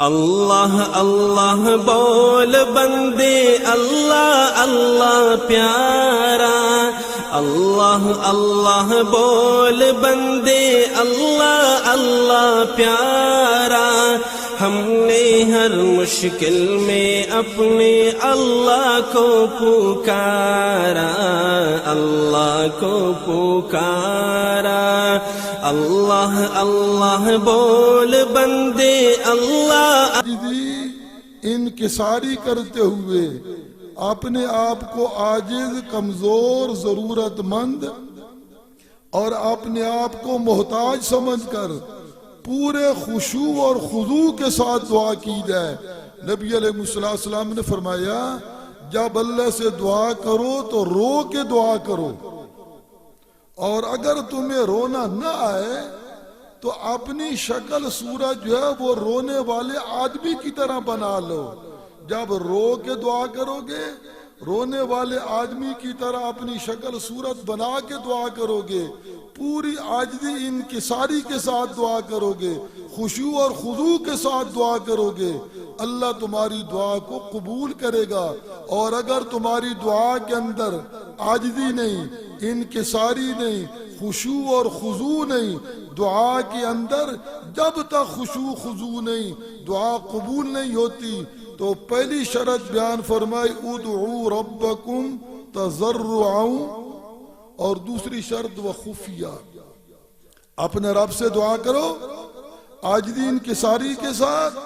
اللہ اللہ بول بندے اللہ اللہ پیارا، اللہ اللہ بول بندے اللہ اللہ پیارا، ہم نے ہر مشکل میں اپنے اللہ کو پکارا، اللہ کو پکارا، اللہ اللہ بول بندے اللہ۔ انکساری کرتے ہوئے اپنے آپ کو عاجز، کمزور، ضرورت مند اور اپنے آپ کو محتاج سمجھ کر پورے خشوع اور خضوع کے ساتھ دعا کی جائے۔ نبی علیہ السلام نے فرمایا جب اللہ سے دعا کرو تو رو کے دعا کرو، اور اگر تمہیں رونا نہ آئے تو اپنی شکل صورت جو ہے وہ رونے والے آدمی کی طرح بنا لو۔ جب رو کے دعا کرو گے، رونے والے آدمی کی طرح اپنی شکل صورت بنا کے دعا کرو گے، پوری عاجزی انکساری کے ساتھ دعا کرو گے، خشوع اور خضوع کے ساتھ دعا کرو گے، اللہ تمہاری دعا کو قبول کرے گا۔ اور اگر تمہاری دعا کے اندر عاجزی نہیں، انکساری نہیں، خشوع اور خضوع نہیں، دعا کے اندر جب تک خشوع خضوع نہیں، دعا قبول نہیں ہوتی، تو پہلی شرط بیان فرمائی ادعوا ربکم تضرعا، اور دوسری شرط وخفیہ، اپنے رب سے دعا کرو عاجزی انکساری کے ساتھ،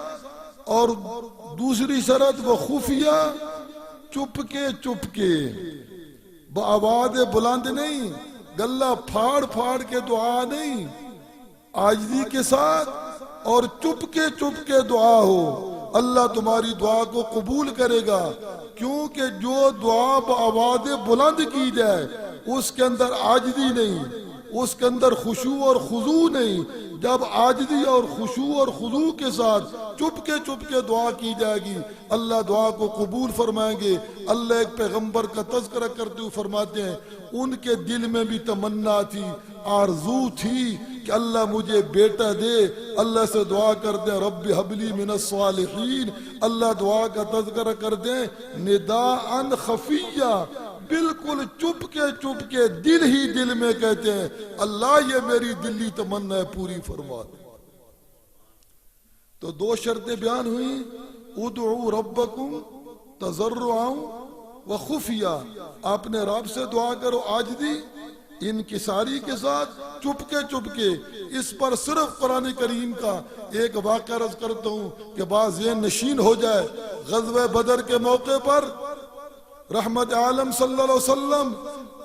اور دوسری شرط وخفیہ، چپ کے بآواز بلند نہیں، گلہ پھاڑ پھاڑ کے دعا نہیں، عاجزی کے ساتھ اور چپ کے دعا ہو، اللہ تمہاری دعا کو قبول کرے گا۔ کیونکہ جو دعا بآواز بلند کی جائے اس کے اندر عاجزی نہیں، اس کے اندر خشوع اور خضوع نہیں۔ جب عاجزی اور خشوع اور خضوع کے ساتھ چپ کے دعا کی جائے گی، اللہ دعا کو قبول فرمائیں گے۔ اللہ ایک پیغمبر کا تذکرہ کرتے ہوئے فرماتے ہیں ان کے دل میں بھی تمنا تھی، آرزو تھی کہ اللہ مجھے بیٹا دے۔ اللہ سے دعا کر دیں رب ہب لی من الصالحین، اللہ دعا کا تذکرہ کر دیں نداء خفیہ، بالکل چپ کے دل ہی دل میں کہتے ہیں اللہ یہ میری دلی تمنا ہے پوری فرما دے۔ تو دو شرطیں بیان ہوئیں، ادعوا ربکم تضرعا وخفیہ، اپنے رب سے دعا کرو عاجزی انکساری کے ساتھ، چپ کے۔ اس پر صرف قرآن کریم کا ایک واقعہ عرض کرتا ہوں کہ بعض ذہن نشین ہو جائے۔ غزوہ بدر کے موقع پر رحمت عالم صلی اللہ علیہ وسلم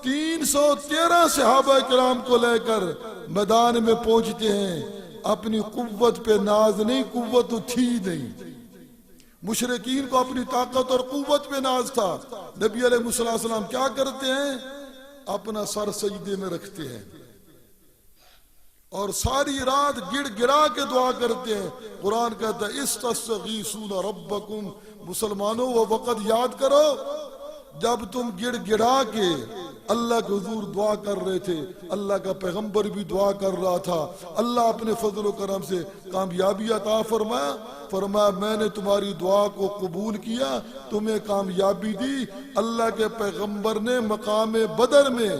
313 صحابہ کرام کو لے کر میدان میں پہنچتے ہیں۔ اپنی قوت پہ ناز نہیں، قوت تو تھی نہیں، مشرکین کو اپنی طاقت اور قوت پہ ناز تھا۔ نبی علیہ السلام کیا کرتے ہیں؟ اپنا سر سجدے میں رکھتے ہیں اور ساری رات گڑ گڑا کے دعا کرتے ہیں۔ قرآن کہتا ہے استستغیثون ربکم، مسلمانوں وہ وقت یاد کرو جب تم گڑ گڑا کے اللہ کے حضور دعا کر رہے تھے، اللہ کا پیغمبر بھی دعا کر رہا تھا، اللہ اپنے فضل و کرم سے کامیابی عطا فرمایا میں نے تمہاری دعا کو قبول کیا، تمہیں کامیابی دی۔ اللہ کے پیغمبر نے مقام بدر میں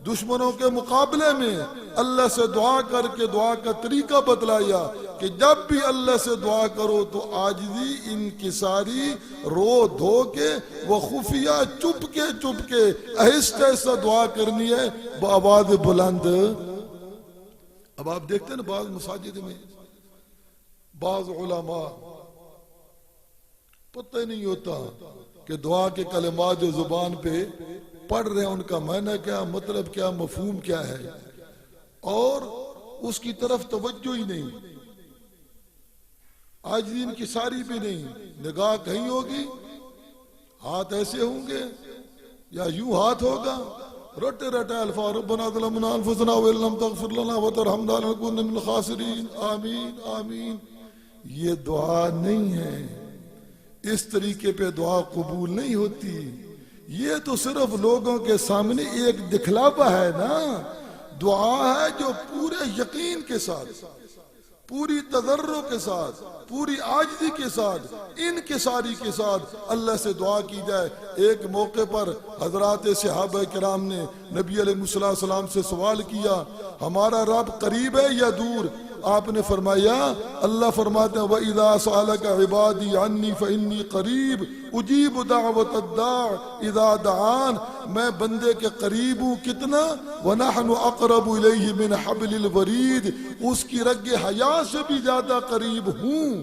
دشمنوں کے مقابلے میں اللہ سے دعا کر کے دعا کا طریقہ بتلایا کہ جب بھی اللہ سے دعا کرو تو عاجزی انکساری، رو دھو کے، وہ خفیہ چپ کے آہستہ دعا کرنی ہے بآواز بلند۔ اب آپ دیکھتے ہیں نا بعض مساجد میں بعض علماء پتہ نہیں ہوتا کہ دعا کے کلمات جو زبان پہ پڑھ رہے ہیں ان کا معنی کیا، مطلب کیا، مفہوم کیا ہے، اور اس کی طرف توجہ ہی نہیں، عاجزی انکساری بھی نہیں، نگاہ کہیں ہوگی، ہاتھ ایسے ہوں گے یا یوں ہاتھ ہوگا، رٹے الفاظ ربنا ظلمنا انفسنا وان لم تغفر لنا وترحمنا لنكن من الخاسرین، آمین آمین۔ یہ دعا نہیں ہے، اس طریقے پہ دعا قبول نہیں ہوتی۔ یہ تو صرف لوگوں کے سامنے ایک دکھلاوا ہے نا، دعا ہے جو پورے یقین کے ساتھ پوری تضرع کے ساتھ، پوری عاجزی کے ساتھ، انکساری کے ساتھ اللہ سے دعا کی جائے۔ ایک موقع پر حضرات صحابہ کرام نے نبی علیہ السلام سے سوال کیا، ہمارا رب قریب ہے یا دور؟ آپ نے فرمایا، اللہ فرماتے ہیں وَإِذَا سَأَلَكَ عِبَادِي عَنِّي فَإِنِّي قَرِيبٌ اُجِيبُ دَعْوَةَ الدَّاعِ إِذَا دَعَانِ، میں بندے کے قریب ہوں کتنا، وَنَحْنُ أَقْرَبُ إِلَيْهِ مِنْ حَبْلِ الْوَرِيدِ، اس کی رگ حیا سے بھی زیادہ قریب ہوں۔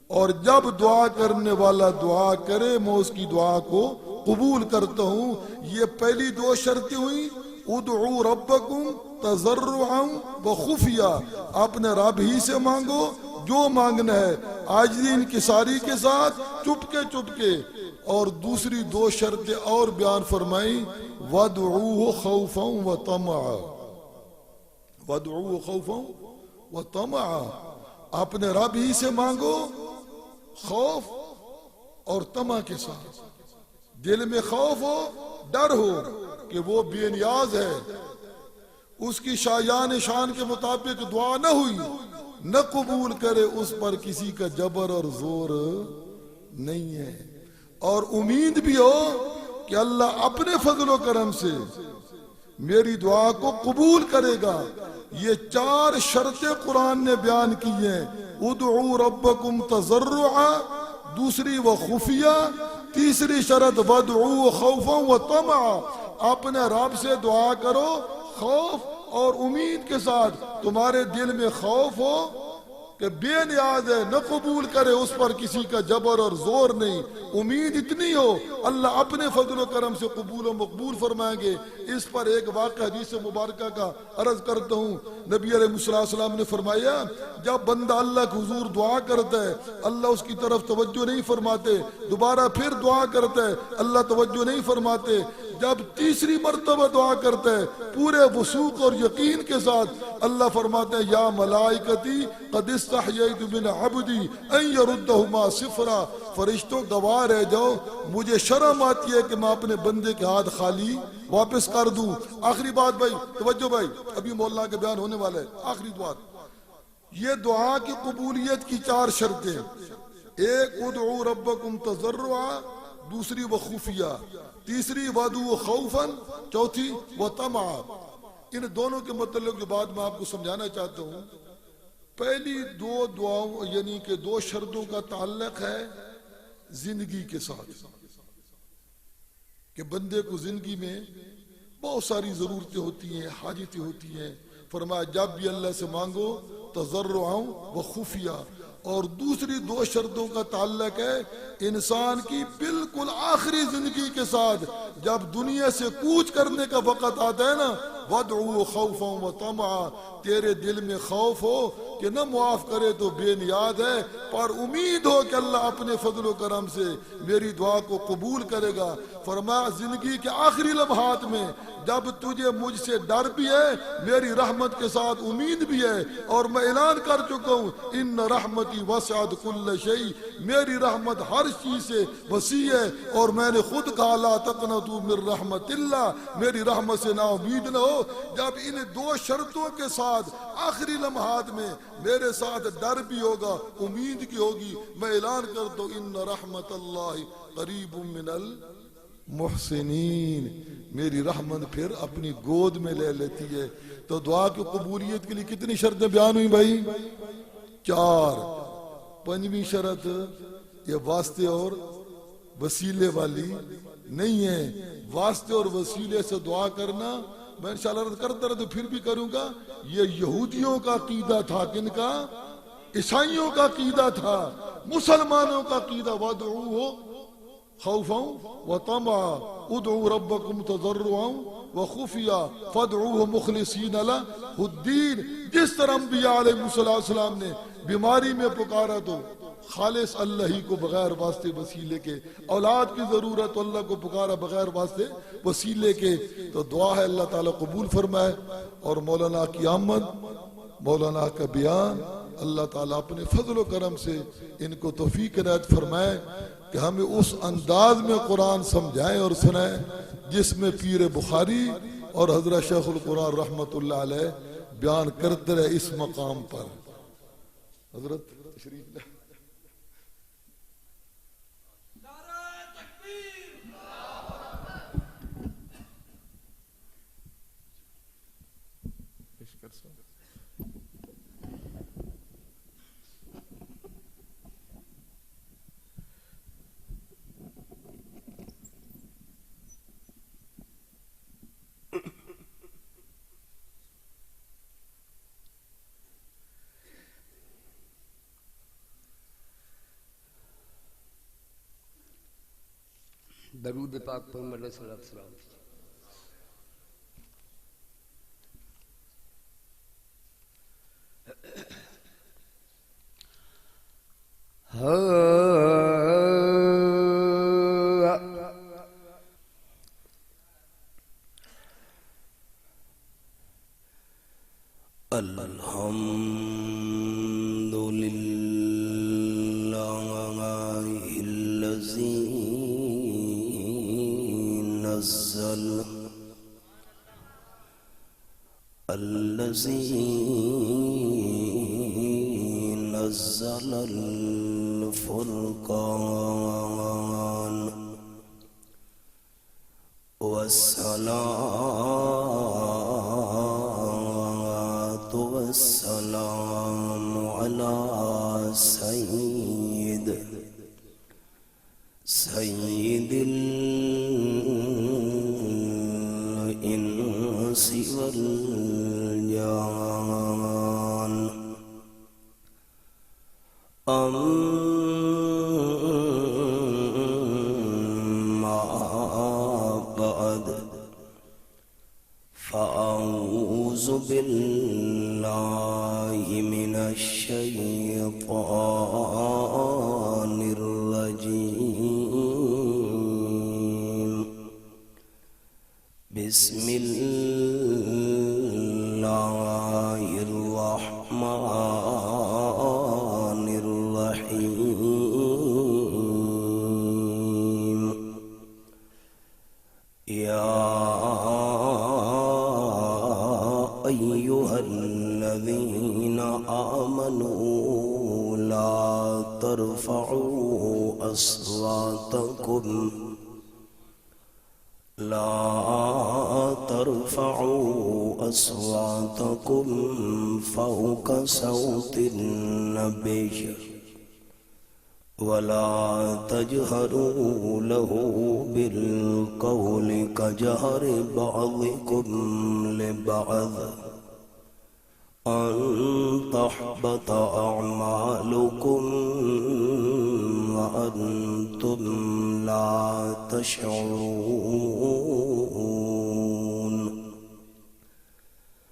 اور جب دعا کرنے والا دعا کرے میں اس کی دعا کو قبول کرتا ہوں۔ یہ پہلی دو شرطیں ہوئی، ادعوا ربکم تضرعا وخفیا، اپنے رب ہی سے مانگو جو مانگنا ہے، عاجزی انکساری کے ساتھ، چپکے۔ اور دوسری دو شرطیں اور بیان فرمائیں، وادعوہ خوفا وطمعا، وادعوہ خوفا وطمعا، اپنے رب ہی سے مانگو خوف اور طمع کے ساتھ، دل میں خوف ہو، ڈر ہو کہ وہ بے نیاز ہے، اس کی شایان شان کے مطابق دعا نہ ہوئی، نہ قبول کرے، اس پر کسی کا جبر اور زور نہیں ہے، اور امید بھی ہو کہ اللہ اپنے فضل و کرم سے میری دعا کو قبول کرے گا۔ یہ چار شرطیں قرآن نے بیان کی ہیں، ادعوا ربکم تضرعا، دوسری و خفیہ، تیسری شرط وادعوہ خوفا و طمعا، اپنے رب سے دعا کرو خوف اور امید کے ساتھ، تمہارے دل میں خوف ہو کہ بے نیاز ہے، نہ قبول کرے، اس پر کسی کا جبر اور زور نہیں، امید اتنی ہو اللہ اپنے فضل و کرم سے قبول و مقبول فرمائیں گے۔ اس پر ایک واقعہ حدیث مبارکہ کا عرض کرتا ہوں، نبی علیہ السلام نے فرمایا، جب بندہ اللہ کے حضور دعا کرتا ہے اللہ اس کی طرف توجہ نہیں فرماتے، دوبارہ پھر دعا کرتا ہے اللہ توجہ نہیں فرماتے، جب تیسری مرتبہ دعا کرتا ہے پورے وثوق اور یقین کے ساتھ اللہ فرماتے ہیں، یا ملائکتی قد استحییت من عبدی ان یردہما صفرا، فرشتوں گواہ رہ جاؤ، مجھے شرم آتی ہے کہ میں اپنے بندے کے ہاتھ خالی واپس کر دوں۔ آخری بات بھائی، توجہ بھائی، ابھی مولانا کے بیان ہونے والا ہے، آخری بات، یہ دعا کی قبولیت کی چار شرطیں، ایک ادعوا ربکم تضرعا، دوسری و خفیہ، تیسری وادعوہ خوفا، چوتھی و طمعا۔ ان دونوں کے متعلق جو بات میں آپ کو سمجھانا چاہتا ہوں، پہلی دو دعاؤں یعنی کہ دو شرطوں کا تعلق ہے زندگی کے ساتھ، کہ بندے کو زندگی میں بہت ساری ضرورتیں ہوتی ہیں، حاجتیں ہوتی ہیں، فرمایا جب بھی اللہ سے مانگو تضرعا و خفیہ۔ اور دوسری دو شرطوں کا تعلق ہے انسان کی بالکل آخری زندگی کے ساتھ، جب دنیا سے کوچ کرنے کا وقت آتا ہے نا، وادعوہ خوفا و طمعا، تیرے دل میں خوف ہو کہ نہ معاف کرے تو بے نیاز ہے، پر امید ہو کہ اللہ اپنے فضل و کرم سے میری دعا کو قبول کرے گا۔ فرمایا زندگی کے آخری لمحات میں جب تجھے مجھ سے ڈر بھی ہے، میری رحمت کے ساتھ امید بھی ہے، اور میں اعلان کر چکا ہوں ان رحمتی وسعت کل شیء، میری رحمت ہر چیز سے وسیع ہے، اور میں نے خود کہا لا تقنطوا من رحمت اللہ، میری رحمت سے نا امید نہ ہو۔ جب ان دو شرطوں کے ساتھ آخری لمحات میں میرے ساتھ ڈر بھی ہوگا، امید کی ہوگی، میں اعلان کرتا ہوں ان رحمت اللہ قریب من المحسنین، میری رحمت پھر اپنی گود میں لے لیتی ہے۔ تو دعا کی قبولیت کے لیے کتنی شرطیں بیان ہوئی بھائی؟ چار۔ پنجویں شرط یہ واسطے اور وسیلے والی نہیں ہے، واسطے اور وسیلے سے دعا کرنا میں انشاءاللہ رد کرتا رہا تو پھر بھی کروں گا، یہ یہودیوں کا عقیدہ تھا، کن کا؟ عیسائیوں کا عقیدہ تھا، مسلمانوں کا عقیدہ وادعوہ خوفا وطمعا، ادعوا ربکم تضرعا وخفیا فادعوہ مخلصین لہ الدین۔ جس طرح انبیاء علیہ السلام نے بیماری میں پکارا تو خالص اللہ ہی کو بغیر واسطے وسیلے کے، اولاد کی ضرورت اللہ کو پکارا بغیر واسطے وسیلے کے، تو دعا ہے اللہ تعالیٰ قبول فرمائے۔ اور مولانا کی آمد، مولانا کا بیان، اللہ تعالیٰ اپنے فضل و کرم سے ان کو توفیق عنایت فرمائے کہ ہمیں اس انداز میں قرآن سمجھائیں اور سنائیں جس میں پیر بخاری اور حضرت شیخ القرآن رحمت اللہ علیہ بیان کرتے رہے اس مقام پر۔ حضرت تشریف لے درود پاک پر محمد صلی اللہ علیہ وسلم. الحمد لله الذي نزل الفرقان والصلاة والسلام على سيد الإنس والجان. أما بعد فأعوذ بالله من الشيطان الرجيم. بسم الله الرحمن الرحيم. يا أيها الذين آمنوا لا ترفعوا أصواتكم فوق صوت النبي ولا تجهروا له بالقول كجهر بعضكم لبعض أن تحبط أعمالكم وأنتم لا تشعرون.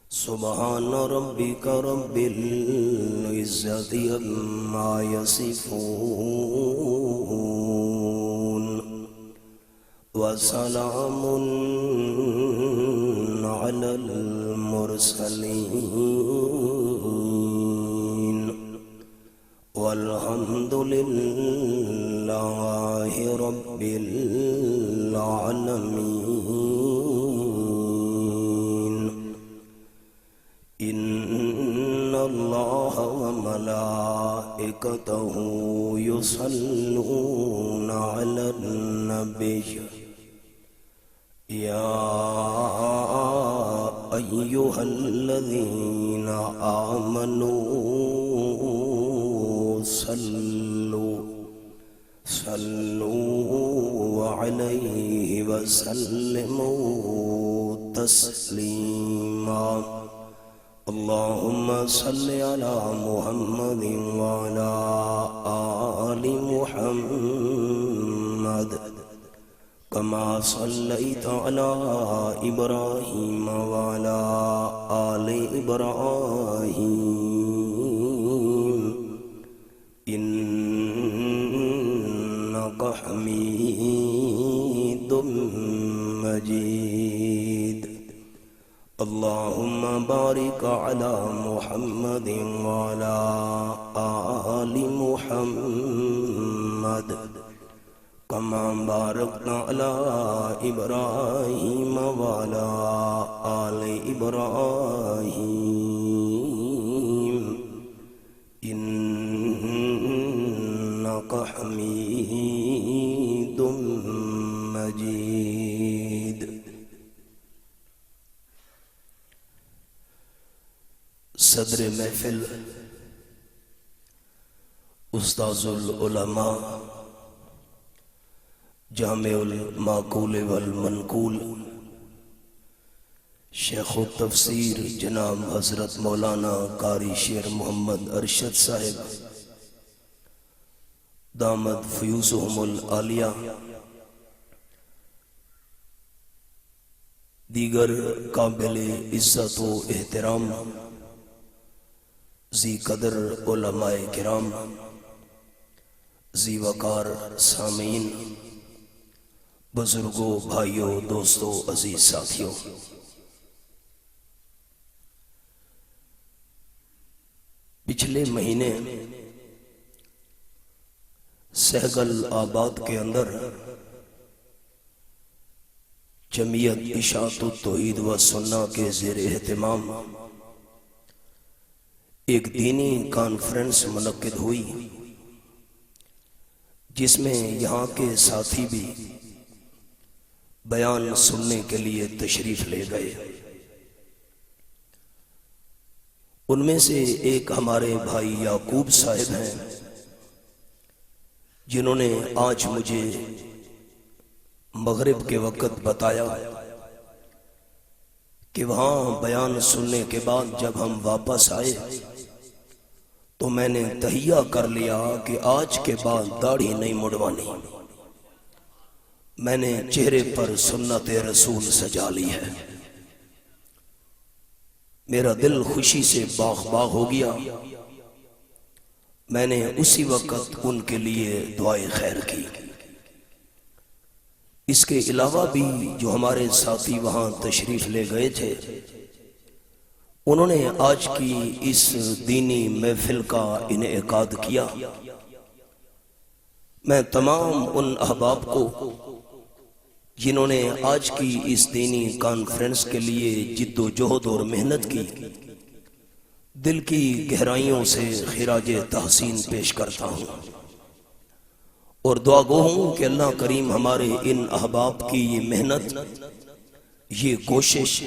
سبحان ربك رب العزة عما يصفون وسلام على المرسلين والحمد لله رب العالمين. إن الله وملائكته يصلون على النبي يا أيها الذين آمنوا صلوا عليه وسلموا تسليما. اللهم صل على محمد وعلى آل محمد كما صليت على إبراهيم وعلى آل إبراهيم إنك حميد مجيد. اللهم بارك على محمد وعلى آل محمد كما باركنا على إبراهيم وعلى آل إبراهيم إنك حميد مجيد. صدر محفل استاذ العلماء جامع المعقول والمنقول شیخ التفسیر جناب حضرت مولانا قاری شیر محمد ارشد صاحب دامت فیوزہم العالیہ، دیگر قابل عزت و احترام ذی قدر علماء کرام، ذی وقار سامعین، بزرگوں، بھائیوں، دوستوں، عزیز ساتھیوں، پچھلے مہینے سہگل آباد کے اندر جمعیت اشاعت التوحید و سنہ کے زیر اہتمام ایک دینی کانفرنس منعقد ہوئی، جس میں یہاں کے ساتھی بھی بیان سننے کے لیے تشریف لے گئے۔ ان میں سے ایک ہمارے بھائی یعقوب صاحب ہیں، جنہوں نے آج مجھے مغرب کے وقت بتایا کہ وہاں بیان سننے کے بعد جب ہم واپس آئے تو میں نے تہیہ کر لیا کہ آج کے بعد داڑھی نہیں مڑوانی، میں نے چہرے پر سنت رسول سجا لی ہے۔ میرا دل خوشی سے باغ باغ ہو گیا۔ میں نے اسی وقت ان کے لیے دعائے خیر کی۔ اس کے علاوہ بھی جو ہمارے ساتھی وہاں تشریف لے گئے تھے، انہوں نے آج کی اس دینی محفل کا انعقاد کیا۔ میں تمام ان احباب کو جنہوں نے آج کی اس دینی کانفرنس کے لیے جد و جہد اور محنت کی، دل کی گہرائیوں سے خراج تحسین پیش کرتا ہوں اور دعا گو ہوں کہ اللہ کریم ہمارے ان احباب کی یہ محنت، یہ کوشش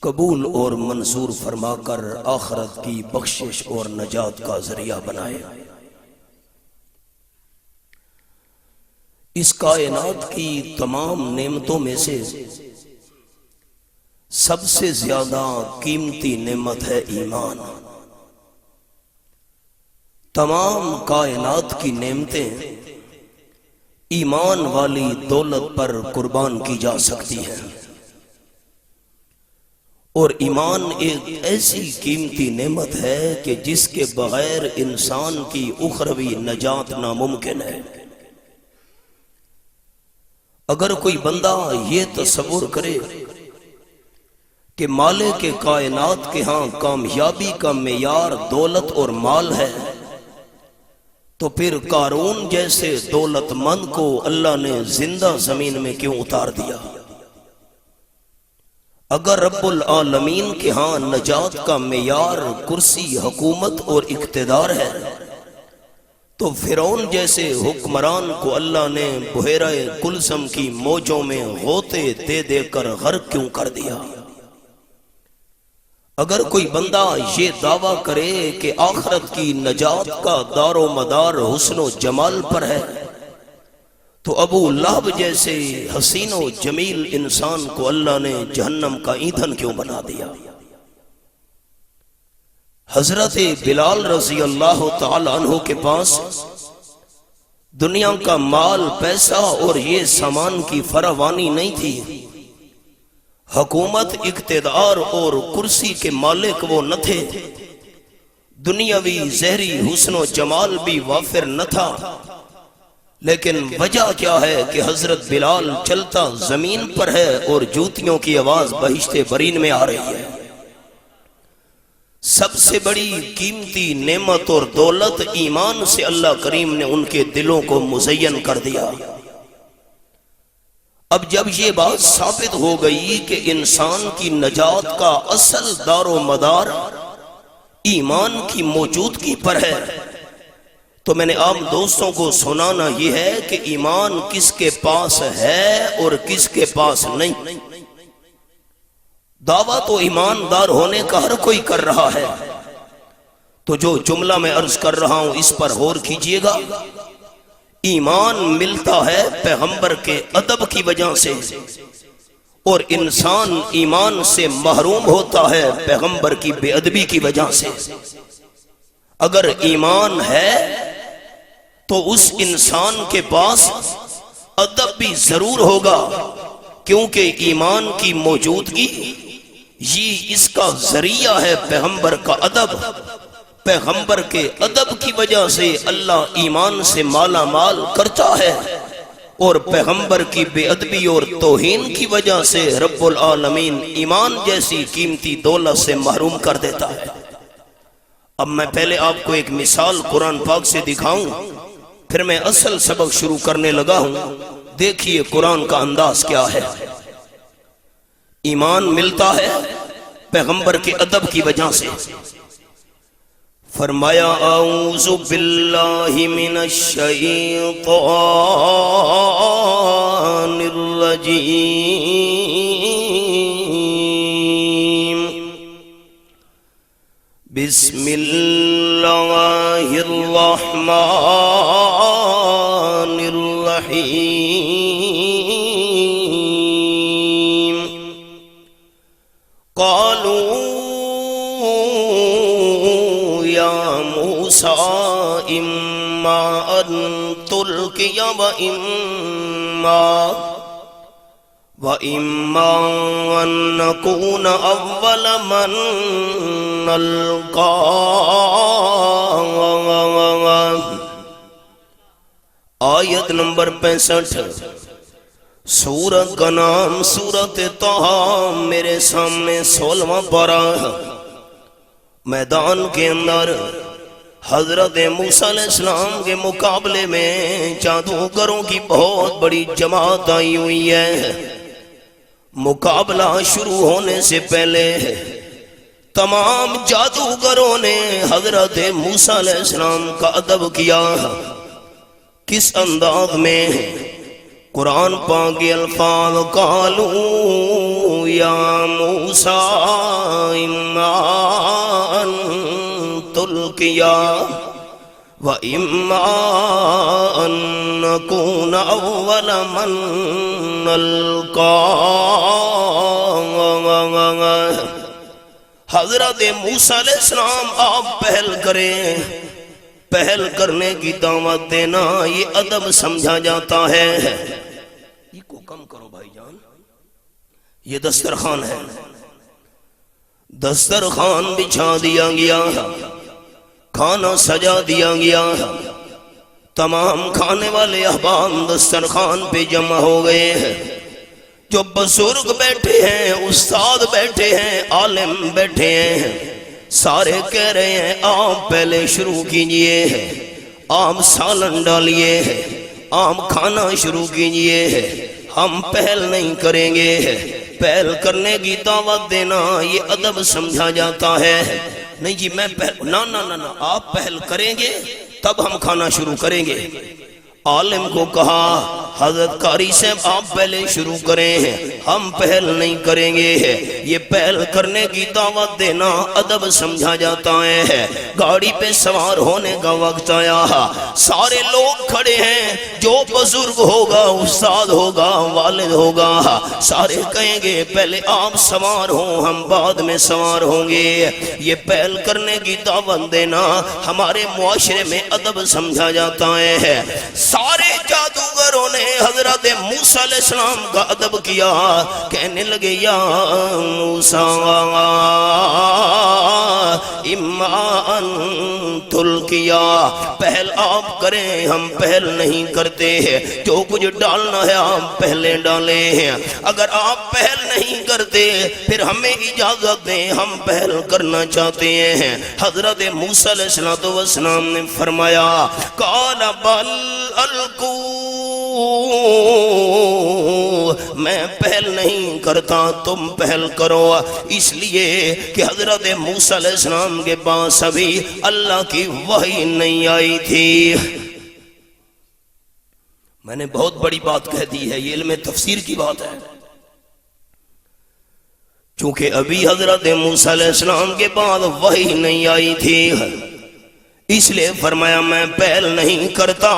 قبول اور منظور فرما کر آخرت کی بخشش اور نجات کا ذریعہ بنائے۔ اس کائنات کی تمام نعمتوں میں سے سب سے زیادہ قیمتی نعمت ہے ایمان۔ تمام کائنات کی نعمتیں ایمان والی دولت پر قربان کی جا سکتی ہیں، اور ایمان ایک ایسی قیمتی نعمت ہے کہ جس کے بغیر انسان کی اخروی نجات ناممکن ہے۔ اگر کوئی بندہ یہ تصور کرے کہ مالک کائنات کے ہاں کامیابی کا معیار دولت اور مال ہے، تو پھر قارون جیسے دولت مند کو اللہ نے زندہ زمین میں کیوں اتار دیا؟ اگر رب العالمین کے ہاں نجات کا معیار کرسی، حکومت اور اقتدار ہے، تو فرعون جیسے حکمران کو اللہ نے بحیرہ کلثم کی موجوں میں غوطے دے دے کر غرق کیوں کر دیا؟ اگر کوئی بندہ یہ دعویٰ کرے کہ آخرت کی نجات کا دار و مدار حسن و جمال پر ہے، تو ابو لہب جیسے حسین و جمیل انسان کو اللہ نے جہنم کا ایندھن کیوں بنا دیا؟ حضرت بلال رضی اللہ تعالی عنہ کے پاس دنیا کا مال، پیسہ اور یہ سامان کی فراوانی نہیں تھی، حکومت، اقتدار اور کرسی کے مالک وہ نہ تھے، دنیاوی زہری حسن و جمال بھی وافر نہ تھا، لیکن وجہ کیا ہے کہ حضرت بلال چلتا زمین پر ہے اور جوتیوں کی آواز بہشت برین میں آ رہی ہے۔ سب سے بڑی قیمتی نعمت اور دولت ایمان سے اللہ کریم نے ان کے دلوں کو مزین کر دیا۔ اب جب یہ بات ثابت ہو گئی کہ انسان کی نجات کا اصل دار و مدار ایمان کی موجودگی پر ہے، تو میں نے عام دوستوں کو سنانا یہ ہے کہ ایمان کس کے پاس ہے اور کس کے پاس نہیں۔ دعویٰ تو ایماندار ہونے کا ہر کوئی کر رہا ہے، تو جو جملہ میں عرض کر رہا ہوں اس پر غور کیجئے گا۔ ایمان ملتا ہے پیغمبر کے ادب کی وجہ سے، اور انسان ایمان سے محروم ہوتا ہے پیغمبر کی بے ادبی کی وجہ سے۔ اگر ایمان ہے تو اس انسان کے پاس ادب بھی ضرور ہوگا، کیونکہ ایمان کی موجودگی یہ اس کا ذریعہ ہے پیغمبر کا ادب۔ پیغمبر کے ادب کی وجہ سے اللہ ایمان سے مالا مال کرتا ہے، اور پیغمبر کی بے ادبی اور توہین کی وجہ سے رب العالمین ایمان جیسی قیمتی دولت سے محروم کر دیتا ہے۔ اب میں پہلے آپ کو ایک مثال قرآن پاک سے دکھاؤں، پھر میں اصل سبق شروع کرنے لگا ہوں۔ دیکھیے قرآن کا انداز کیا ہے۔ ایمان ملتا ہے پیغمبر کے ادب کی وجہ سے۔ فرمایا اعوذ باللہ من الشیطان الرجیم، بسم اللہ الرحمن الرحیم۔ قالوا یا موسیٰ اما ان تلقی وَإِمَّا أَن نَّكُونَ أَوَّلَ مَن نَّلْقَىٰ۔ آیت نمبر 65، سورت کا نام سورت طٰہٰ، میرے سامنے 16واں پارہ۔ میدان کے اندر حضرت موسیٰ علیہ السلام کے مقابلے میں جادوگروں کی بہت بڑی جماعت آئی ہوئی ہے۔ مقابلہ شروع ہونے سے پہلے تمام جادوگروں نے حضرت موسیٰ علیہ السلام کا ادب کیا۔ کس انداز میں؟ قرآن پاک کے الفاظ، قالوا یا موسیٰ اما ان تلقی وَإِمَّا أَن نَّكُونَ أَوَّلَ مَن نَّلْقَىٰ۔ حضرت موسیٰ علیہ السلام آپ پہل کریں۔ پہل کرنے کی دعوت دینا یہ ادب سمجھا جاتا ہے۔ یہ کو کم کرو بھائی جان، یہ دسترخوان ہے، دسترخوان بچھا دیا گیا، کھانا سجا دیا گیا، تمام کھانے والے احباب دسترخوان پہ جمع ہو گئے ہیں۔ جو بزرگ بیٹھے ہیں، استاد بیٹھے ہیں، عالم بیٹھے ہیں، سارے کہہ رہے ہیں آپ پہلے شروع کیجئے، آپ سالن ڈالیے، آپ کھانا شروع کیجئے، ہم پہل نہیں کریں گے۔ پہل کرنے کی دعوت دینا یہ ادب سمجھا جاتا ہے۔ نہیں جی میں پہل، نہ آپ پہل کریں گے تب ہم کھانا شروع کریں گے۔ عالم کو کہا حضرت قاری صاحب آپ پہلے شروع کریں، ہم پہل نہیں کریں گے۔ یہ پہل کرنے کی دعوت دینا ادب سمجھا جاتا ہے۔ گاڑی پہ سوار ہونے کا وقت آیا، سارے لوگ کھڑے ہیں، جو بزرگ ہوگا، استاد ہوگا، والد ہوگا، سارے کہیں گے پہلے آپ سوار ہوں، ہم بعد میں سوار ہوں گے۔ یہ پہل کرنے کی دعوت دینا ہمارے معاشرے میں ادب سمجھا جاتا ہے۔ سارے جادوگروں نے حضرت موسیٰ علیہ السلام کا ادب کیا، کہنے لگے یا موسیٰ اما ان تلقی، پہل آپ کریں، ہم پہل نہیں کرتے۔ جو کچھ ڈالنا ہے آپ پہلے ڈالیں، اگر آپ پہل نہیں کرتے پھر ہمیں اجازت دیں، ہم پہل کرنا چاہتے ہیں۔ حضرت موسیٰ علیہ السلام نے فرمایا قال بل القوا میں پہل نہیں کرتا تم پہل کرو، اس لیے کہ حضرت موسیٰ علیہ السلام کے پاس ابھی اللہ کی وحی نہیں آئی تھی۔ میں نے بہت بڑی بات کہہ دی ہے، یہ علم تفسیر کی بات ہے، چونکہ ابھی حضرت موسیٰ علیہ السلام کے بعد وحی نہیں آئی تھی، اس لیے فرمایا میں پہل نہیں کرتا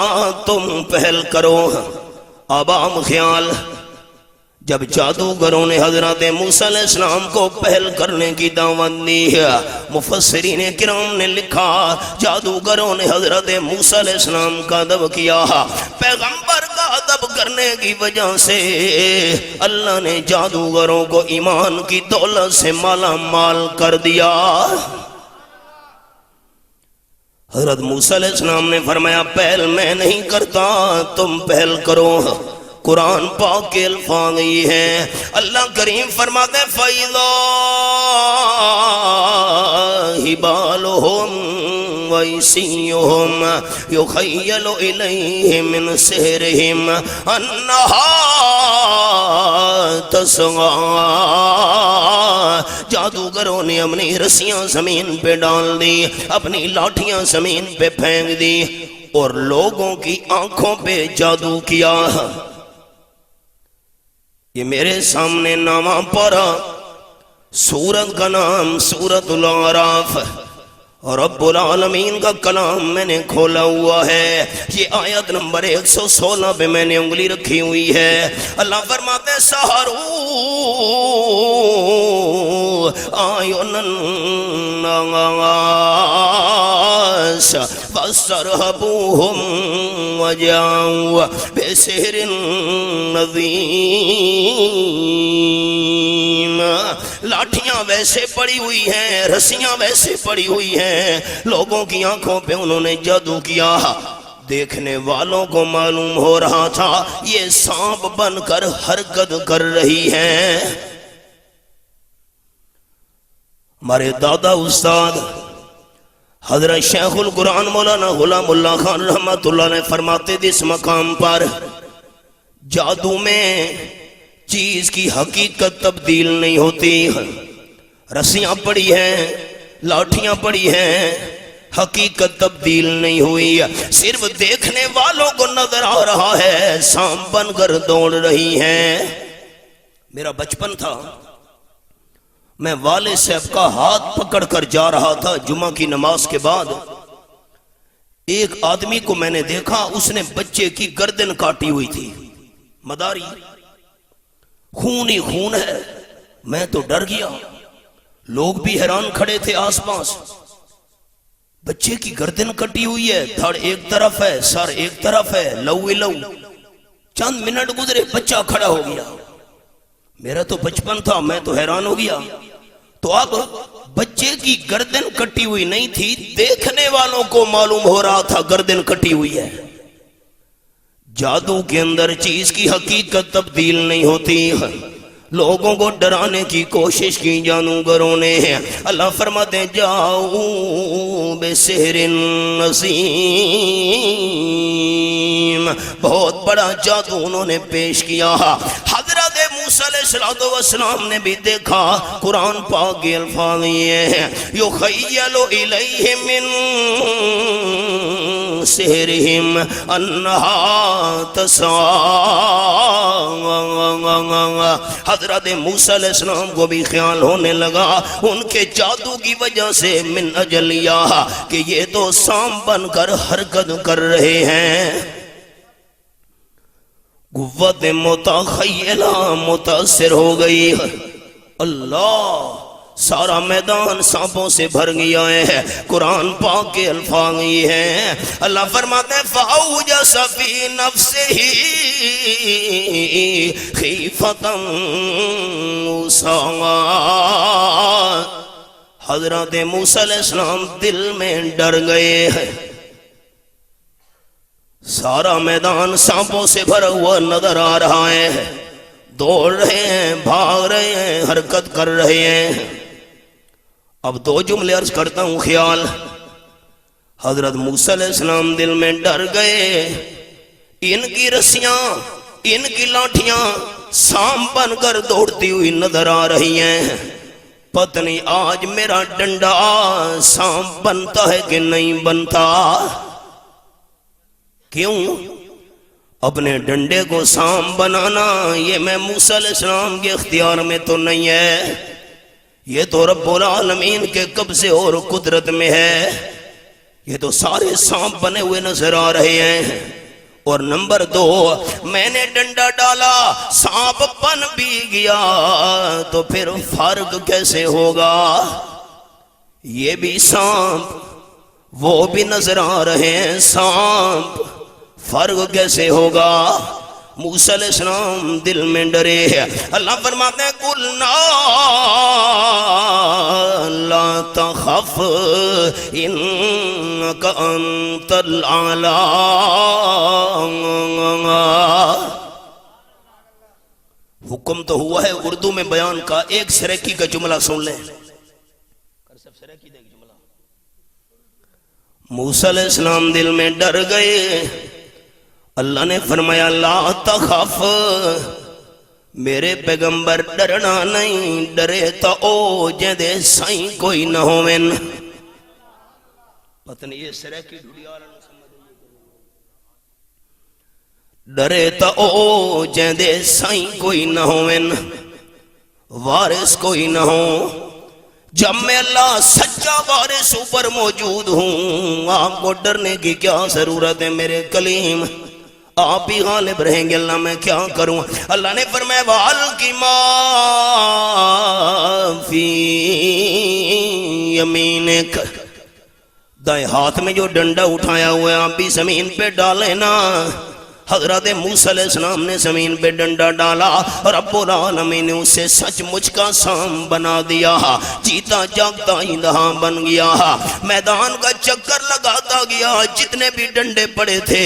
تم پہل کرو۔ عوام خیال، جب جادوگروں نے حضرت موسیٰ علیہ السلام کو پہل کرنے کی دعوت دی ہے، مفسرین کرام نے لکھا جادوگروں نے حضرت موسیٰ علیہ السلام کا ادب کیا، پیغمبر کا ادب کرنے کی وجہ سے اللہ نے جادوگروں کو ایمان کی دولت سے مالا مال کر دیا۔ حضرت موسیٰ علیہ السلام نے فرمایا پہل میں نہیں کرتا تم پہل کرو۔ قرآن پاک کے الفاظ یہ ہیں، اللہ کریم فرماتے ہیں فَإِذَا حِبَالُهُمْ وَعِصِيُّهُمْ يُخَيَّلُ إِلَيْهِ مِنْ سِحْرِهِمْ أَنَّهَا تَسْعَىٰ۔ جادوگروں نے اپنی رسیاں زمین پہ ڈال دی، اپنی لاٹھیاں زمین پہ پھینک دی اور لوگوں کی آنکھوں پہ جادو کیا۔ یہ میرے سامنے نامہ پڑھا، سورت کا نام سورت الاعراف، اور رب العالمین کا کلام میں نے کھولا ہوا ہے، یہ آیت نمبر 116 پہ میں نے انگلی رکھی ہوئی ہے۔ اللہ فرماتے ہیں سحروا اعین الناس فاسترهبوهم وجاءوا بسحر عظیم۔ لاٹھیاں ویسے پڑی ہوئی ہیں، رسیاں ویسے پڑی ہوئی ہیں، لوگوں کی آنکھوں پہ انہوں نے جادو کیا، دیکھنے والوں کو معلوم ہو رہا تھا یہ سانپ بن کر حرکت کر رہی ہیں۔ ہمارے دادا استاد حضرت شیخ القرآن مولانا غلام اللہ خان رحمت اللہ نے فرماتے تھے اس مقام پر جادو میں چیز کی حقیقت تبدیل نہیں ہوتی، رسیاں پڑی ہیں، لاٹھیاں پڑی ہیں، حقیقت تبدیل نہیں ہوئی، صرف دیکھنے والوں کو نظر آ رہا ہے سانپ بن کر دوڑ رہی ہیں۔ میرا بچپن تھا، میں والد صاحب کا ہاتھ پکڑ کر جا رہا تھا جمعہ کی نماز کے بعد، ایک آدمی کو میں نے دیکھا اس نے بچے کی گردن کاٹی ہوئی تھی، مداری، خون ہی خون ہے۔ میں تو ڈر گیا، لوگ بھی حیران کھڑے تھے آس پاس، بچے کی گردن کٹی ہوئی ہے، دھڑ ایک طرف ہے، سر ایک طرف ہے، لو لو۔ چند منٹ گزرے بچہ کھڑا ہو گیا، میرا تو بچپن تھا، میں تو حیران ہو گیا۔ تو اب بچے کی گردن کٹی ہوئی نہیں تھی، دیکھنے والوں کو معلوم ہو رہا تھا گردن کٹی ہوئی ہے۔ جادو کے اندر چیز کی حقیقت تبدیل نہیں ہوتی، لوگوں کو ڈرانے کی کوشش کی جادوگروں نے۔ اللہ فرماتے ہیں جاؤ بسحر عظیم، بہت بڑا جادو انہوں نے پیش کیا۔ حضرت موسیٰ علیہ السلام نے بھی دیکھا، قرآن پاک کے الفاظ یہ ہیں یخیل الیہ من سحرہم انہا تسعیٰ۔ حضرت موسیٰ علیہ السلام کو بھی خیال ہونے لگا ان کے جادو کی وجہ سے من اجلیہ کہ یہ تو سانپ بن کر حرکت کر رہے ہیں۔ قوت متخیلہ متاثر ہو گئی، اللہ سارا میدان سانپوں سے بھر گیا ہے۔ قرآن پاک کے الفاظ یہ ہیں، اللہ فرماتے ہیں فَأَوْجَسَ فِي نَفْسِهِ خِیفَةً مُوسَىٰ۔ حضرت موسیٰ علیہ السلام دل میں ڈر گئے ہیں، سارا میدان سانپوں سے بھرا ہوا نظر آ رہا ہے، دوڑ رہے ہیں، بھاگ رہے ہیں، حرکت کر رہے ہیں۔ اب دو جملے عرض کرتا ہوں خیال۔ حضرت موسیٰ علیہ السلام دل میں ڈر گئے، ان کی رسیاں، ان کی لاٹھیاں سانپ بن کر دوڑتی ہوئی نظر آ رہی ہیں. پتنی آج میرا ڈنڈا سانپ بنتا ہے کہ نہیں بنتا. کیوں؟ اپنے ڈنڈے کو سانپ بنانا یہ میں موسیٰ علیہ السلام کے اختیار میں تو نہیں ہے، یہ تو رب العالمین کے قبضے اور قدرت میں ہے. یہ تو سارے سانپ بنے ہوئے نظر آ رہے ہیں. اور نمبر 2، میں نے ڈنڈا ڈالا سانپ بن بھی گیا تو پھر فرق کیسے ہوگا؟ یہ بھی سانپ وہ بھی نظر آ رہے ہیں سانپ، فرق کیسے ہوگا؟ موسیٰ علیہ السلام دل میں ڈرے. اللہ فرماتے ہیں قُلْنَا لَا تَخَفْ إِنَّكَ أَنْتَ الْأَعْلَىٰ. حکم تو ہوا ہے اردو میں بیان کا. ایک سریکی کا جملہ سن لیں. موسیٰ علیہ السلام دل میں ڈر گئے. اللہ نے فرمایا لا تخف، میرے پیغمبر ڈرنا نہیں، ڈرے تو او جدے سائیں کوئی نہ ہوویں. پتہ نہیں یہ سرے کی ڈھڑیار ڈرے تو او جدے سائیں کوئی نہ ہوویں، وارث کوئی نہ ہو. جب میں اللہ سچا وارث اوپر موجود ہوں، آپ کو ڈرنے کی کیا ضرورت ہے میرے کلیم؟ آپ ہی غالب رہیں گے. اللہ میں کیا کروں؟ اللہ نے فرمایا وَأَلْقِ مَا فِي يَمِينِكَ، دائیں ہاتھ میں جو ڈنڈا اٹھایا ہوا ہے آپ بھی زمین پہ ڈالیں نا. حضرت موسیٰ علیہ السلام نے زمین پہ ڈنڈا ڈالا، رب العالمین نے اسے سچ مچ کا سام بنا دیا، جیتا جاگتا ایندھا بن گیا. میدان کا چکر لگاتا گیا، جتنے بھی ڈنڈے پڑے تھے،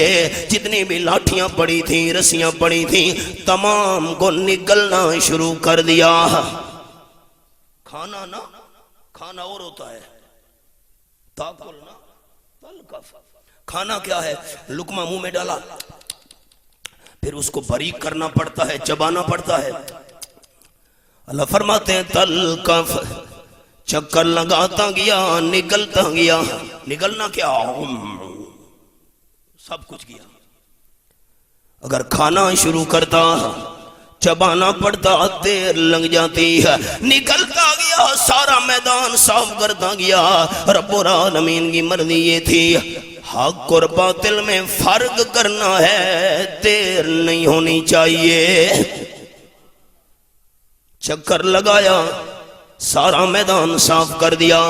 جتنی بھی لاٹھیاں پڑی تھیں، رسیاں پڑی تھیں، تمام کو نگلنا شروع کر دیا. کھانا نا کھانا اور ہوتا ہے، تاکل نا تلکف. کھانا کیا ہے؟ لقمہ منہ میں ڈالا، پھر اس کو باریک کرنا پڑتا ہے، چبانا پڑتا ہے. اللہ فرماتے ہیں تلکف، چکر لگاتا گیا، نگلتا گیا. نگلنا کیا؟ سب کچھ کیا. اگر کھانا شروع کرتا چبانا پڑتا، دیر لگ جاتی ہے. نکلتا گیا، سارا میدان صاف کرتا گیا. رب العالمین کی مرضی یہ تھی حق اور باطل میں فرق کرنا ہے، دیر نہیں ہونی چاہیے. چکر لگایا، سارا میدان صاف کر دیا.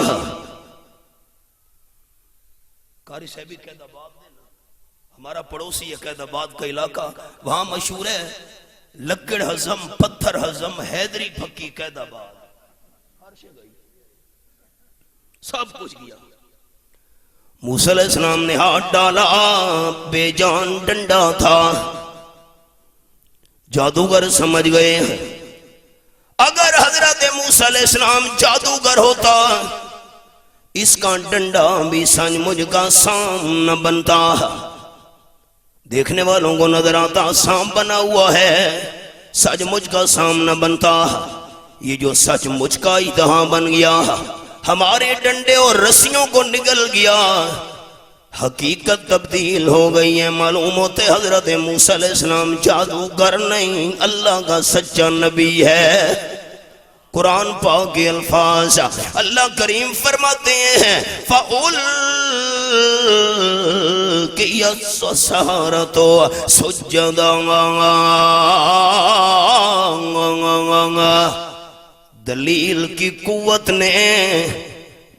قاری صاحبی قید آباد ہمارا پڑوسی ہے، قید آباد کا علاقہ، وہاں مشہور ہے لکڑ ہضم، پتھر ہضم، حیدری پھکی قید آباد. سب کچھ گیا. موسیٰ علیہ السلام نے ہاتھ ڈالا، بے جان ڈنڈا تھا. جادوگر سمجھ گئے اگر حضرت موسیٰ علیہ السلام جادوگر ہوتا اس کا ڈنڈا بھی سنج مجھ کا سام نہ بنتا. دیکھنے والوں کو نظر آتا سام بنا ہوا ہے، سچ مجھ کا سام نہ بنتا. یہ جو سچ مجھ کا ایندھا بن گیا، ہمارے ڈنڈے اور رسیوں کو نگل گیا، حقیقت تبدیل ہو گئی ہے. معلوم ہوتے حضرت موسیٰ علیہ السلام جادوگر نہیں، اللہ کا سچا نبی ہے. قرآن پاک کے الفاظ اللہ کریم فرماتے ہیں فَأُلْقِيَ السَّحَرَةُ سُجَّدًا، دلیل کی قوت نے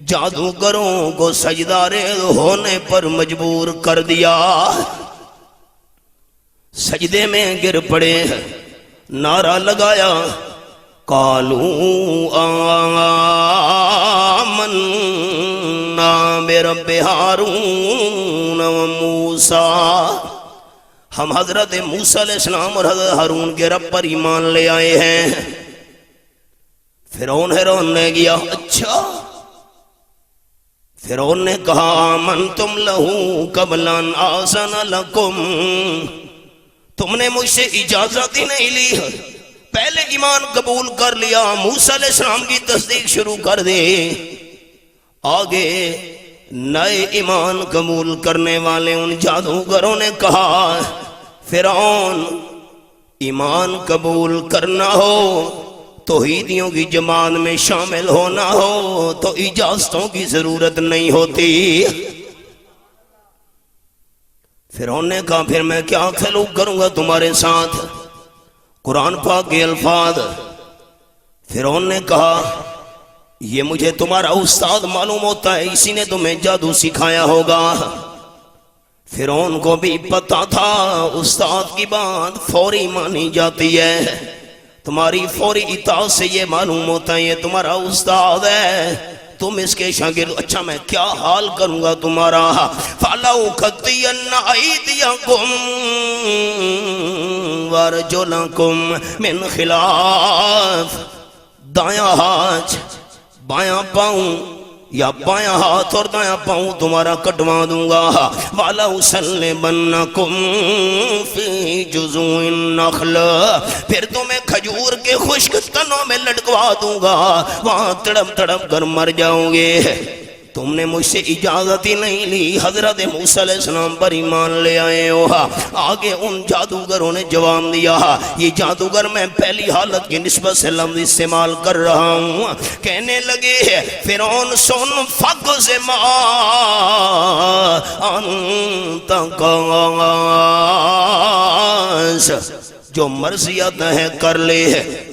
جادوگروں کو سجدارے ہونے پر مجبور کر دیا. سجدے میں گر پڑے، نعرہ لگایا قَالُوا آمَنَّا بِرَبِّ ہارون وموسیٰ، ہم حضرت موسیٰ علیہ السلام اور حضرت ہارون کے رب پر ایمان لے آئے ہیں. فرعون حیران نے گیا. اچھا، فرعون نے کہا آمنتم لہو قبل ان آذن لکم، تم نے مجھ سے اجازت ہی نہیں لی، پہلے ایمان قبول کر لیا، موسیٰ علیہ السلام کی تصدیق شروع کر دے، آگے نئے ایمان قبول کرنے والے ان جادوگروں نے کہا فرعون ایمان قبول کرنا ہو، توحیدیوں کی جماعت میں شامل ہونا ہو تو اجازتوں کی ضرورت نہیں ہوتی۔ فرعون نے کہا پھر میں کیا سلوک کروں گا تمہارے ساتھ؟ قرآن پاک کے الفاظ، فرعون نے کہا یہ مجھے تمہارا استاد معلوم ہوتا ہے، اسی نے تمہیں جادو سکھایا ہوگا۔ فرعون کو بھی پتا تھا استاد کی بات فوری مانی جاتی ہے، تمہاری فوری اطاعت سے یہ معلوم ہوتا ہے یہ تمہارا استاد ہے، تم اس کے شاگرد۔ اچھا میں کیا حال کروں گا تمہارا؟ فَلَوْقَتِّيَنَّ أَيْدِيَكُمْ وَأَرْجُلَكُمْ مِنْ خِلَافٍ، دایاں ہاتھ بایاں پاؤں یا بایاں ہاتھ اور دایاں پاؤں تمہارا کٹوا دوں گا۔ وَلَأُصَلِّبَنَّكُمْ فِي جُذُوعِ النَّخْلِ، پھر تمہیں کھجور کے خشک تنوں میں لٹکوا دوں گا، وہاں تڑپ تڑپ کر مر جاؤ گے۔ تم نے مجھ سے اجازت ہی نہیں لی، حضرت موسیٰ علیہ السلام پر ایمان لے آئے ہو۔ آگے ان جادوگروں نے جواب دیا، یہ جادوگر میں پہلی حالت کی نسبت سے لفظ استعمال کر رہا ہوں۔ کہنے لگے فرعون سن فَقْزِ مَا أَنْتَ قَاصٍ، جو مرضیت ہے کر لے،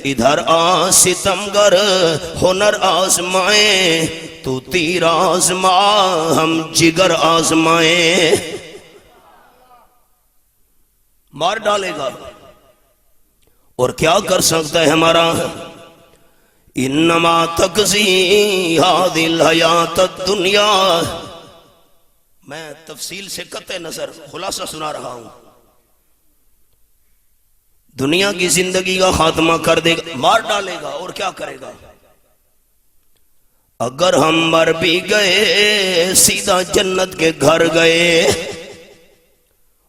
ادھر آ ستمگر ہنر آزمائیں، تو تیر آزما ہم جگر آزمائیں۔ مار ڈالے گا اور کیا کر سکتا ہے ہمارا؟ انما تقضی هذه الحیات الدنیا، میں تفصیل سے قطع نظر خلاصہ سنا رہا ہوں۔ دنیا کی زندگی کا خاتمہ کر دے گا، مار ڈالے گا اور کیا کرے گا؟ اگر ہم مر بھی گئے سیدھا جنت کے گھر گئے۔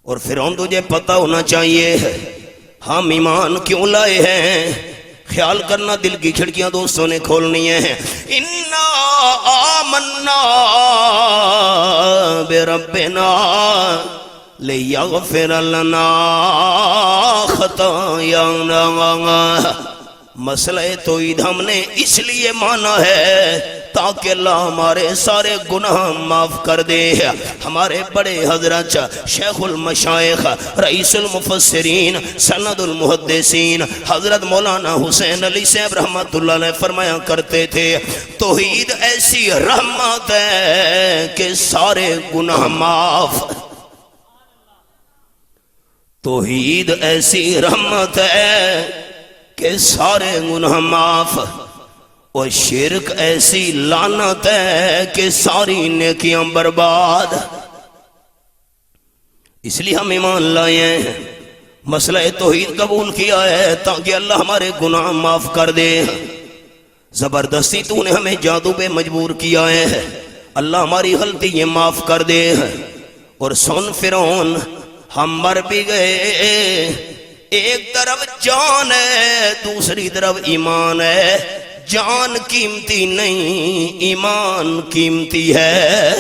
اور فرعون تجھے پتہ ہونا چاہیے ہم ایمان کیوں لائے ہیں، خیال کرنا دل کی کھڑکیاں دوستوں نے کھولنی ہیں۔ انا آمنا بربنا لیغفر لنا خطایانا، مسئلہ توحید ہم نے اس لیے مانا ہے تاکہ اللہ ہمارے سارے گناہ معاف کر دے۔ ہمارے بڑے حضرت شیخ المشائخ رئیس المفسرین سند المحدثین حضرت مولانا حسین علی صاحب رحمت اللہ علیہ فرمایا کرتے تھے توحید ایسی رحمت ہے کہ سارے گناہ معاف، توحید ایسی رحمت ہے کہ سارے گناہ معاف، اور شرک ایسی لعنت ہے کہ ساری نیکیاں برباد۔ اس لیے ہم ایمان لائے ہیں، مسئلہ توحید قبول کیا ہے تاکہ اللہ ہمارے گناہ معاف کر دے۔ زبردستی تو نے ہمیں جادو پہ مجبور کیا ہے، اللہ ہماری غلطی یہ معاف کر دے۔ اور سن فرعون ہم مر بھی گئے، ایک طرف جان ہے دوسری طرف ایمان ہے، جان قیمتی نہیں ایمان قیمتی ہے۔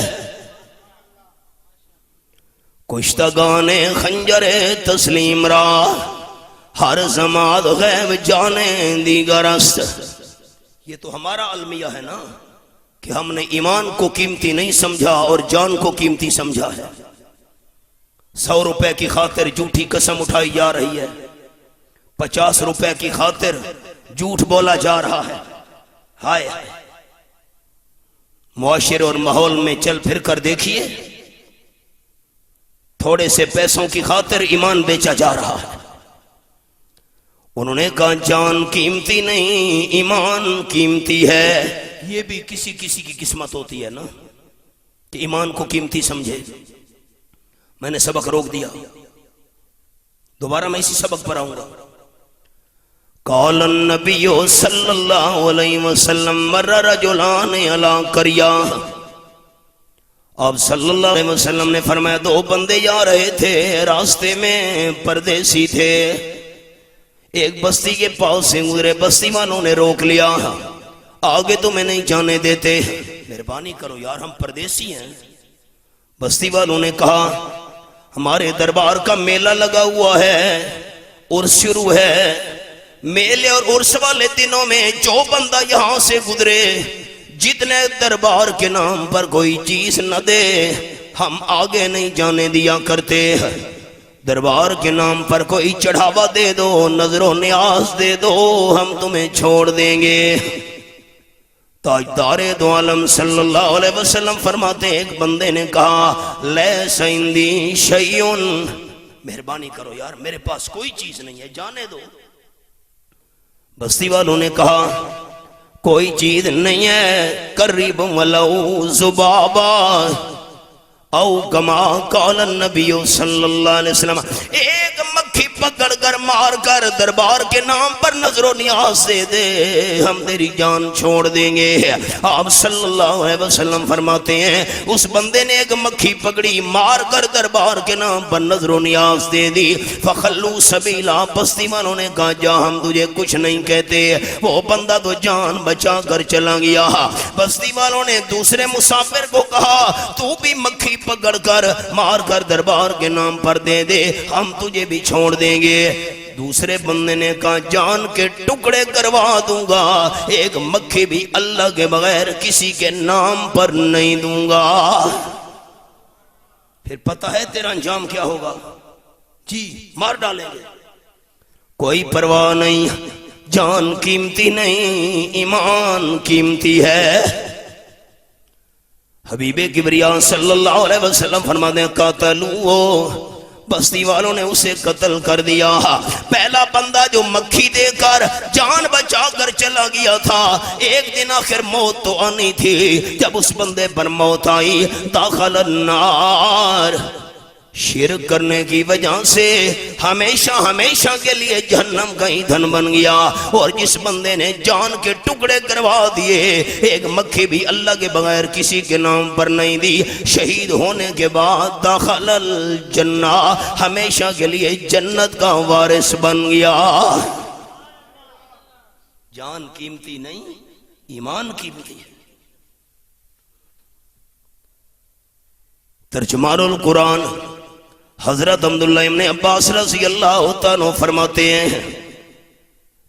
کشتگان خنجر تسلیم را ہر زماد غیب جانے دیگر است۔ یہ تو ہمارا المیہ ہے نا کہ ہم نے ایمان کو قیمتی نہیں سمجھا اور جان کو قیمتی سمجھا ہے۔ 100 روپے کی خاطر جھوٹی قسم اٹھائی جا رہی ہے، 50 روپے کی خاطر جھوٹ بولا جا رہا ہے۔ ہائے معاشرے اور ماحول میں چل پھر کر دیکھیے، تھوڑے سے پیسوں کی خاطر ایمان بیچا جا رہا ہے۔ انہوں نے کہا جان قیمتی نہیں ایمان قیمتی ہے۔ یہ بھی کسی کسی کی قسمت ہوتی ہے نا کہ ایمان کو قیمتی سمجھے۔ میں نے سبق روک دیا، دوبارہ میں اسی سبق پر آؤں گا۔ قال النبی صلی اللہ علیہ وسلم مر رجلان علی قریہ، آپ صلی اللہ علیہ وسلم نے فرمایا 2 بندے جا رہے تھے، راستے میں پردیسی تھے، ایک بستی کے پاس سے گزرے، بستی والوں نے روک لیا، آگے تمہیں نہیں جانے دیتے، مہربانی کرو یار ہم پردیسی ہیں۔ بستی والوں نے کہا ہمارے دربار کا میلہ لگا ہوا ہے، عرس شروع ہے، میلے اور عرس والے دنوں میں جو بندہ یہاں سے گزرے جتنے دربار کے نام پر کوئی چیز نہ دے ہم آگے نہیں جانے دیا کرتے۔ دربار کے نام پر کوئی چڑھاوا دے دو، نظر و نیاز دے دو، ہم تمہیں چھوڑ دیں گے۔ تاجدار دو عالم صلی اللہ علیہ وسلم فرماتے ہیں ایک بندے نے کہا لیس عندی شیئن، مہربانی کرو یار میرے پاس کوئی چیز نہیں ہے، جانے دو۔ بستی والوں نے کہا کوئی چیز نہیں ہے، قریب ولو ذبابا او کما قال النبی صلی اللہ علیہ وسلم، ایک مکھی پکڑ کر مار کر دربار کے نام پر نظر و نیاز دے دے ہم تیری جان چھوڑ دیں گے۔ آپ صلی اللہ علیہ وسلم فرماتے ہیں اس بندے نے ایک مکھی پکڑی، مار کر دربار کے نام پر نظر و نیاز دے دی۔ فخلو سبیلا، بستی والوں نے کہا جا ہم تجھے کچھ نہیں کہتے، وہ بندہ تو جان بچا کر چلا گیا۔ بستی والوں نے دوسرے مسافر کو کہا تو بھی مکھی پکڑ کر مار کر دربار کے نام پر دے دے ہم تجھے بھی چھوڑ دیں گے۔ دوسرے بندے نے کہا جان کے ٹکڑے کروا دوں گا، ایک مکھی بھی اللہ کے بغیر کسی کے نام پر نہیں دوں گا۔ پھر پتہ ہے تیرا انجام کیا ہوگا؟ جی مار ڈالیں گے۔ کوئی پرواہ نہیں، جان قیمتی نہیں، ایمان قیمتی ہے۔ حبیب کبریا صلی اللہ علیہ وسلم فرماتے ہیں قاتلو، بستی والوں نے اسے قتل کر دیا۔ پہلا بندہ جو مکھی دے کر جان بچا کر چلا گیا تھا، ایک دن آخر موت تو آنی تھی، جب اس بندے پر موت آئی داخل النار، شرک کرنے کی وجہ سے ہمیشہ ہمیشہ کے لیے جہنم کا ایندھن بن گیا۔ اور جس بندے نے جان کے ٹکڑے کروا دیے، ایک مکھی بھی اللہ کے بغیر کسی کے نام پر نہیں دی، شہید ہونے کے بعد داخل الجنہ، ہمیشہ کے لیے جنت کا وارث بن گیا۔ جان قیمتی نہیں، ایمان قیمتی ہے۔ ترجمان القرآن حضرت عبداللہ ابن عباس رضی اللہ عنہ فرماتے ہیں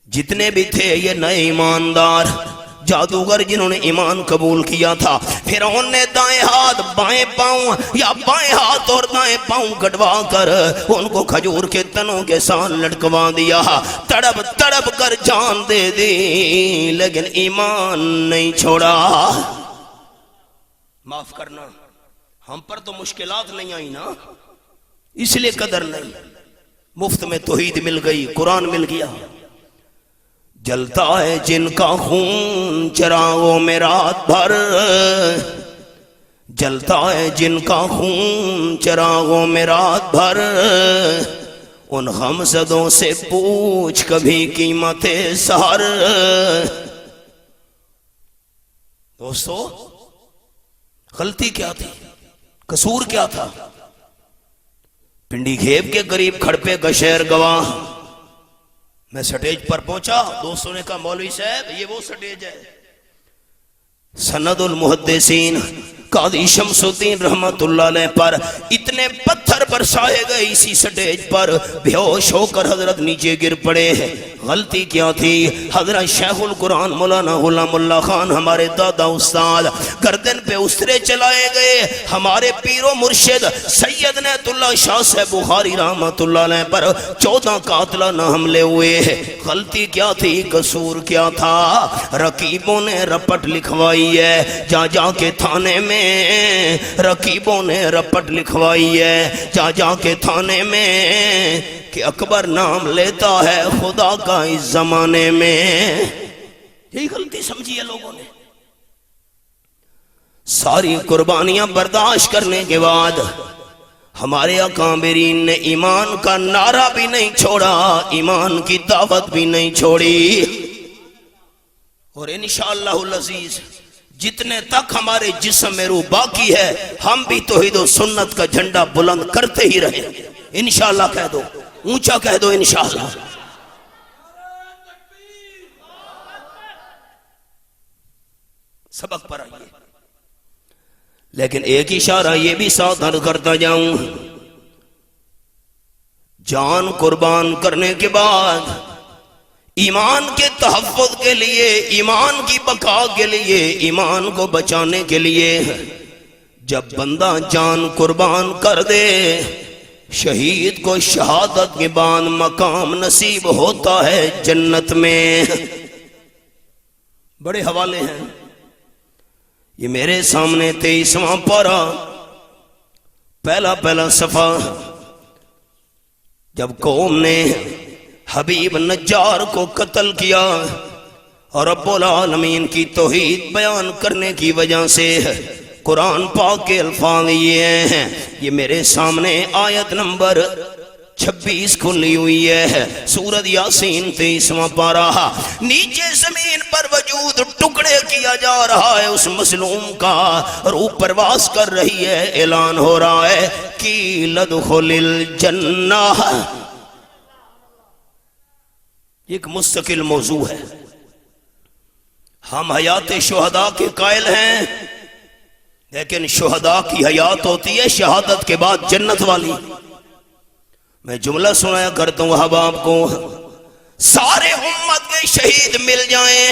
جتنے بھی تھے یہ نئے ایماندار جادوگر جنہوں نے ایمان قبول کیا تھا، فرعون نے دائیں ہاتھ بائیں پاؤں یا بائیں ہاتھ اور دائیں پاؤں کٹوا کر ان کو کھجور کے تنوں کے ساتھ لٹکوا دیا، تڑپ تڑپ کر جان دے دی لیکن ایمان نہیں چھوڑا۔ معاف کرنا، ہم پر تو مشکلات نہیں آئی نا، اس لیے قدر نہیں، مفت میں توحید مل گئی، قرآن مل گیا۔ جلتا ہے جن کا خون چراغوں میں رات بھر، جلتا ہے جن کا خون چراغوں میں رات بھر، ان غمزدوں سے پوچھ کبھی قیمت سحر۔ دوستو غلطی کیا تھی، قصور کیا تھا؟ پنڈی گھیب کے قریب کھڑپے کا شہر گواہ، میں سٹیج پر پہنچا، دوستوں نے کہا مولوی صاحب یہ وہ سٹیج ہے۔ سند المحدثین قاضی شمس الدین رحمت اللہ علیہ پر اتنے پتھر برسائے گئے اسی سٹیج پر، بے ہوش ہو کر حضرت نیچے گر پڑے۔ غلطی کیا تھی؟ حضرت شیخ القرآن مولانا غلام اللہ خان ہمارے دادا استاد گردن پہ استرے چلائے گئے، ہمارے پیر و مرشد سید نیت اللہ شاہ صاحب بخاری رحمت اللہ علیہ پر 14 قاتلانہ حملے ہوئے۔ غلطی کیا تھی؟ قصور کیا تھا؟ رقیبوں نے رپٹ لکھوائی ہے، جا جا کے تھانے میں رقیبوں نے رپٹ لکھوائی ہے، جا جا کے تھانے میں کہ اکبر نام لیتا ہے خدا کا اس زمانے میں۔ یہی غلطی سمجھی ہے لوگوں نے۔ ساری قربانیاں برداشت کرنے کے بعد ہمارے اکابرین نے ایمان کا نعرہ بھی نہیں چھوڑا، ایمان کی دعوت بھی نہیں چھوڑی۔ اور انشاءاللہ العزیز جتنے تک ہمارے جسم میں روح باقی ہے ہم بھی توحید و سنت کا جھنڈا بلند کرتے ہی رہیں گے، انشاءاللہ کہہ دو، اونچا کہہ دو انشاءاللہ۔ سبق پر آئیے، لیکن ایک اشارہ یہ بھی ساتھ عرض کرتا جاؤں، جان قربان کرنے کے بعد ایمان کے تحفظ کے لیے، ایمان کی بقا کے لیے، ایمان کو بچانے کے لیے جب بندہ جان قربان کر دے، شہید کو شہادت کے بعد مقام نصیب ہوتا ہے جنت میں۔ بڑے حوالے ہیں، یہ میرے سامنے 23واں پارہ پہلا صفحہ، جب قوم نے حبیب نجار کو قتل کیا اور رب العالمین کی توحید بیان کرنے کی وجہ سے قرآن پاک کے الفاظ یہ ہیں، یہ میرے سامنے آیت نمبر 26 کھلی ہوئی ہے، سورۃ یاسین 23واں پارہ۔ نیچے زمین پر وجود ٹکڑے کیا جا رہا ہے اس مظلوم کا، روح پرواز کر رہی ہے، اعلان ہو رہا ہے قیل ادخل الجنہ۔ ایک مستقل موضوع ہے، ہم حیات شہداء کے قائل ہیں، لیکن شہداء کی حیات ہوتی ہے شہادت کے بعد جنت والی۔ میں جملہ سنایا کرتا ہوں احباب کو، سارے امت کے شہید مل جائیں،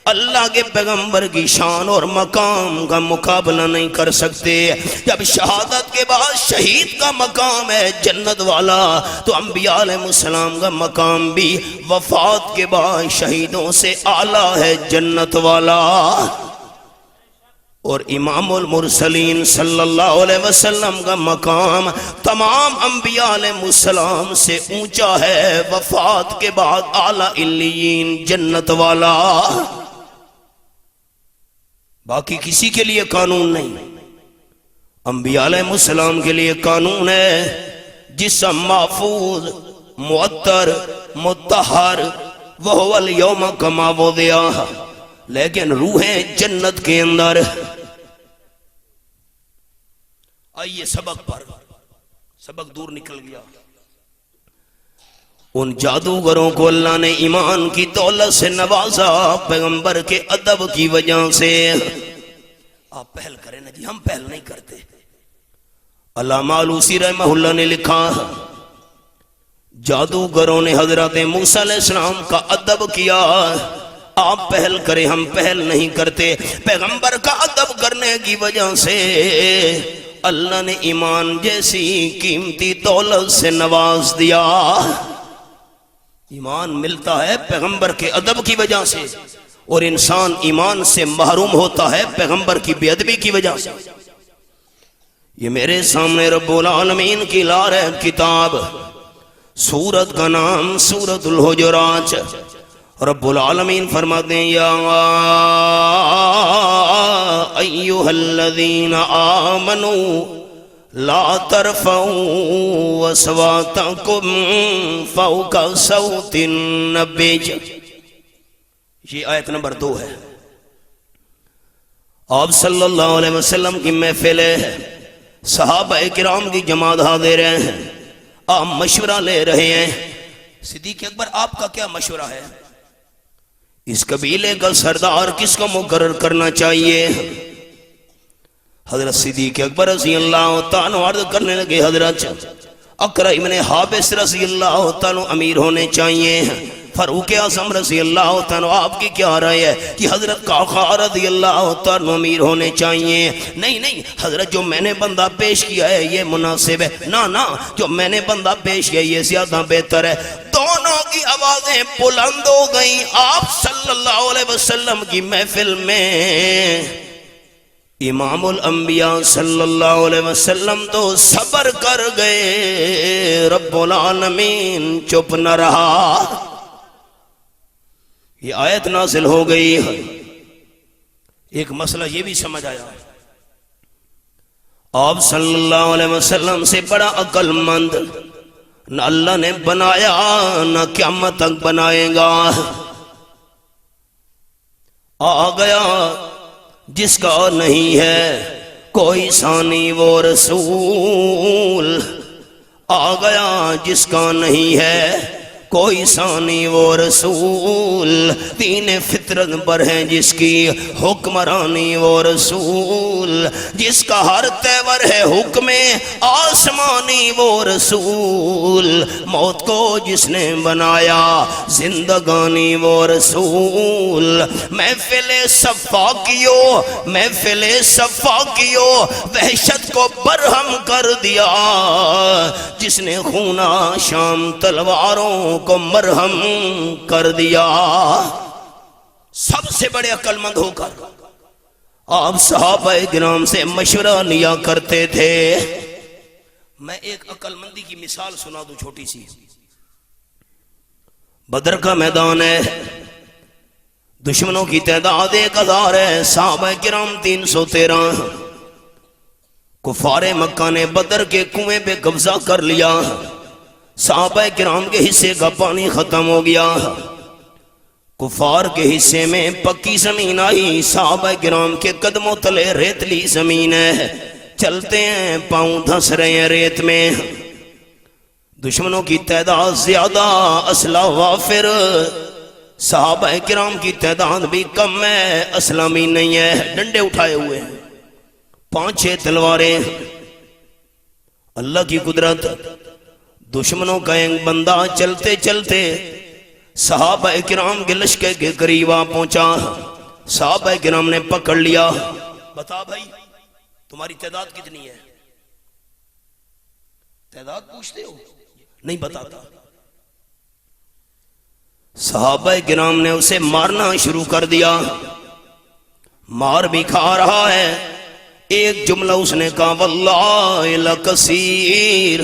اللہ کے پیغمبر کی شان اور مقام کا مقابلہ نہیں کر سکتے۔ جب شہادت کے بعد شہید کا مقام ہے جنت والا، تو انبیاء علیہ السلام کا مقام بھی وفات کے بعد شہیدوں سے اعلیٰ ہے جنت والا۔ اور امام المرسلین صلی اللہ علیہ وسلم کا مقام تمام انبیاء علیہ السلام سے اونچا ہے، وفات کے بعد اعلیٰ علیین جنت والا۔ باقی کسی کے لیے قانون نہیں، انبیاء علیہ السلام کے لیے قانون ہے، جسم محفوظ معطر مطہر وہو الیوم کما وضع، لیکن روحیں جنت کے اندر۔ آئیے سبق پر، سبق دور نکل گیا۔ ان جادوگروں کو اللہ نے ایمان کی دولت سے نوازا پیغمبر کے ادب کی وجہ سے۔ آپ پہل کریں نا جی، ہم پہل نہیں کرتے۔ علامہ آلوسی رحمہ اللہ نے لکھا، جادوگروں نے حضرت موسیٰ علیہ السلام کا ادب کیا، آپ پہل کریں ہم پہل نہیں کرتے۔ پیغمبر کا ادب کرنے کی وجہ سے اللہ نے ایمان جیسی قیمتی دولت سے نواز دیا۔ ایمان ملتا ہے پیغمبر کے ادب کی وجہ سے، اور انسان ایمان سے محروم ہوتا ہے پیغمبر کی بے ادبی کی وجہ سے۔ یہ میرے سامنے رب العالمین کی لا رہے کتاب، سورت کا نام سورت الحجرات۔ رب العالمین فرماتے ہیں، یا ایھا الذین آمنوا لا ترفعوا اصواتکم فوق صوت النبی۔ یہ آیت نمبر 2 ہے۔ آپ صلی اللہ علیہ وسلم کی محفل ہے، صحابہ کرام کی جماعت حاضر ہیں، آپ مشورہ لے رہے ہیں۔ صدیق اکبر آپ کا کیا مشورہ ہے؟ اس قبیلے کا سردار کس کو مقرر کرنا چاہیے؟ حضرت صدیق اکبر رضی اللہ تعالیٰ عرض کرنے لگے، حضرت اقرع ابن حابس رضی اللہ تعالیٰ امیر ہونے چاہیے۔ فاروق اعظم رضی اللہ تعالیٰ آپ کی کیا رائے ہے کہ حضرت قعقاع رضی اللہ تعالیٰ امیر ہونے چاہیے؟ نہیں حضرت، جو میں نے بندہ پیش کیا ہے یہ مناسب ہے۔ نا، جو میں نے بندہ پیش کیا یہ زیادہ بہتر ہے۔ دونوں کی آوازیں بلند ہو گئیں۔ آپ صلی اللہ علیہ وسلم کی محفل میں امام الانبیاء صلی اللہ علیہ وسلم تو صبر کر گئے، رب العالمین چپ نہ رہا۔ یہ آیت نازل ہو گئی۔ ایک مسئلہ یہ بھی سمجھ آیا، آپ صلی اللہ علیہ وسلم سے بڑا عقل مند نہ اللہ نے بنایا نہ قیامت تک بنائے گا۔ آ گیا جس کا نہیں ہے کوئی ثانی وہ رسول، آ گیا جس کا نہیں ہے کوئی ثانی وہ رسول، دین فطرت پر ہے جس کی حکمرانی وہ رسول، جس کا ہر تیور ہے حکم آسمانی وہ رسول، موت کو جس نے بنایا زندگانی وہ رسول، محفل صفا کیو وحشت کو برہم کر دیا، جس نے خونہ شام تلواروں کو مرہم کر دیا۔ سب سے بڑے عقل مند ہو کر آپ صحابہ کرام سے مشورہ لیا کرتے تھے۔ میں ایک عقل مندی کی مثال سنا دوں چھوٹی سی۔ بدر کا میدان ہے، دشمنوں کی تعداد 1000 ہے، صحابہ کرام 313۔ کفار مکہ نے بدر کے کنویں پہ قبضہ کر لیا، صحابہ کرام کے حصے کا پانی ختم ہو گیا، کفار کے حصے میں پکی زمین آئی، صحابہ کرام کے قدموں تلے ریتلی زمین ہے، چلتے ہیں پاؤں دھس رہے ہیں ریت میں، دشمنوں کی تعداد زیادہ، اسلحہ وافر، صحابہ کرام کی تعداد بھی کم ہے، اسلحہ بھی نہیں ہے، ڈنڈے اٹھائے ہوئے ہیں، 5-6 تلواریں۔ اللہ کی قدرت، دشمنوں کا ایک بندہ چلتے چلتے صحابہ کرام کے لشکر کے قریب آ پہنچا، صحابہ کرام نے پکڑ لیا، بتا بھائی تمہاری تعداد کتنی ہے؟ تعداد پوچھتے ہو؟ نہیں بتاتا۔ صحابہ کرام نے اسے مارنا شروع کر دیا، مار بھی کھا رہا ہے، ایک جملہ اس نے کہا واللہ لکثیر،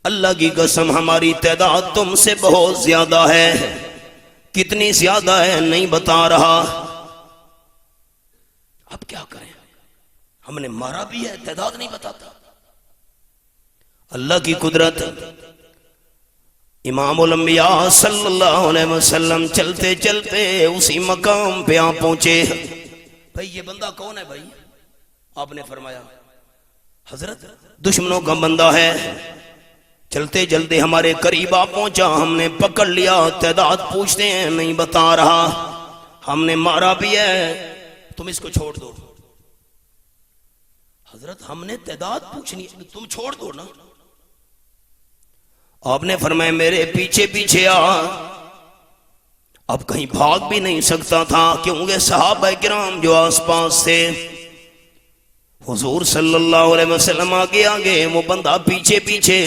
اللہ کی قسم ہماری تعداد تم سے بہت زیادہ ہے۔ کتنی زیادہ ہے نہیں بتا رہا۔ اب کیا کریں، ہم نے مارا بھی ہے، تعداد نہیں بتاتا۔ اللہ کی قدرت، امام الانبیاء صلی اللہ علیہ وسلم چلتے چلتے اسی مقام پہ آ پہنچے۔ بھائی یہ بندہ کون ہے بھائی؟ آپ نے فرمایا حضرت دشمنوں کا بندہ ہے، چلتے چلتے ہمارے قریب آ پہنچا، ہم نے پکڑ لیا، تعداد پوچھتے ہیں نہیں بتا رہا، ہم نے مارا بھی ہے، تم اس کو چھوڑ دو۔ حضرت ہم نے تعداد پوچھنی ہے، تم چھوڑ دو نا۔ آپ نے فرمایا میرے پیچھے پیچھے آ۔ اب کہیں بھاگ بھی نہیں سکتا تھا کیونکہ صحابہ کرام جو آس پاس تھے، حضور صلی اللہ علیہ وسلم آگے آگے، وہ بندہ پیچھے پیچھے۔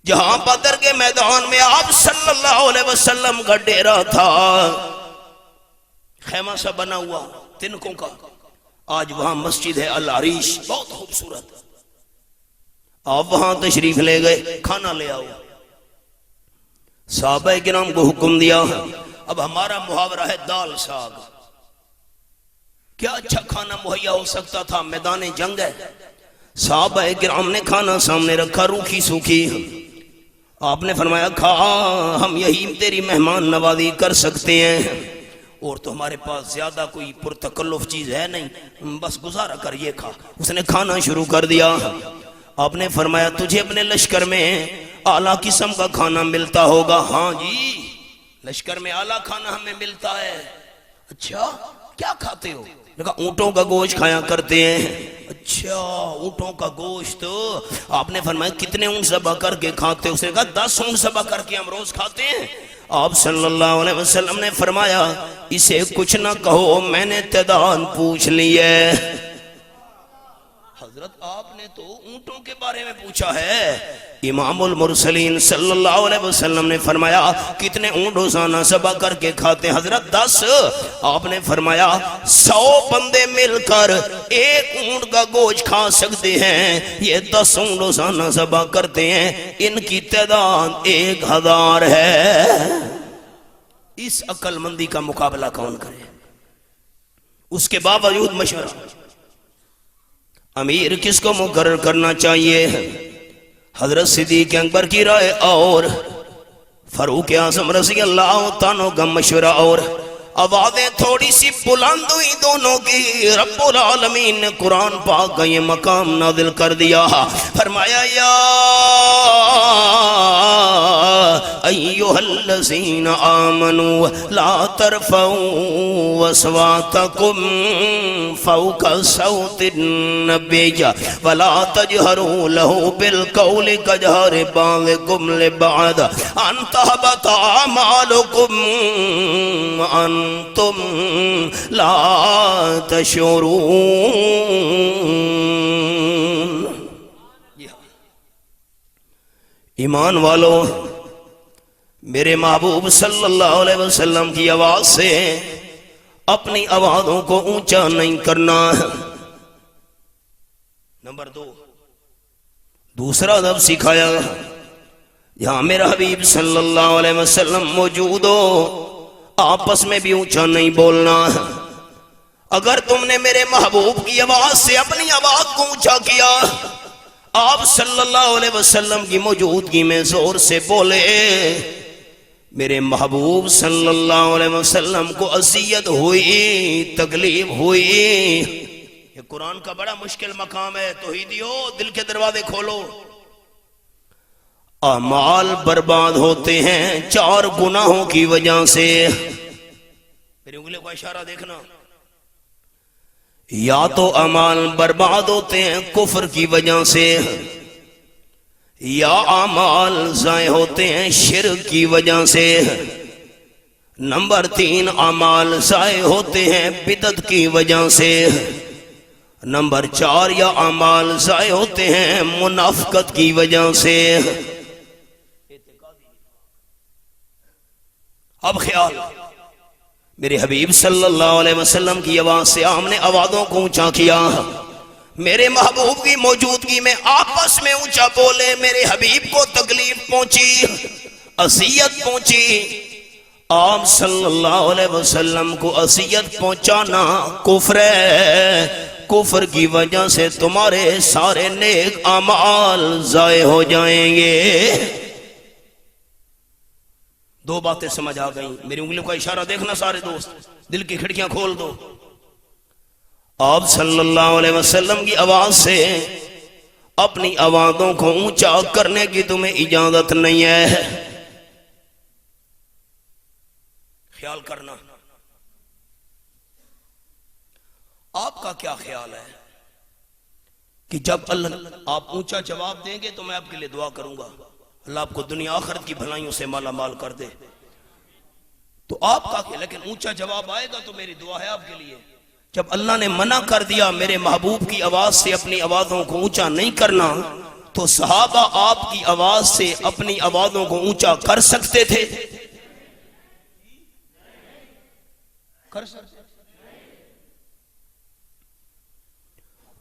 جہاں بدر کے میدان میں آپ صلی اللہ علیہ وسلم کا ڈیرا تھا، خیمہ سا بنا ہوا تنکوں کا، آج وہاں مسجد ہے العریش، بہت خوبصورت۔ آپ وہاں تشریف لے گئے، کھانا لے آؤ۔ صحابہ کرام کو حکم دیا۔ اب ہمارا محاورہ ہے دال ساگ، کیا اچھا کھانا مہیا ہو سکتا تھا، میدان جنگ ہے۔ صحابہ کرام نے کھانا سامنے رکھا، روکھی سوکھی۔ آپ نے فرمایا کھا، ہم یہی تیری مہمان نوازی کر سکتے ہیں، اور تو ہمارے پاس زیادہ کوئی پرتکلف چیز ہے نہیں، بس گزارا کر یہ کھا۔ اس نے کھانا شروع کر دیا۔ آپ نے فرمایا تجھے اپنے لشکر میں اعلیٰ قسم کا کھانا ملتا ہوگا؟ ہاں جی، لشکر میں اعلیٰ کھانا ہمیں ملتا ہے۔ اچھا کیا کھاتے ہو؟ کہا اونٹوں کا گوشت کھایا کرتے ہیں۔ اچھا اونٹوں کا گوشت، آپ نے فرمایا کتنے اونٹ ذبح کر کے کھاتے ہو؟ اس نے کہا 10 اونٹ ذبح کر کے ہم روز کھاتے ہیں۔ آپ صلی اللہ علیہ وسلم نے فرمایا اسے کچھ نہ کہو، میں نے تعداد پوچھ لی ہے۔ حضرت آپ نے تو اونٹوں کے بارے میں پوچھا ہے، امام المرسلین صلی اللہ علیہ وسلم نے فرمایا کتنے اونٹ روزانہ ذبح کر کے کھاتے ہیں؟ حضرت 10۔ آپ نے فرمایا 100 بندے مل کر ایک اونٹ کا گوشت کھا سکتے ہیں، یہ 10 اونٹ روزانہ ذبح کرتے ہیں، ان کی تعداد 1000 ہے۔ اس عقل مندی کا مقابلہ کون کرے؟ اس کے باوجود مشورہ، امیر کس کو مقرر کرنا چاہیے؟ حضرت صدیق اکبر کی رائے اور فاروق اعظم رضی اللہ تعالیٰ کا مشورہ، اور آوازیں تھوڑی سی بلند ہوئی دونوں کی۔ رب العالمین نے قرآن پاک کا یہ مقام نازل کر دیا، فرمایا یا ایھا الذین آمنوا لا ترفعوا اصواتکم فوق صوت النبی ولا تجهروا له بالقول كجهر بعضكم لبعض ان تحبط اعمالكم وانتم لا تشعرون۔ ایمان والو، میرے محبوب صلی اللہ علیہ وسلم کی آواز سے اپنی آوازوں کو اونچا نہیں کرنا۔ نمبر 2، دوسرا ادب سکھایا، یہاں میرا حبیب صلی اللہ علیہ وسلم موجود ہو، آپس میں بھی اونچا نہیں بولنا۔ اگر تم نے میرے محبوب کی آواز سے اپنی آواز کو اونچا کیا، آپ صلی اللہ علیہ وسلم کی موجودگی میں زور سے بولے، میرے محبوب صلی اللہ علیہ وسلم کو اذیت ہوئی، تکلیف ہوئی۔ یہ قرآن کا بڑا مشکل مقام ہے۔ توحیدیو، دل کے دروازے کھولو۔ اعمال برباد ہوتے ہیں 4 گناہوں کی وجہ سے۔ میری انگلیوں کا اشارہ دیکھنا۔ یا تو اعمال برباد ہوتے ہیں کفر کی وجہ سے، یا اعمال ضائع ہوتے ہیں شرک کی وجہ سے۔ نمبر 3، اعمال ضائع ہوتے ہیں بدعت کی وجہ سے۔ نمبر 4، یا اعمال ضائع ہوتے ہیں منافقت کی وجہ سے۔ اب خیال، میرے حبیب صلی اللہ علیہ وسلم کی آواز سے ہم نے آوازوں کو اونچا کیا، میرے محبوب کی موجودگی میں آپس میں اونچا بولے، میرے حبیب کو تکلیف پہنچی، اذیت پہنچی۔ آپ صلی اللہ علیہ وسلم کو اذیت پہنچانا کفر ہے، کفر کی وجہ سے تمہارے سارے نیک اعمال ضائع ہو جائیں گے۔ 2 باتیں سمجھ آ گئیں۔ میری انگلیوں کا اشارہ دیکھنا سارے دوست، دل کی کھڑکیاں کھول دو۔ آپ صلی اللہ علیہ وسلم کی آواز سے اپنی آوازوں کو اونچا کرنے کی تمہیں اجازت نہیں ہے۔ خیال کرنا۔ آپ کا کیا خیال ہے کہ جب اللہ آپ اونچا جواب دیں گے تو میں آپ کے لیے دعا کروں گا، اللہ آپ کو دنیا آخرت کی بھلائیوں سے مالا مال کر دے، تو آپ کا کیا؟ لیکن اونچا جواب آئے گا تو میری دعا ہے آپ کے لیے۔ جب اللہ نے منع کر دیا میرے محبوب کی آواز سے اپنی آوازوں کو اونچا نہیں کرنا، تو صحابہ آپ کی آواز سے اپنی آوازوں کو اونچا کر سکتے تھے؟ کر سکتے۔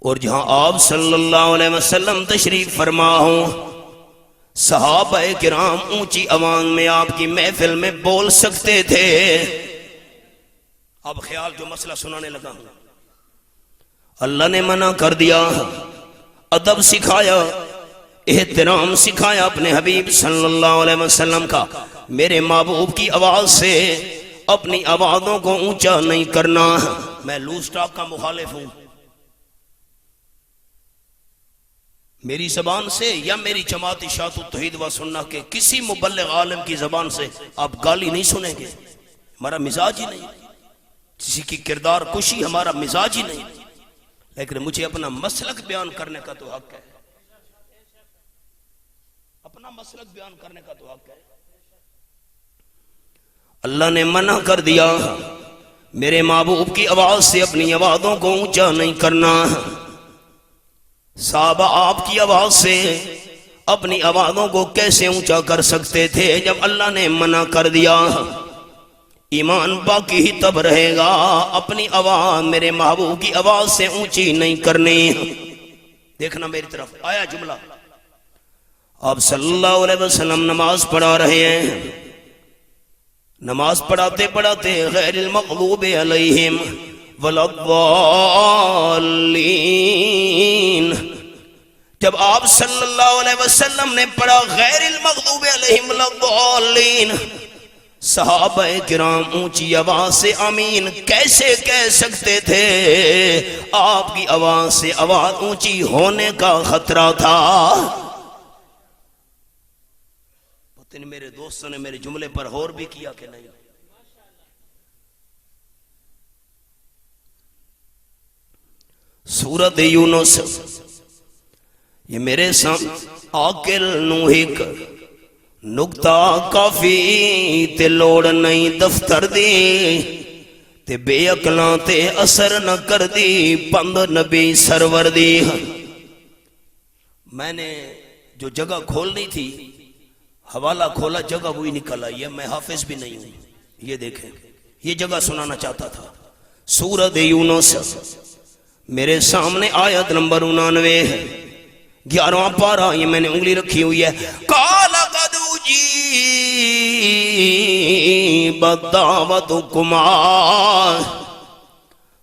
اور جہاں آپ صلی اللہ علیہ وسلم تشریف فرما ہوں، صحابہ کرام اونچی آواز میں آپ کی محفل میں بول سکتے تھے۔ اب خیال، جو مسئلہ سنانے لگا ہوں، اللہ نے منع کر دیا، ادب سکھایا، احترام سکھایا اپنے حبیب صلی اللہ علیہ وسلم کا۔ میرے محبوب کی آواز سے اپنی آوازوں کو اونچا نہیں کرنا۔ میں لوز ٹاک کا مخالف ہوں۔ میری زبان سے یا میری جماعت اشاعت التوحید و سنہ کے کسی مبلغ عالم کی زبان سے آپ گالی نہیں سنیں گے، ہمارا مزاج ہی نہیں، کسی کی کردار کشی ہمارا مزاج ہی نہیں، لیکن مجھے اپنا مسلک بیان کرنے کا تو حق ہے، اپنا مسلک بیان کرنے کا تو حق ہے۔ اللہ نے منع کر دیا میرے محبوب کی آواز سے اپنی آوازوں کو اونچا نہیں کرنا۔ صحابہ آپ کی آواز سے اپنی آوازوں کو کیسے اونچا کر سکتے تھے جب اللہ نے منع کر دیا؟ ایمان باقی ہی تب رہے گا، اپنی آواز میرے محبوب کی آواز سے اونچی نہیں کرنی۔ دیکھنا میری طرف، آیا جملہ، آپ صلی اللہ علیہ وسلم نماز پڑھا رہے ہیں، نماز پڑھاتے پڑھاتے غیر المغضوب علیہم ولا الضالین، جب آپ صلی اللہ علیہ وسلم نے پڑھا غیر المغضوب علیہم ولا الضالین، صحابہ کرام اونچی آواز سے آمین کیسے کہہ سکتے تھے؟ آپ کی آواز سے آواز اونچی ہونے کا خطرہ تھا۔ پتہ نہیں میرے دوستوں نے میرے جملے پر غور بھی کیا کہ نہیں. سورت یونس یہ میرے سامنے عاقل نو ایک نکتہ کافی تے لوڑ نہیں دفتر دی تے بے عقلاں تے اثر نہ کر دی پند نبی سرور دی. میں نے جو جگہ کھولنی تھی حوالہ کھولا, جگہ وہی نکل آئی ہے. میں حافظ بھی نہیں ہوں. یہ دیکھیں, یہ جگہ سنانا چاہتا تھا. سورۃ یونس میرے سامنے آیت نمبر 99 ہے, 11واں پارہ. یہ میں نے انگلی رکھی ہوئی ہے. قَالَ قَدْ أُجِيبَتْ دَعْوَتُكُمَا,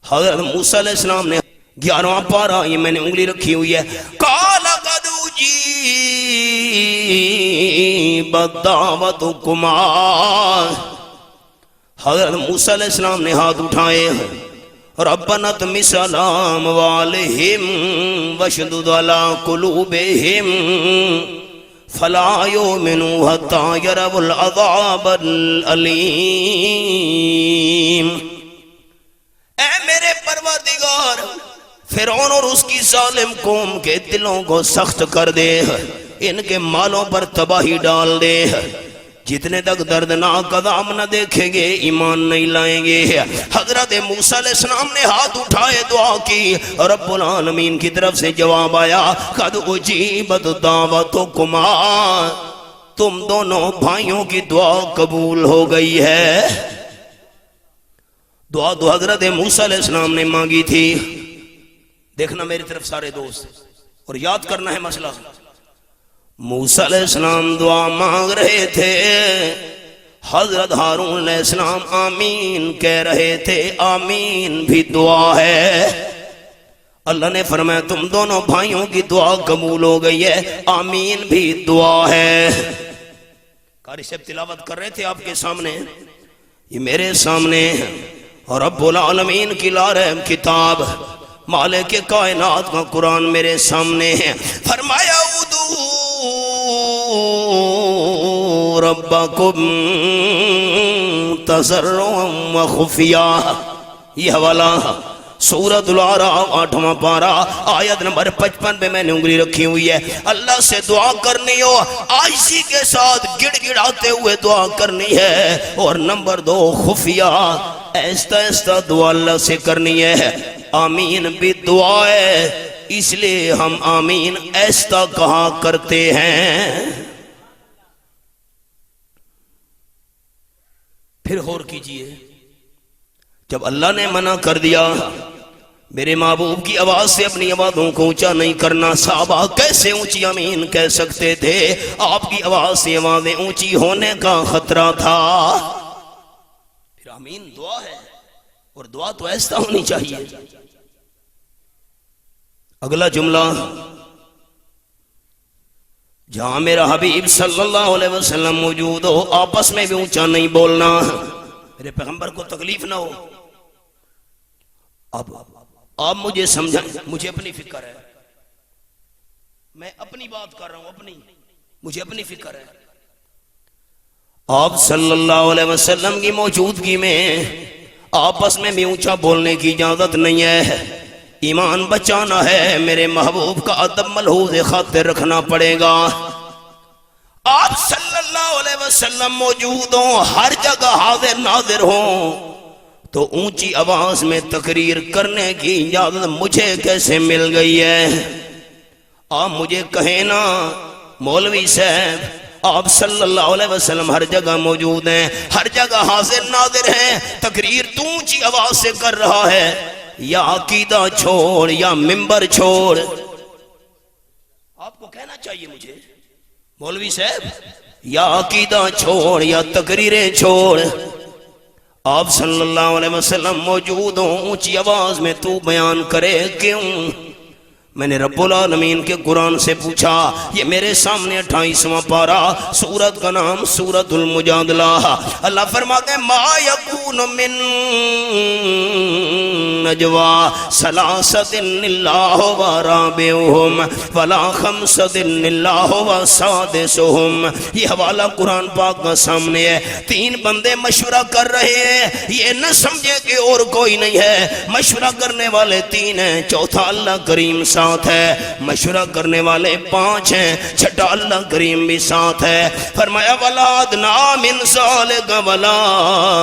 حضرت موسیٰ علیہ السلام نے 11واں پارہ. یہ میں نے انگلی رکھی ہوئی ہے. قَالَ قَدْ أُجِيبَتْ دَعْوَتُكُمَا, حضرت موسیٰ علیہ السلام نے ہاتھ اٹھائے ہیں. ربنا اطمس على اموالهم واشدد على قلوبهم فلا يؤمنوا حتى يروا العذاب الأليم. اے میرے پروردگار, فرعون اور اس کی ظالم قوم کے دلوں کو سخت کر دے, ان کے مالوں پر تباہی ڈال دے. جتنے تک دردناک عذاب نہ دیکھیں گے ایمان نہیں لائیں گے. حضرت موسیٰ علیہ السلام نے ہاتھ اٹھائے دعا کی, رب العالمین کی طرف سے جواب آیا, قد اجیبت دعوتکما, تم دونوں بھائیوں کی دعا قبول ہو گئی ہے. دعا تو حضرت موسیٰ علیہ السلام نے مانگی تھی. دیکھنا میری طرف سارے دوست, اور یاد کرنا ہے مسئلہ. موسیٰ علیہ السلام دعا مانگ رہے تھے, حضرت ہارون علیہ السلام آمین کہہ رہے تھے. آمین بھی دعا ہے. اللہ نے فرمایا تم دونوں بھائیوں کی دعا قبول ہو گئی ہے, آمین بھی دعا ہے. قاری صاحب تلاوت کر رہے تھے آپ کے سامنے, یہ میرے سامنے. اور رب العالمین کی لارحم کتاب مالک کائنات کا قرآن میرے سامنے ہے. فرمایا ربکم تضرعا وخفیا. یہ حوالہ سورۃ الاعراف 8واں پارہ آیت نمبر 55 پہ میں نے انگلی رکھی ہوئی ہے. اللہ سے دعا کرنی ہو عاجزی کے ساتھ گڑ گڑاتے ہوئے دعا کرنی ہے. اور نمبر 2 خفیہ ایستا ایستا دعا اللہ سے کرنی ہے. آمین بھی دعا ہے, اس لیے ہم آمین ایستا کہا کرتے ہیں. پھر غور کیجئے, جب اللہ نے منع کر دیا میرے محبوب کی آواز سے اپنی آوازوں کو اونچا نہیں کرنا, صحابہ کیسے اونچی آمین کہہ سکتے تھے؟ آپ کی آواز سے آوازیں اونچی ہونے کا خطرہ تھا. پھر آمین دعا ہے, اور دعا تو ایسا ہونی چاہیے. اگلا جملہ, جہاں میرا حبیب صلی اللہ علیہ وسلم موجود ہو آپس میں بھی اونچا نہیں بولنا, میرے پیغمبر کو تکلیف نہ ہو. اب آپ مجھے سمجھائیں, مجھے اپنی فکر ہے, میں اپنی بات کر رہا ہوں, مجھے اپنی فکر ہے. آپ صلی اللہ علیہ وسلم کی موجودگی میں آپس میں بھی اونچا بولنے کی اجازت نہیں ہے. ایمان بچانا ہے, میرے محبوب کا ادب ملحوظ خاطر رکھنا پڑے گا. آپ صلی اللہ علیہ وسلم موجود ہوں, ہر جگہ حاضر ناظر ہوں, تو اونچی آواز میں تقریر کرنے کی اجازت مجھے کیسے مل گئی ہے؟ آپ مجھے کہیں نا مولوی صاحب آپ صلی اللہ علیہ وسلم ہر جگہ موجود ہیں, ہر جگہ حاضر ناظر ہیں, تقریر تو اونچی آواز سے کر رہا ہے, یا عقیدہ چھوڑ یا منبر چھوڑ. آپ کو کہنا چاہیے مجھے مولوی صاحب یا عقیدہ چھوڑ یا تقریریں چھوڑ. آپ صلی اللہ علیہ وسلم موجود ہوں, اونچی آواز میں تو بیان کرے کیوں؟ میں نے رب العالمین کے قرآن سے پوچھا، یہ میرے سامنے 28واں پارہ، سورت کا نام سورت المجادلہ۔ اللہ فرماتے ہیں ما یکون من نجوا ثلاثۃ الا هو رابعهم ولا خمسۃ الا هو سادسهم۔ یہ حوالہ قرآن پاک کا سامنے ہے۔ 3 بندے مشورہ کر رہے ہیں، یہ نہ سمجھے کہ اور کوئی نہیں ہے، مشورہ کرنے والے 3 ہیں، چوتھا اللہ کریم ساتھ ہے، مشورہ کرنے والے 5 ہیں، چھٹا اللہ کریم بھی ساتھ ہے۔ فرمایا ولا ادنی من ذلک ولا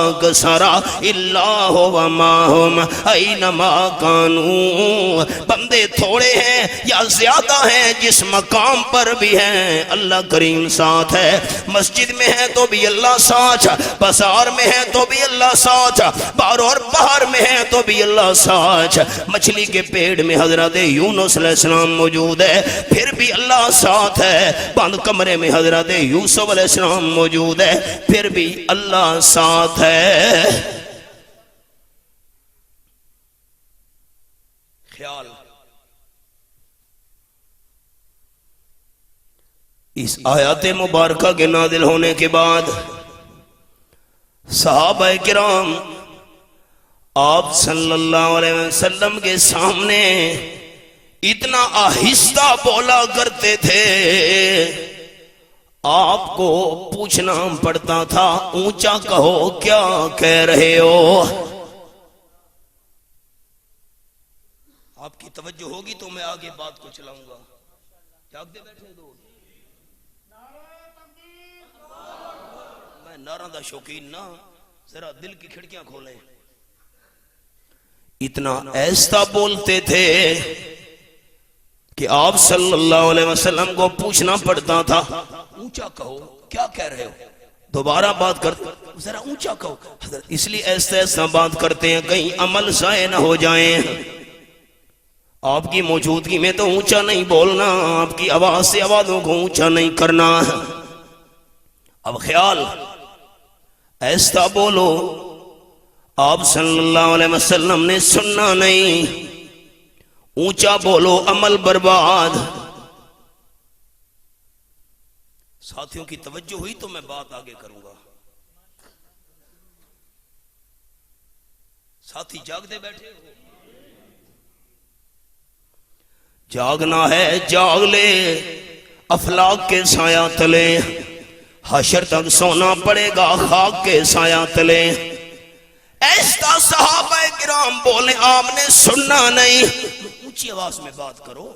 اکثر الا هو معهم اینما کانوا۔ بندے تھوڑے ہیں یا زیادہ ہیں، جس مقام پر بھی ہیں اللہ کریم ساتھ ہے۔ مسجد میں ہے تو بھی اللہ ساتھ، بازار میں ہے تو بھی اللہ ساتھ، باہر اور باہر میں ہے تو بھی اللہ ساتھ۔ مچھلی کے پیڑ میں حضرت یونس علیہ السلام موجود ہے، پھر بھی اللہ ساتھ ہے۔ بند کمرے میں حضرت یوسف علیہ السلام موجود ہے، پھر بھی اللہ ساتھ ہے۔ خیال اس آیات مبارکہ کے نازل ہونے کے بعد صحابہ کرام آپ صلی اللہ علیہ وسلم کے سامنے اتنا آہستہ بولا کرتے تھے، آپ کو پوچھنا پڑتا تھا اونچا کہو کیا کہہ رہے ہو۔ آپ کی توجہ ہوگی تو میں آگے بات کو چلاؤں گا۔ جاگتے بیٹھے دو، میں نعرہ دا شوقین نہ، ذرا دل کی کھڑکیاں کھولیں۔ اتنا ایسا بولتے تھے کہ آپ صلی اللہ علیہ وسلم کو پوچھنا پڑتا تھا اونچا کہو کیا کہہ رہے ہو، دوبارہ بات کرتے ذرا اونچا کہو۔ حضرت اس لیے ایسا بات کرتے ہیں کہیں عمل ضائع نہ ہو جائیں۔ آپ کی موجودگی میں تو اونچا نہیں بولنا، آپ کی آواز سے آوازوں کو اونچا نہیں کرنا۔ اب خیال ایسا بولو، آپ صلی اللہ علیہ وسلم نے سننا نہیں، اونچا بولو عمل برباد۔ ساتھیوں کی توجہ ہوئی تو میں بات آگے کروں گا۔ ساتھی جاگتے بیٹھے ہو؟ جاگنا ہے جاگ لے، افلاک کے سایہ تلے، حشر تک سونا پڑے گا خاک کے سایہ تلے۔ ایسا صحابہ کرام بولے، آپ نے سننا نہیں، اونچی آواز میں بات کرو،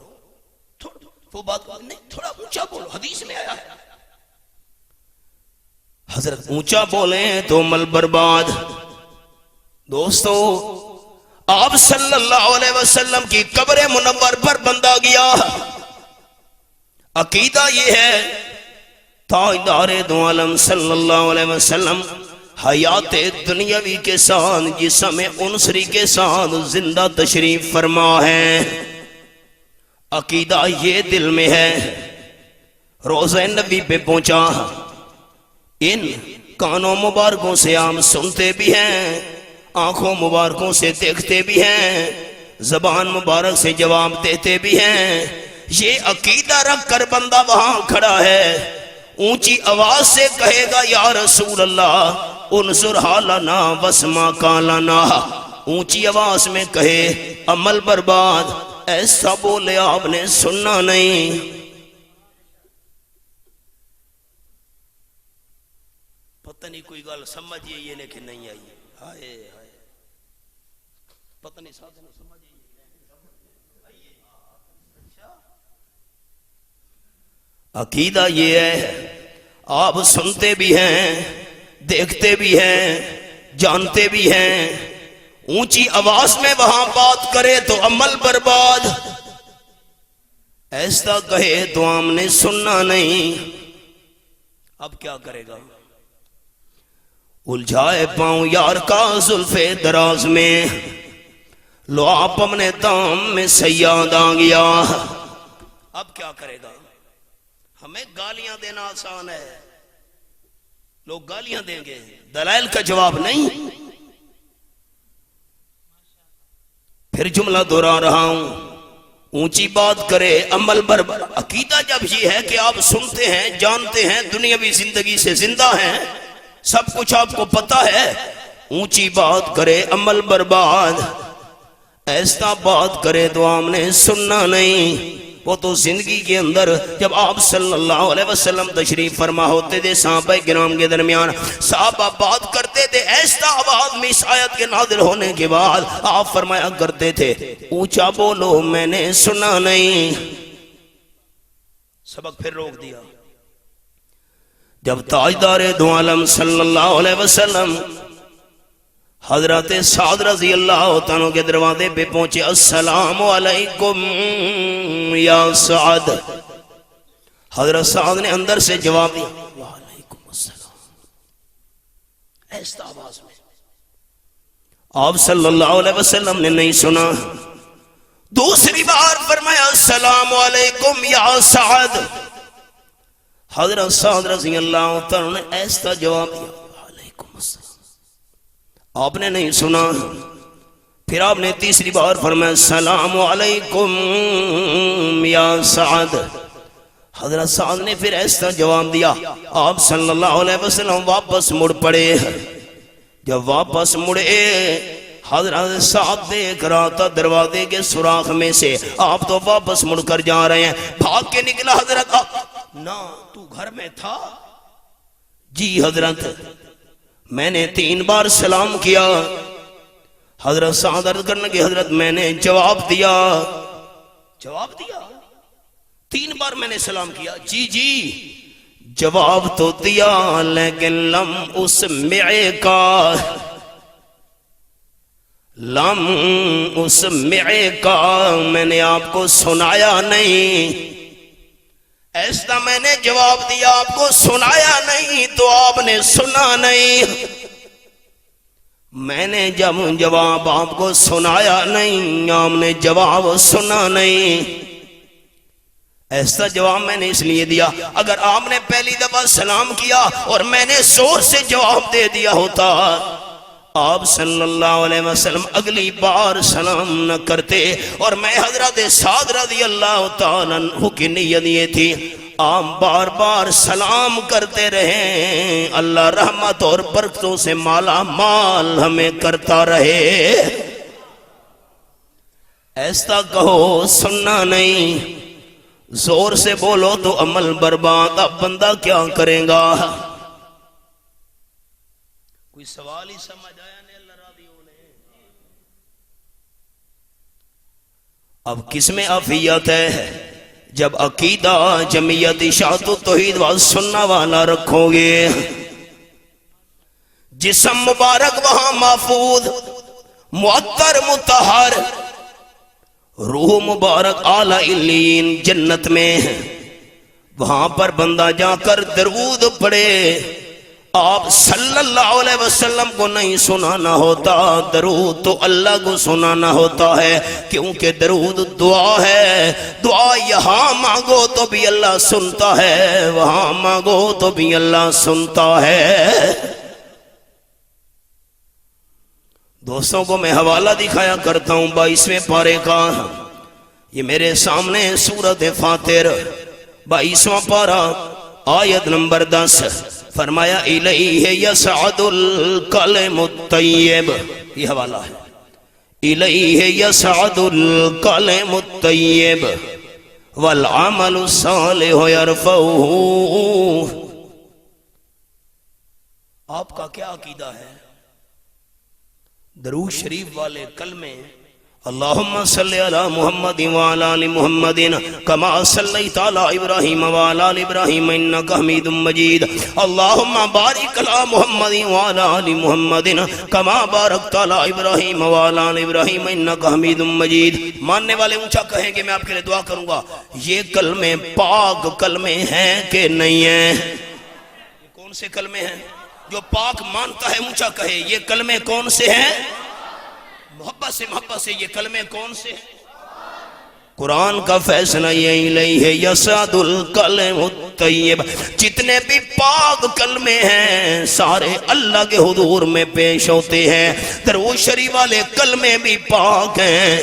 وہ بات نہیں، تھوڑا اونچا بولو، حدیث میں آیا ہے۔ حضرت اونچا بولیں تو عمل برباد۔ دوستو آپ صلی اللہ علیہ وسلم کی قبر منور پر بندہ گیا، عقیدہ یہ ہے تاجدار دو عالم صلی اللہ علیہ وسلم حیات دنیاوی کے ساتھ جسم انصری کے ساتھ زندہ تشریف فرما ہے۔ عقیدہ یہ دل میں ہے، روضہ نبی پہ پہنچا، ان کانوں مبارکوں سے آپ سنتے بھی ہیں، آنکھوں مبارکوں سے دیکھتے بھی ہیں، زبان مبارک سے جواب دیتے بھی ہیں۔ یہ عقیدہ رکھ کر بندہ وہاں کھڑا ہے، اونچی آواز سے کہے گا یا رسول اللہ انظر حالنا واسمع قالنا، اونچی آواز میں کہے عمل برباد۔ ایسا بولے آپ نے سننا نہیں۔ پتہ نہیں کوئی گل سمجھئے یہ لیکن نہیں آئی، ہائے ہائے، پتہ نہیں ساتھ نہ سمجھئے۔ عقیدہ یہ ہے آپ سنتے بھی ہیں، دیکھتے بھی ہیں، جانتے بھی ہیں، اونچی آواز میں وہاں بات کرے تو عمل برباد، ایسا کہے تو ہم نے سننا نہیں۔ اب کیا کرے گا؟ الجھائے پاؤں یار کا زلف دراز میں، لو آپ اپنے دام میں سیاد آ گیا۔ اب کیا کرے گا؟ ہمیں گالیاں دینا آسان ہے، لوگ گالیاں دیں گے، دلائل کا جواب نہیں۔ پھر جملہ دہرا رہا ہوں، اونچی بات کرے عمل برباد. عقیدہ جب یہ ہے کہ آپ سنتے ہیں جانتے ہیں دنیاوی زندگی سے زندہ ہیں سب کچھ آپ کو پتا ہے, اونچی بات کرے عمل برباد, ایسا بات کرے تو آپ نے سننا نہیں. وہ تو زندگی کے اندر جب آپ صلی اللہ علیہ وسلم تشریف فرما ہوتے تھے صحابہ کرام کے درمیان, صحابہ بات کرتے تھے ایسا آواز میں اس آیت کے نازل ہونے کے بعد آپ فرمایا کرتے تھے اونچا بولو میں نے سنا نہیں. سبق پھر روک دیا. جب تاجدار دو عالم صلی اللہ علیہ وسلم حضرت سعد رضی اللہ تعالیٰ کے دروازے پہ پہنچے, السلام علیکم یا سعد. حضرت سعد نے اندر سے جواب دیا وعلیکم السلام, ایسا آواز میں. آپ صلی اللہ علیہ وسلم نے نہیں سنا. دوسری بار فرمایا السلام علیکم یا سعد. حضرت سعد رضی اللہ تعالیٰ نے ایسا جواب دیا وعلیکم السلام. آپ نے نہیں سنا. پھر آپ نے تیسری بار فرمایا السلام علیکم یا سعد. حضرت سعد نے پھر ایسا جواب دیا. آپ صلی اللہ علیہ وسلم واپس مڑ پڑے. جب واپس مڑے حضرت سعد دیکھ رہا تھا دروازے کے سوراخ میں سے آپ تو واپس مڑ کر جا رہے ہیں. بھاگ کے نکلا. حضرت نا تو گھر میں تھا؟ جی حضرت میں نے 3 بار سلام کیا. حضرت سعد عرض کرنے کی حضرت میں نے جواب دیا. جواب دیا 3 بار میں نے سلام کیا. جی جی جواب تو دیا لیکن لم اسمعے کا, لم اسمعے کا میں نے آپ کو سنایا نہیں. ایسا میں نے جواب دیا آپ کو سنایا نہیں تو آپ نے سنا نہیں. میں نے جب جواب آپ کو سنایا نہیں آپ نے جواب سنا نہیں. ایسا جواب میں نے اس لیے دیا اگر آپ نے پہلی دفعہ سلام کیا اور میں نے زور سے جواب دے دیا ہوتا آپ صلی اللہ علیہ وسلم اگلی بار سلام نہ کرتے. اور میں حضرت سعد رضی اللہ تعالیٰ عنہ کی نیت یہ تھی آپ بار بار سلام کرتے رہیں, اللہ رحمت اور برکتوں سے مالا مال ہمیں کرتا رہے. ایسا کہو سننا نہیں, زور سے بولو تو عمل برباد. اب بندہ کیا کرے گا؟ کوئی سوال ہی سمجھ آیا نہیں اللہ راضی ہونے. اب کس میں عافیت ہے؟ جب عقیدہ جمعیت اشاعت توحید و سنہ والا رکھو گے, جسم مبارک وہاں محفوظ معطر مطہر, روح مبارک اعلی علیین جنت میں, وہاں پر بندہ جا کر درود پڑھے. آپ صلی اللہ علیہ وسلم کو نہیں سنانا ہوتا, درود تو اللہ کو سنانا ہوتا ہے, کیونکہ درود دعا ہے. دعا یہاں مانگو تو بھی اللہ سنتا ہے, وہاں مانگو تو بھی اللہ سنتا ہے. دوستوں کو میں حوالہ دکھایا کرتا ہوں 22ویں پارے کا. یہ میرے سامنے سورۃ فاطر 22واں پارہ آیت نمبر 10. فرمایا الیہ یصعد الکلم الطیب, یہ حوالہ ہے. الیہ یصعد الکلم الطیب والعمل الصالح یرفعہ. آپ کا کیا عقیدہ ہے؟ درود شریف والے کلمے اللہم صلی علی محمد وعلی آل محمد کما صلیت علی ابراہیم وعلی آل ابراہیم انک حمید مجید. اللہم بارک علی محمد وعلی آل محمد کما بارکت علی ابراہیم وعلی آل ابراہیم انک حمید مجید. ماننے والے اونچا کہیں کہ میں آپ کے لیے دعا کروں گا. یہ کلمے پاک کلمے ہیں کہ نہیں ہیں؟ کون سے کلمے ہیں؟ جو پاک مانتا ہے اونچا کہے. یہ کلمے کون سے ہیں؟ محبت سے یہ کلمے کون سے ہیں؟ قرآن کا فیصلہ یہ الیہ یصعد الکلم الطیب. جتنے بھی پاک کلمے ہیں سارے اللہ کے حضور میں پیش ہوتے ہیں. درود شریف والے کلمے بھی پاک ہیں.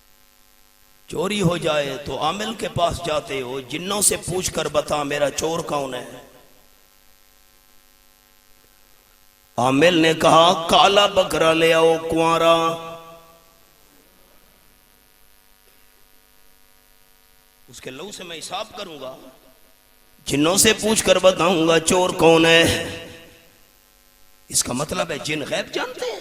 چوری ہو جائے تو عامل کے پاس جاتے ہو، جنوں سے پوچھ کر بتا میرا چور کون ہے؟ عامل نے کہا کالا بکرا لے آؤ کنوارا۔ اس کے لہو سے میں حساب کروں گا، جنوں سے پوچھ کر بتاؤں گا چور کون ہے۔ اس کا مطلب ہے جن غیب جانتے ہیں۔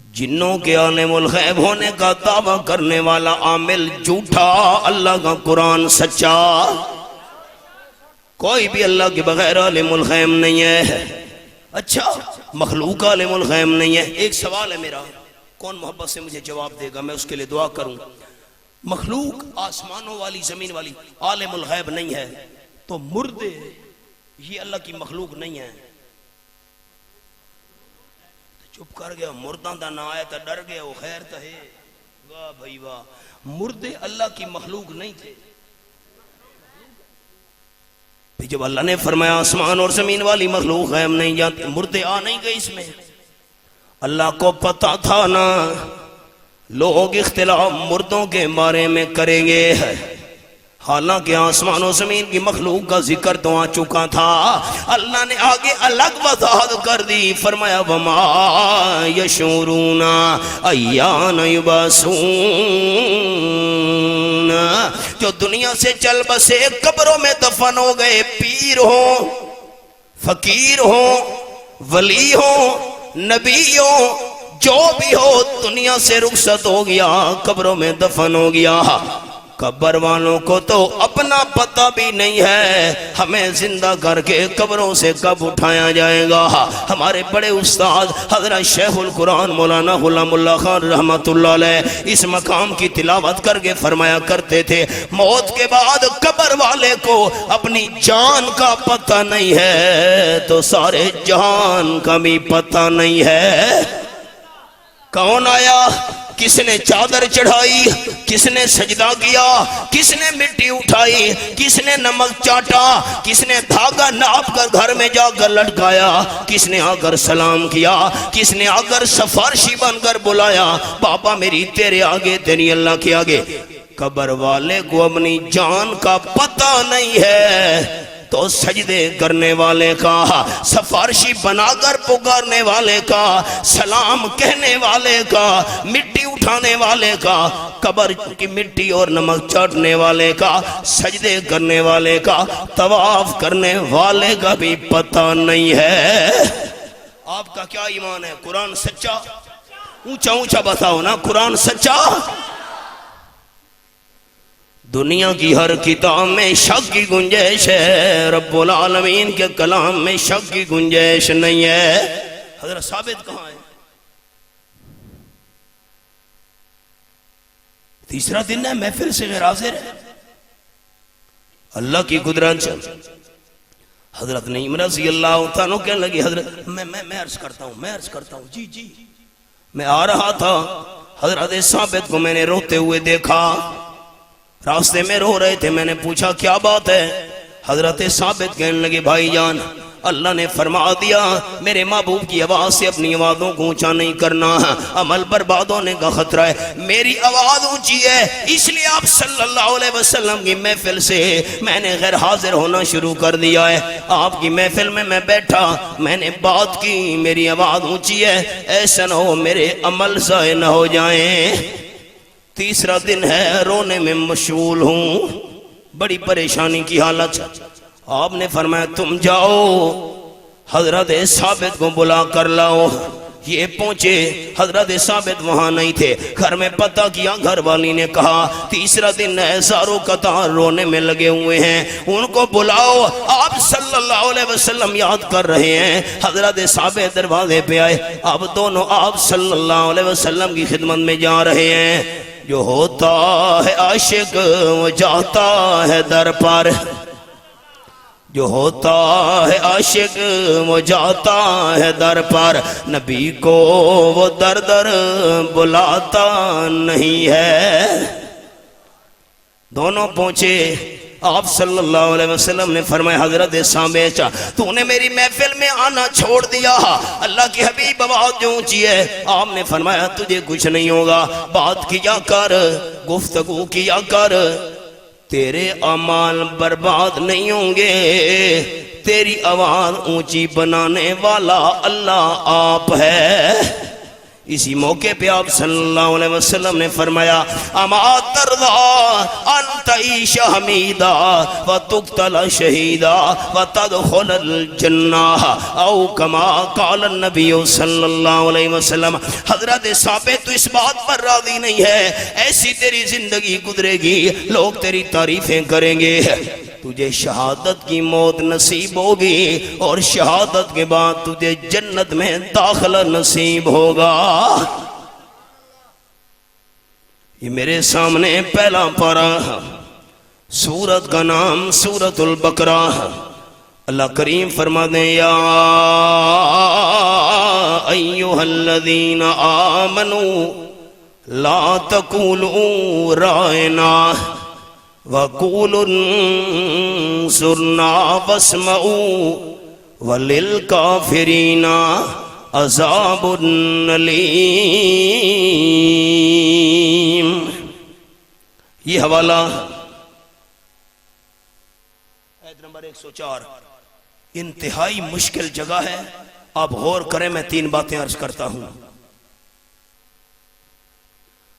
جنوں کے عالم الغیب ہونے کا دعویٰ کرنے والا عامل جھوٹا، اللہ کا قرآن سچا۔ کوئی بھی اللہ کے بغیر عالم الغیب نہیں ہے۔ اچھا مخلوق عالم الغیب نہیں ہے۔ ایک سوال ہے میرا، کون محبت سے مجھے جواب دے گا، میں اس کے لیے دعا کروں۔ مخلوق آسمانوں والی زمین والی عالم الغیب نہیں ہے، تو مردے یہ اللہ کی مخلوق نہیں ہے؟ چپ کر گیا، مرداں دا نہ آیا تو ڈر گیا، وہ خیر تو ہے۔ واہ بھائی واہ، مردے اللہ کی مخلوق نہیں تھے۔ پھر جب اللہ نے فرمایا آسمان اور زمین والی مخلوق غیب نہیں جانتے، مردے آ نہیں گئے اس میں۔ اللہ کو پتا تھا نا لوگ اختلاف مردوں کے بارے میں کریں گے، حالانکہ آسمان و زمین کی مخلوق کا ذکر تو آ چکا تھا۔ اللہ نے آگے الگ وضاحت کر دی، فرمایا وما یشعرون ایان یبعثون، جو دنیا سے چل بسے قبروں میں دفن ہو گئے، پیر ہوں، فقیر ہوں، ولی ہوں، نبی ہوں، جو بھی ہو، دنیا سے رخصت ہو گیا، قبروں میں دفن ہو گیا۔ قبر والوں کو تو اپنا پتہ بھی نہیں ہے ہمیں زندہ کر کے قبروں سے کب اٹھایا جائے گا۔ ہمارے بڑے استاد حضرت شیخ القرآن مولانا غلام اللہ خان رحمت اللہ علیہ اس مقام کی تلاوت کر کے فرمایا کرتے تھے، موت کے بعد قبر والے کو اپنی جان کا پتہ نہیں ہے تو سارے جہان کا بھی پتہ نہیں ہے۔ کون آیا، کس نے چادر چڑھائی، کس نے سجدہ کیا، کس نے مٹی اٹھائی، کس نے نمک چاٹا، کس نے دھاگا ناپ کر گھر میں جا کر لٹکایا، کس نے آ کر سلام کیا، کس نے آ کر سفارشی بن کر بلایا، بابا میری تیرے آگے تیری اللہ کے آگے۔ قبر والے کو اپنی جان کا پتہ نہیں ہے تو سجدے کرنے والے کا، سفارشی بنا کر پکارنے والے کا، سلام کہنے والے کا، مٹی اٹھانے والے کا، قبر کی مٹی اور نمک چاٹنے والے کا، سجدے کرنے والے کا، طواف کرنے والے کا بھی پتہ نہیں ہے۔ آپ کا کیا ایمان ہے؟ قرآن سچا؟ اونچا اونچا بتاؤ نا، قرآن سچا؟ دنیا کی ہر کتاب میں شک کی گنجائش ہے، رب العالمین کے کلام میں شک کی گنجائش نہیں ہے۔ حضرت ثابت کہاں ہے؟ تیسرا دن ہے، محفل سے غیر حاضر ہے۔ اللہ کی قدرت سے حضرت نعیم رضی اللہ عنہ کہنے لگی، حضرت میں عرض کرتا ہوں جی میں آ رہا تھا، حضرت ثابت کو میں نے روتے ہوئے دیکھا، راستے میں رو رہے تھے، میں نے پوچھا کیا بات ہے؟ حضرت ثابت کہنے لگے بھائی جان اللہ نے فرما دیا میرے محبوب کی آواز سے اپنی آوازوں کو اونچا نہیں کرنا، عمل برباد ہونے کا خطرہ ہے۔ میری آواز اونچی ہے اس لیے آپ صلی اللہ علیہ وسلم کی محفل سے میں نے غیر حاضر ہونا شروع کر دیا ہے۔ آپ کی محفل میں میں بیٹھا، میں نے بات کی، میری آواز اونچی ہے، ایسا نہ ہو میرے عمل ضائع نہ ہو جائیں۔ تیسرا دن ہے، رونے میں مشغول ہوں، بڑی پریشانی کی حالت۔ آپ نے فرمایا تم جاؤ حضرت ثابت کو بلا کر لاؤ۔ یہ پہنچے، حضرت ثابت وہاں نہیں تھے، گھر میں پتہ کیا، گھر والی نے کہا تیسرا دن ہے، ساروں قطار رونے میں لگے ہوئے ہیں، ان کو بلاؤ، آپ صلی اللہ علیہ وسلم یاد کر رہے ہیں۔ حضرت ثابت دروازے پہ آئے، اب دونوں آپ صلی اللہ علیہ وسلم کی خدمت میں جا رہے ہیں۔ جو ہوتا ہے عاشق وہ جاتا ہے در پر، جو ہوتا ہے عاشق وہ جاتا ہے در پر، نبی کو وہ در در بلاتا نہیں ہے۔ دونوں پہنچے، آپ صلی اللہ علیہ وسلم نے فرمایا حضرت سامیچ تو نے میری محفل میں آنا چھوڑ دیا، اللہ کی حبیب بات جو اونچی ہے، آپ نے فرمایا تجھے کچھ نہیں ہوگا، بات کیا کر، گفتگو کیا کر، تیرے اعمال برباد نہیں ہوں گے، تیری آواز اونچی بنانے والا اللہ آپ ہے۔ اسی موقع پہ آپ صلی اللہ علیہ وسلم نے فرمایا اما ترضا ان تعیش حمیدا وتقتل شہیدا وتدخل الجنہ او کما قال النبی صلی اللہ علیہ وسلم۔ حضرت ثابت تو اس بات پر راضی نہیں ہے، ایسی تیری زندگی گزرے گی، لوگ تیری تعریفیں کریں گے، تجھے شہادت کی موت نصیب ہوگی اور شہادت کے بعد تجھے جنت میں داخلہ نصیب ہوگا۔ یہ میرے سامنے پہلا پارہ، سورت کا نام سورت البقرہ۔ اللہ کریم فرما دیں یا ایھا الذین آمنوا لا تقولوا رائنا وَقُولُوا انصُرْنَا وَاسْمَعُوا وَلِلْكَافِرِينَ عَذَابٌ أَلِيمٌ۔ یہ حوالہ آیت نمبر 104، انتہائی مشکل جگہ ہے، آپ غور کریں، میں 3 باتیں عرض کرتا ہوں۔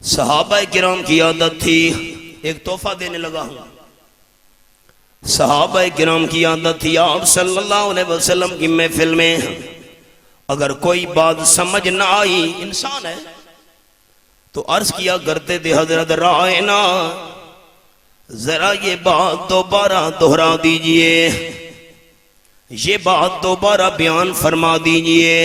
صحابہ کرام کی عادت تھی، ایک تحفہ دینے لگا ہوں، صحابہ کرام کی عادت تھی آپ صلی اللہ علیہ وسلم کی محفل میں اگر کوئی بات سمجھ نہ آئی، انسان ہے، تو عرض کیا کرتے تھے حضرت رائنا ذرا یہ بات دوبارہ دہرا دیجئے، یہ بات دوبارہ بیان فرما دیجئے،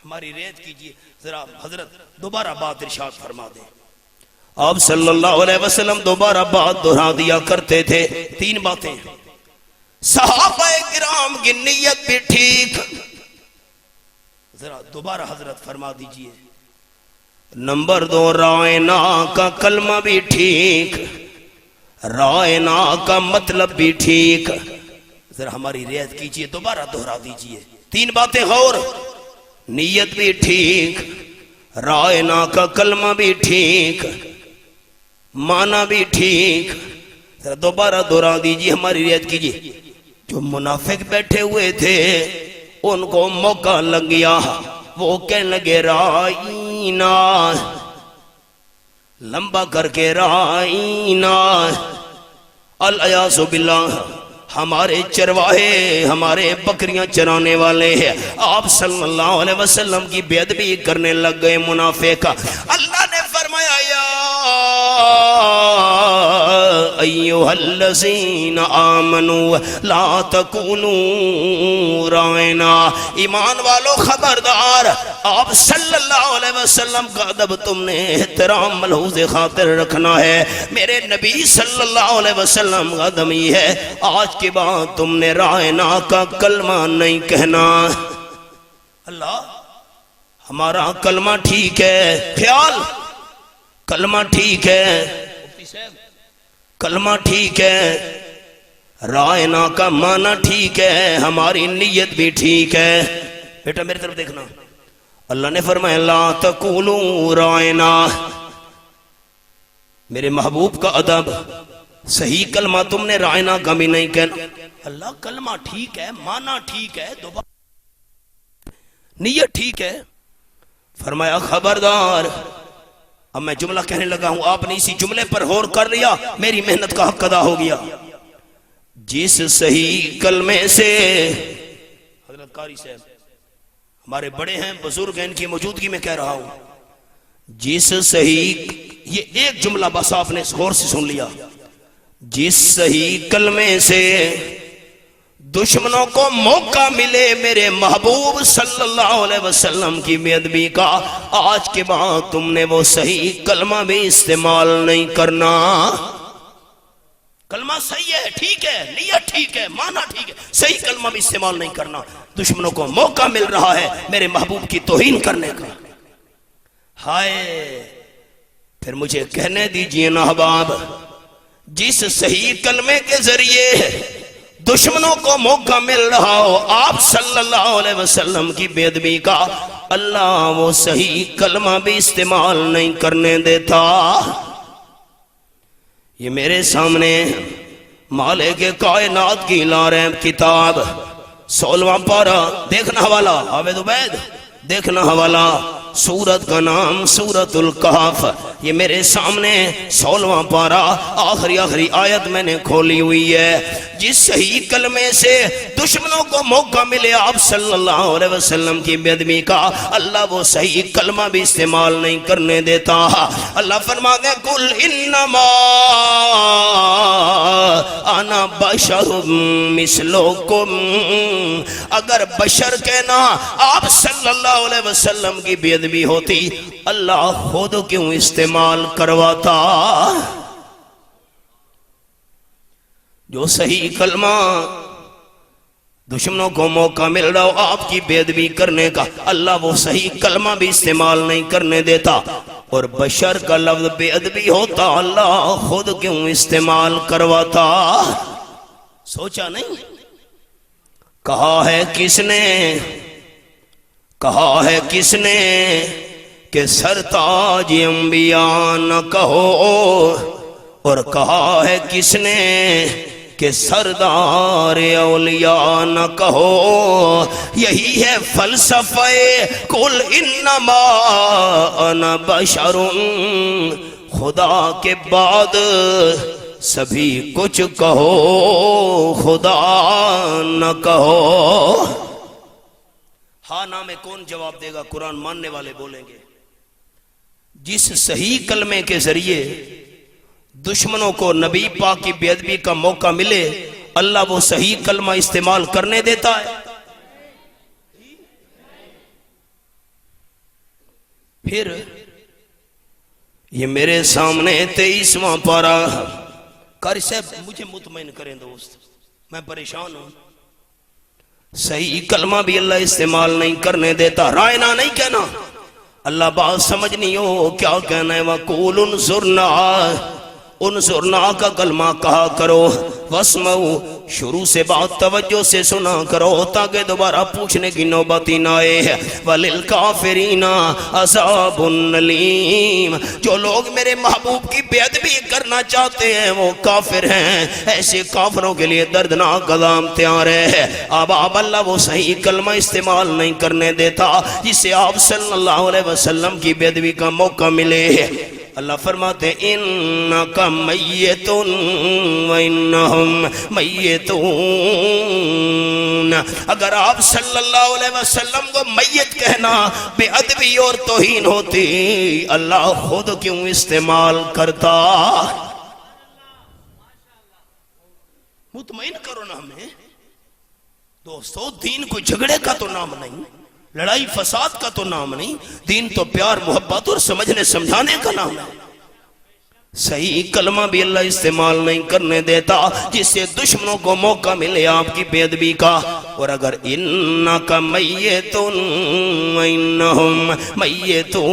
ہماری ریت کیجئے، ذرا حضرت دوبارہ بات ارشاد فرما دیں۔ آپ صلی اللہ علیہ وسلم دوبارہ بات دہرا دیا کرتے تھے۔ 3 باتیں، صحابہ کرام کی نیت بھی ٹھیک، ذرا دوبارہ حضرت فرما دیجئے۔ نمبر 2، رائنا کا کلمہ بھی ٹھیک، رائنا کا مطلب بھی ٹھیک، ذرا ہماری رعایت کیجئے، دوبارہ دہرا دیجئے۔ 3 باتیں غور، نیت بھی ٹھیک، رائنا کا کلمہ بھی ٹھیک، معنی بھی ٹھیک، ذرا دوبارہ دہرا دیجئے، ہماری رعایت کیجئے۔ جو منافق بیٹھے ہوئے تھے ان کو موقع لگ گیا، وہ کہنے لگے رائنا، لمبا کر کے رائنا، الیاذ باللہ، ہمارے چرواہے، ہمارے بکریاں چرانے والے ہیں، آپ صلی اللہ علیہ وسلم کی بے ادبی کرنے لگ گئے منافق۔ اللہ نے فرمایا یا ایھا الذین آمنوا لا تقولوا رائنا، ایمان والو خبردار، آپ صلی اللہ علیہ وسلم کا ادب تم نے احترام ملحوظ خاطر رکھنا ہے۔ میرے نبی صلی اللہ علیہ وسلم کا ادب یہ ہے، آج کے بعد تم نے رائنا کا کلمہ نہیں کہنا۔ اللہ ہمارا کلمہ ٹھیک ہے، خیال کلمہ ٹھیک ہے، کلمہ ٹھیک ہے، رائنا کا معنی ٹھیک ہے، ہماری نیت بھی ٹھیک ہے۔ بیٹا میری طرف دیکھنا، اللہ نے فرمایا لا تقولوا رائنا، میرے محبوب کا ادب، صحیح کلمہ تم نے رائنا کا بھی نہیں کہنا۔ اللہ کلمہ ٹھیک ہے، معنی ٹھیک ہے، دوبارہ نیت ٹھیک ہے، فرمایا خبردار۔ اب میں جملہ کہنے لگا ہوں، آپ نے اسی جملے پر غور کر لیا، میری محنت کا حق ادا ہو گیا۔ جس صحیح کلمے سے، حضرت قاری صاحب ہمارے بڑے ہیں، بزرگ ہیں، ان کی موجودگی میں کہہ رہا ہوں، جس صحیح، یہ ایک جملہ بس آپ نے غور سے سن لیا، جس صحیح کلمے سے دشمنوں کو موقع ملے میرے محبوب صلی اللہ علیہ وسلم کی بے ادبی کا، آج کے بعد تم نے وہ صحیح کلمہ بھی استعمال نہیں کرنا۔ کلمہ صحیح ہے، ٹھیک ہے، نیت ٹھیک ہے، معنی ٹھیک ہے، صحیح کلمہ بھی استعمال نہیں کرنا۔ دشمنوں کو موقع مل رہا ہے میرے محبوب کی توہین کرنے کا۔ ہائے، پھر مجھے کہنے دیجئے نا احباب، جس صحیح کلمے کے ذریعے دشمنوں کو موقع مل رہا ہو آپ صلی اللہ علیہ وسلم کی بے ادبی کا، اللہ وہ صحیح کلمہ بھی استعمال نہیں کرنے دیتا۔ یہ میرے سامنے مالک کائنات کی لاریب کتاب 16واں پارہ، دیکھنا حوالہ حافظ عبید، دیکھنا حوالہ، سورت کا نام سورت الکہف، یہ میرے سامنے 16واں پارہ آخری آیت میں نے کھولی ہوئی ہے۔ جس صحیح کلمے سے دشمنوں کو موقع ملے آپ صلی اللہ علیہ وسلم کی بے ادبی کا، اللہ وہ صحیح کلمہ بھی استعمال نہیں کرنے دیتا۔ اللہ فرماتے ہیں قل انما انا بشر مثلکم، اگر بشر کہنا آپ صلی اللہ علیہ وسلم کی بے ادبی ہوتی اللہ خود کیوں استعمال کرواتا؟ جو صحیح کلمہ دشمنوں کو موقع مل رہا ہو آپ کی بے ادبی کرنے کا، اللہ وہ صحیح کلمہ بھی استعمال نہیں کرنے دیتا، اور بشر کا لفظ بے ادبی ہوتا اللہ خود کیوں استعمال کرواتا؟ سوچا نہیں؟ کہا ہے کس نے کہ سرتاج انبیاء نہ کہو، اور کہا ہے کس نے کہ سردار اولیاء نہ کہو۔ یہی ہے فلسفہ قل انما انا بشر، خدا کے بعد سبھی کچھ کہو خدا نہ کہو۔ ہاں نام میں کون جواب دے گا؟ قرآن ماننے والے بولیں گے۔ جس صحیح کلمے کے ذریعے دشمنوں کو نبی پاک کی بے ادبی کا موقع ملے اللہ وہ صحیح کلمہ استعمال کرنے دیتا ہے۔ پھر یہ میرے سامنے 23واں پارہ، قاری صاحب مجھے مطمئن کریں دوست، میں پریشان ہوں۔ صحیح کلمہ بھی اللہ استعمال نہیں کرنے دیتا، رائنا نہیں کہنا، اللہ بات سمجھنی ہو کیا کہنا ہے۔ وَقُولُ انظرنا کا کلمہ کہا کرو، وَاسْمَعُوا شروع سے بات توجہ سے سنا کرو تاکہ دوبارہ پوچھنے کی نوبت ہی نہ آئے۔ وَلِلْكَافِرِينَ عَذَابٌ أَلِيمٌ، جو لوگ میرے محبوب کی بے ادبی کرنا چاہتے ہیں وہ کافر ہیں، ایسے کافروں کے لیے دردناک عذاب تیار ہے۔ اب اللہ وہ صحیح کلمہ استعمال نہیں کرنے دیتا جسے آپ صلی اللہ علیہ وسلم کی بے ادبی کا موقع ملے۔ اللہ فرماتے ہیں انکا میتون وانہم میتون، اگر آپ صلی اللہ علیہ وسلم کو میت کہنا بے ادبی اور توہین ہوتی اللہ خود کیوں استعمال کرتا؟ مطمئن کرو نا ہمیں دوستو، دین کوئی جھگڑے کا تو نام نہیں، لڑائی فساد کا تو نام نہیں، دین تو پیار محبت اور سمجھنے سمجھانے کا نام ہے۔ صحیح کلمہ بھی اللہ استعمال نہیں کرنے دیتا جس سے دشمنوں کو موقع ملے آپ کی بے ادبی کا۔ اور اگر انکا میتون وانہم میتون،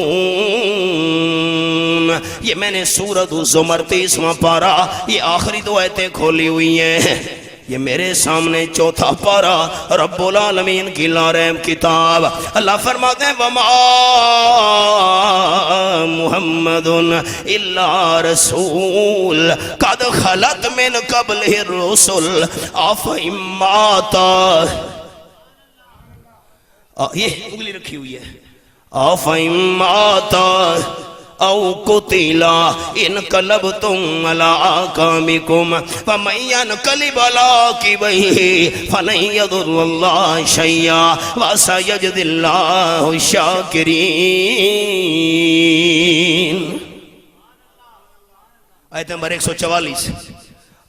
یہ میں نے سورۃ الزمر 23واں پارہ یہ آخری دو آیتیں کھولی ہوئی ہیں۔ یہ میرے سامنے چوتھا پارہ رب العالمین کی لاریب کتاب، اللہ فرماتے ہیں وَمَا مُحَمَّدٌ إِلَّا رَسُولٌ قَدْ خَلَتْ مِنْ قَبْلِهِ الرُّسُلُ أَفَإِن مَّاتَ، یہ انگلی رکھی ہوئی ہے، أَفَإِن مَّاتَ او قتلا انقلبتم علی اعقابکم فمن ينقلب علی عقبیہ فلن یضر اللہ شیئا وسیجزی اللہ الشاکرین۔ آیت نمبر 144،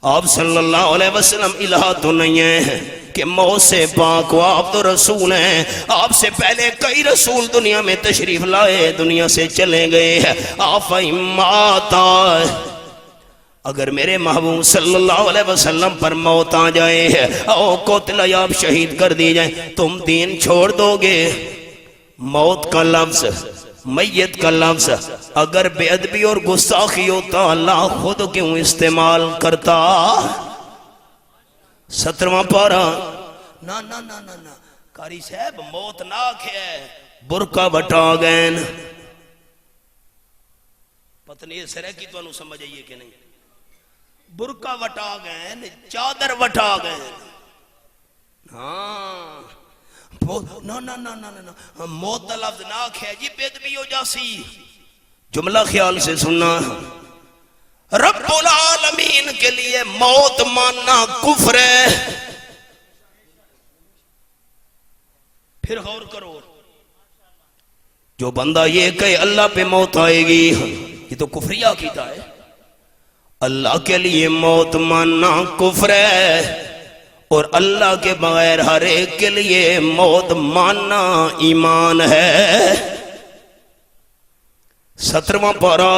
آپ صلی اللہ علیہ وسلم الہ تو نہیں ہے کہ موت سے پاک ہو، آپ تو رسول ہیں، آپ سے پہلے کئی رسول دنیا میں تشریف لائے دنیا سے چلے گئے۔ آپ ماتا، اگر میرے محبوب صلی اللہ علیہ وسلم پر موت آ جائے او قتل یا آپ شہید کر دی جائیں، تم دین چھوڑ دو گے؟ موت کا لفظ میت کا لفظ اگر بے ادبی اور گستاخی ہوتا اللہ خود کیوں استعمال کرتا؟ 17واں پارہ نا قاری صاحب موت ناک ہے برکا وٹا گین پتہ نہیں سرے کی تو انہوں سمجھ آئیے کہ نہیں برکا وٹا گین چادر وٹا گین ہاں نا موت دا لفظ ناک ہے جی بے ادبی ہو جاسی جملہ خیال سے سننا رب العالمین کے لیے موت ماننا کفر ہے پھر غور کرو جو بندہ یہ کہے اللہ پہ موت آئے گی یہ تو کفریہ عقیدہ ہے اللہ کے لیے موت ماننا کفر ہے اور اللہ کے بغیر ہر ایک کے لیے موت ماننا ایمان ہے 17واں پارہ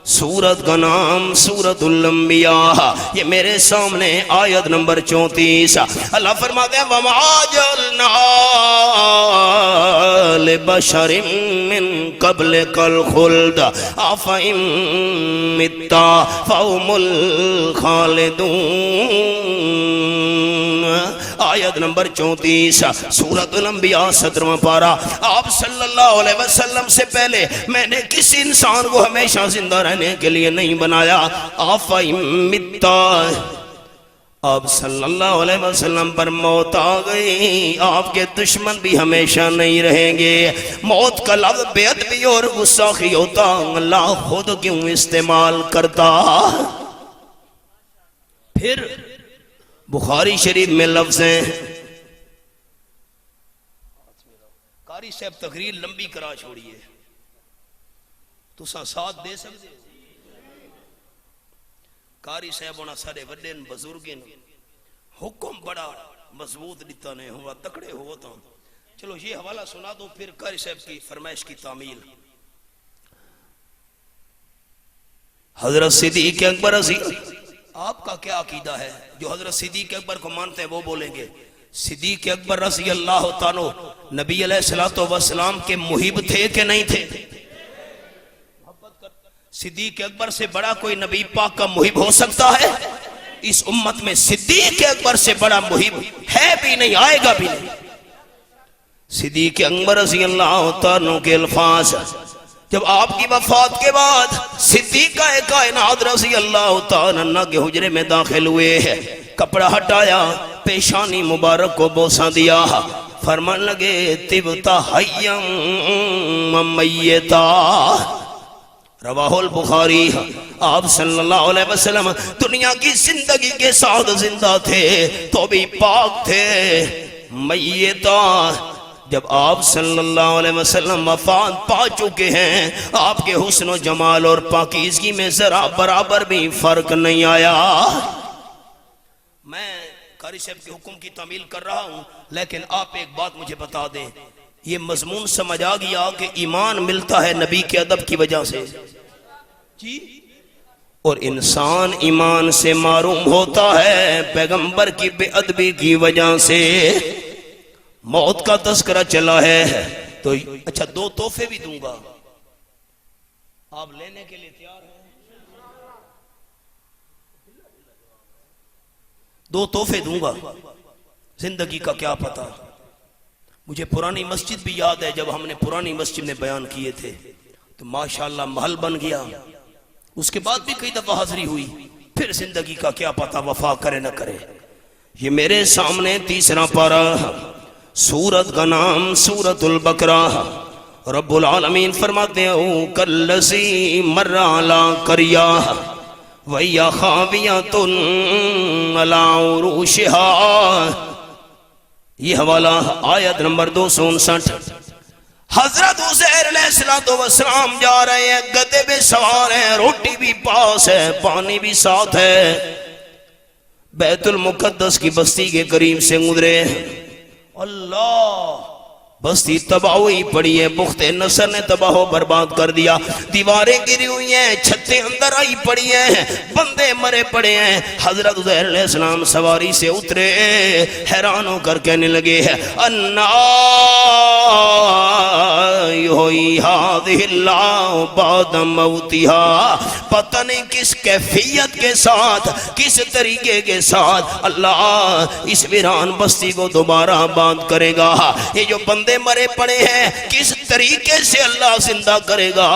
سورت کا نام سورت الانبیاء یہ میرے سامنے آیت نمبر 34 اللہ فرماتے ہیں وَمَا جَعَلْنَا لِبَشَرٍ مِّن قَبْلِكَ الْخُلْدَ أَفَإِن مِّتَّ فَهُمُ الْخَالِدُونَ آیت نمبر 34 سورت الانبیاء 17واں پارہ آپ صلی اللہ علیہ وسلم سے پہلے میں نے کسی انسان کو ہمیشہ زندہ رہنے کے لیے نہیں بنایا آپ صلی اللہ علیہ وسلم پر موت آ گئی آپ کے دشمن بھی ہمیشہ نہیں رہیں گے موت کا لفظ بے ادبی اور گستاخی ہوتا اللہ خود کیوں استعمال کرتا پھر بخاری شریف میں لفظ ہیں قاری صاحب تقریر لمبی کرا چھوڑیے تو ساتھ دے سکتے قاری صاحب ہونا سارے وڈین بزرگین حکم بڑا مضبوط دیتا نہیں ہوا تکڑے ہوتا چلو یہ حوالہ سنا دو پھر قاری صاحب کی فرمائش کی تعمیل حضرت صدیق اکبر رضی آپ کا کیا عقیدہ ہے جو حضرت صدیق اکبر کو مانتے ہیں وہ بولیں گے صدیق اکبر رضی اللہ تعالیٰ نبی علیہ السلام کے محب تھے کہ نہیں تھے صدیق اکبر سے بڑا کوئی نبی پاک کا محب ہو سکتا ہے اس امت میں صدیق اکبر سے بڑا محب ہے بھی نہیں آئے گا بھی نہیں صدیق اکبر رضی اللہ تعالیٰ کے الفاظ جب آپ کی وفات کے بعد صدیقہ کائنات رضی اللہ تعالیٰ کے حجرے میں داخل ہوئے ہیں کپڑا ہٹایا پیشانی مبارک کو بوسہ دیا فرمان لگے طبتا حیم میتا رواہ البخاری آپ صلی اللہ علیہ وسلم دنیا کی زندگی کے ساتھ زندہ تھے تو بھی پاک تھے میتا جب آپ صلی اللہ علیہ وسلم وفات پا چکے ہیں آپ کے حسن و جمال اور پاکیزگی میں ذرا برابر بھی فرق نہیں آیا میں قاری صاحب کے حکم کی تعمیل کر رہا ہوں لیکن آپ ایک بات مجھے بتا دیں یہ مضمون سمجھ آ گیا کہ ایمان ملتا ہے نبی کے ادب کی وجہ سے جی اور انسان ایمان سے معروم ہوتا ہے پیغمبر کی بے ادبی کی وجہ سے موت کا تذکرہ چلا ہے تو اچھا 2 تحفے بھی دوں گا آپ لینے کے لیے تیار ہیں 2 تحفے دوں گا زندگی کا کیا پتا مجھے پرانی مسجد بھی یاد ہے جب ہم نے پرانی مسجد میں بیان کیے تھے تو ماشاءاللہ محل بن گیا اس کے بعد بھی کئی دفعہ حاضری ہوئی پھر زندگی کا کیا پتا وفا کرے نہ کرے یہ میرے سامنے 3 پارہ سورت کا نام سورت البقرہ رب العالمین فرماتے ہیں کالذی مر علی قریہ وہی خاویۃ علی عروشہا یہ حوالہ آیت نمبر 259 حضرت عزیر علیہ السلام جا رہے ہیں گدے پہ سوار ہیں روٹی بھی پاس ہے پانی بھی ساتھ ہے بیت المقدس کی بستی کے قریب سے گزرے اللہ بستی تباہ ہوئی پڑی ہے بخت نصر نے تباہ و برباد کر دیا دیواریں گری ہوئی ہیں چھتیں اندر آئی پڑی ہیں بندے مرے پڑے ہیں حضرت عزیر علیہ السلام سواری سے اترے حیران ہو کر کہنے لگے انا ہوئی ہاذہ اللہ بعد موتہا، پتہ نہیں کس کیفیت کے ساتھ، کس طریقے کے ساتھ اللہ اس ویران بستی کو دوبارہ آباد کرے گا۔ یہ جو بندے مرے پڑے ہیں کس طریقے سے اللہ زندہ کرے گا،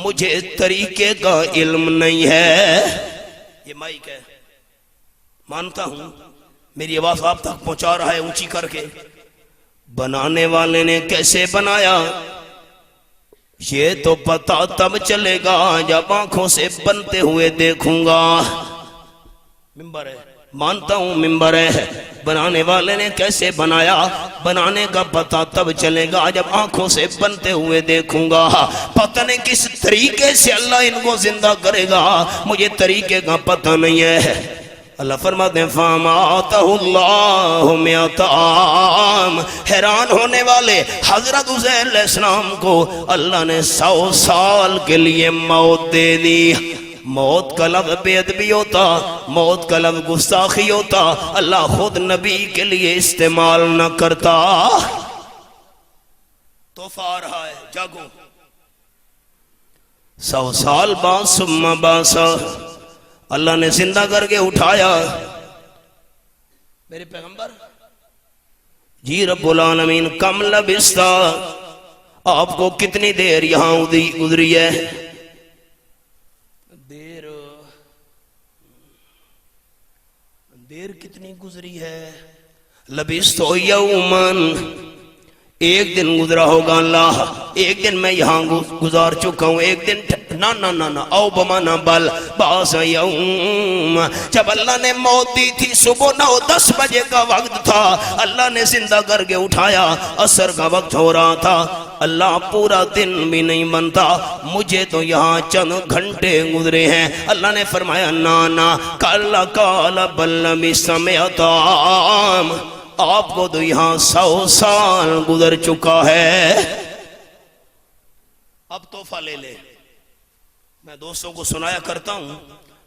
مجھے طریقے کا علم نہیں ہے۔ یہ مائک ہے، مانتا ہوں میری آواز آپ تک پہنچا رہا ہے اونچی کر کے۔ بنانے والے نے کیسے بنایا یہ تو پتا تب چلے گا جب آنکھوں سے بنتے ہوئے دیکھوں گا۔ ممبر ہے، مانتا ہوں ممبر ہے۔ بنانے والے نے کیسے بنایا، بنانے کا پتہ تب چلے گا جب آنکھوں سے بنتے ہوئے دیکھوں گا۔ پتہ نہیں کس طریقے سے اللہ ان کو زندہ کرے گا، مجھے طریقے کا پتہ نہیں ہے۔ اللہ فرماتے ہیں فَمَاتَهُ اللَّهُ مِئَةَ عَامٍ، حیران ہونے والے حضرت عزیر علیہ السلام کو اللہ نے 100 سال کے لیے موت دے دی۔ موت کا لفظ بے ادبی ہوتا، موت کا لفظ گستاخی ہوتا، اللہ خود نبی کے لیے استعمال نہ کرتا۔ تحفہ آ رہا ہے، جاگو۔ 100 سال بعد ثم باسا، اللہ نے زندہ کر کے اٹھایا۔ میرے پیغمبر جی رب العالمین کم لبستا، آپ کو کتنی دیر یہاں گزری ہے؟ دیر کتنی گزری ہے؟ لبستو یومن، ایک دن گزرا ہوگا اللہ، ایک دن میں یہاں گزار چکا ہوں، ایک دن نا او بمانا بل باس یوم۔ جب اللہ نے موت دی تھی صبح 9-10 بجے کا وقت تھا، اللہ نے زندہ کر کے اٹھایا، عصر کا وقت ہو رہا تھا۔ اللہ پورا دن بھی نہیں بنتا، مجھے تو یہاں چند گھنٹے گزرے ہیں۔ اللہ نے فرمایا نانا کالا کالا بلمی سمیت عام، آپ کو تو یہاں 100 سال گزر چکا ہے۔ اب تحفہ لے لے۔ میں دوستوں کو سنایا کرتا ہوں،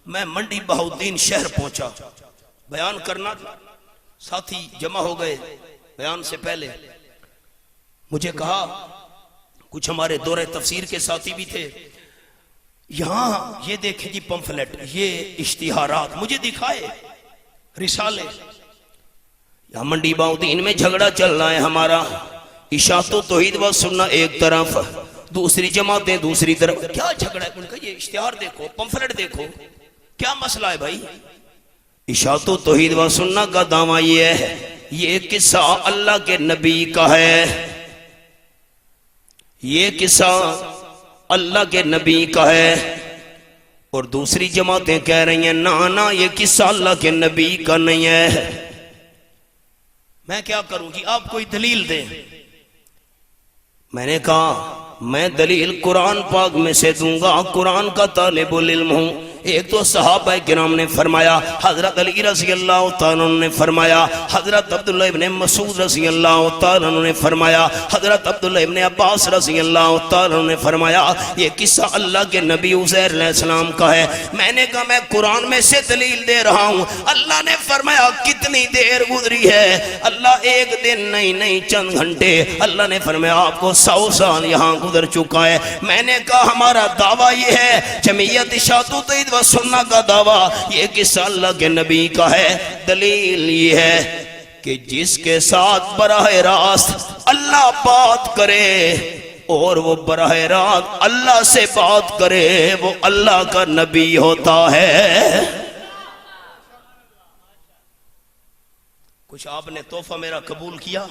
میں منڈی بہاؤالدین شہر پہنچا، بیان کرنا، ساتھی جمع ہو گئے بیان سے پہلے۔ مجھے کہا، کچھ ہمارے دورہ تفسیر کے ساتھی بھی تھے، یہاں یہ دیکھیں جی پمفلیٹ، یہ اشتہارات مجھے دکھائے، رسالے۔ یہاں منڈی بہاؤالدین میں جھگڑا چل رہا ہے ہمارا، اشاعت و توحید و سننا ایک طرف، دوسری جماعتیں دوسری طرف۔ کیا جھگڑا ہے؟ ان کا یہ اشتہار دیکھو، پمفلیٹ دیکھو، کیا مسئلہ ہے بھائی؟ اشاعت و توحید و سننا کا دعویٰ یہ ہے، یہ قصہ اللہ کے نبی کا ہے، یہ قصہ اللہ کے نبی کا ہے، اور دوسری جماعتیں کہہ رہی ہیں نا یہ قصہ اللہ کے نبی کا نہیں ہے۔ میں کیا کروں جی، آپ کوئی دلیل دیں۔ میں نے کہا میں دلیل قرآن پاک میں سے دوں گا، قرآن کا طالب العلم ہوں۔ ایک تو صحابہ کرام نے فرمایا، حضرت علی رضی اللہ تعالیٰ عنہ نے فرمایا، حضرت عبداللہ ابن مسعود رضی اللہ تعالیٰ عنہ نے فرمایا، حضرت عبداللہ ابن عباس رضی اللہ تعالیٰ عنہ نے فرمایا یہ قصہ اللہ کے نبی عزیر علیہ السلام کا ہے۔ میں نے کہا میں قرآن میں سے دلیل دے رہا ہوں۔ اللہ نے فرمایا کتنی دیر گزری ہے؟ اللہ ایک دن نہیں چند گھنٹے۔ اللہ نے فرمایا آپ کو 100 سال یہاں گزر چکا ہے۔ میں نے کہا ہمارا دعویٰ یہ ہے، جمعیت اشاعت و توحید و سننا کا دعویٰ یہ قصہ اللہ کے نبی کا ہے۔ دلیل یہ ہے کہ جس کے ساتھ براہ راست اللہ بات کرے اور وہ براہ راست اللہ سے بات کرے وہ اللہ کا نبی ہوتا ہے۔ کچھ آپ نے تحفہ میرا قبول کیا؟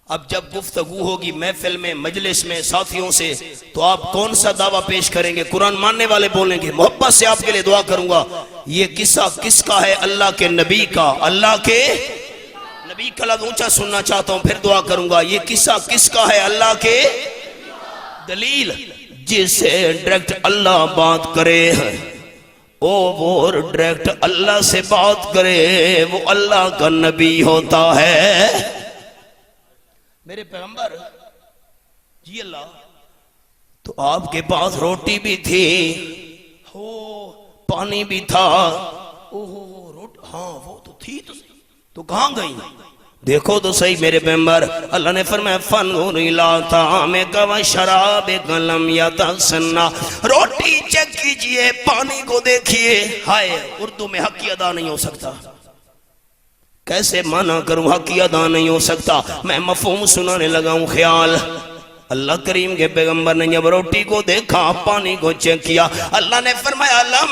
اب جب گفتگو ہوگی محفل میں، مجلس میں، ساتھیوں سے، تو آپ کون سا دعویٰ پیش کریں گے؟ قرآن ماننے والے بولیں گے، محبت سے آپ کے لیے دعا کروں گا، یہ قصہ کس کا ہے؟ اللہ کے نبی کا۔ اللہ کے نبی کا لفظ اونچا سننا چاہتا ہوں، پھر دعا کروں گا۔ یہ قصہ کس کا ہے؟ اللہ کے۔ دلیل جس سے ڈائریکٹ اللہ بات کرے وہ ڈائریکٹ اللہ سے بات کرے وہ اللہ کا نبی ہوتا ہے۔ میرے پیغمبر جی اللہ، تو آپ کے پاس روٹی بھی تھی، پانی بھی تھا، روٹی ہاں وہ تو تھی، تو کہاں گئی؟ دیکھو تو صحیح میرے پیغمبر، اللہ نے فرمایا فَانْظُرْ إِلَىٰ طَعَامِكَ وَشَرَابِكَ لَمْ يَتَسَنَّىٰ، روٹی چیک کیجئے، پانی کو دیکھیے۔ ہائے اردو میں حق کی ادا نہیں ہو سکتا، کیسے مانا کروں، حق کی ادا نہیں ہو سکتا، میں مفہوم سنانے لگا ہوں۔ خیال اللہ کریم کے پیغمبر نے جب روٹی کو دیکھا، پانی کو چیک کیا، اللہ نے فرمایا لم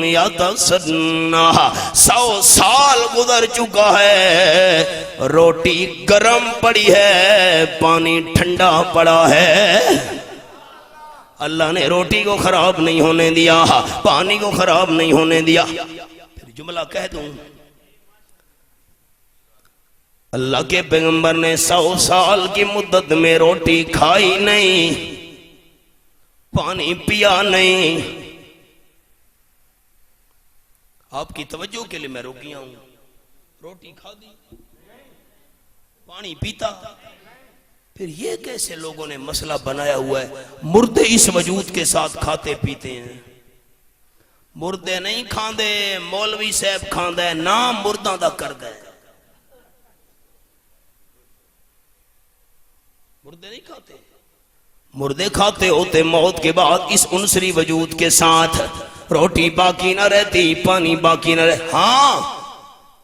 یتسنّیٰ، 100 سال گزر چکا ہے، روٹی گرم پڑی ہے، پانی ٹھنڈا پڑا ہے۔ اللہ نے روٹی کو خراب نہیں ہونے دیا، پانی کو خراب نہیں ہونے دیا۔ پھر جملہ کہہ دوں، اللہ کے پیغمبر نے 100 سال کی مدت میں روٹی کھائی نہیں، پانی پیا نہیں۔ آپ کی توجہ کے لیے میں رک گیا ہوں، روٹی کھا دی، پانی پیتا، پھر یہ کیسے لوگوں نے مسئلہ بنایا ہوا ہے مردے اس وجود کے ساتھ کھاتے پیتے ہیں؟ مردے نہیں کھاندے، مولوی صاحب کھاندے، نام مردہ دا کر دے، مردے نہیں کھاتے۔ مردے کھاتے ہوتے موت کے بعد اس انصری وجود کے ساتھ، روٹی باقی نہ رہتی، پانی باقی نہ رہتی۔ ہاں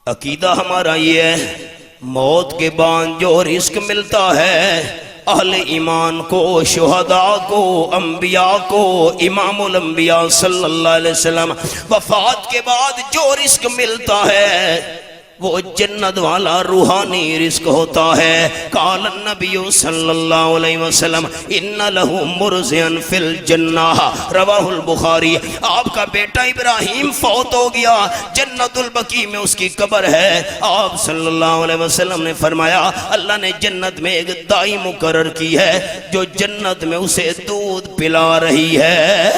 عقیدہ ہمارا یہ ہے، موت کے بعد جو رزق ملتا ہے اہل ایمان کو، شہداء کو، انبیاء کو، امام الانبیاء صلی اللہ علیہ وسلم، وفات کے بعد جو رزق ملتا ہے وہ جنت والا روحانی رزق ہوتا ہے۔ قال النبی صلی اللہ علیہ وسلم ان لہ مرضعا فی الجنہ، رواہ البخاری۔ آپ کا بیٹا ابراہیم فوت ہو گیا، جنت البقیع میں اس کی قبر ہے۔ آپ صلی اللہ علیہ وسلم نے فرمایا اللہ نے جنت میں ایک دائی مقرر کی ہے جو جنت میں اسے دودھ پلا رہی ہے۔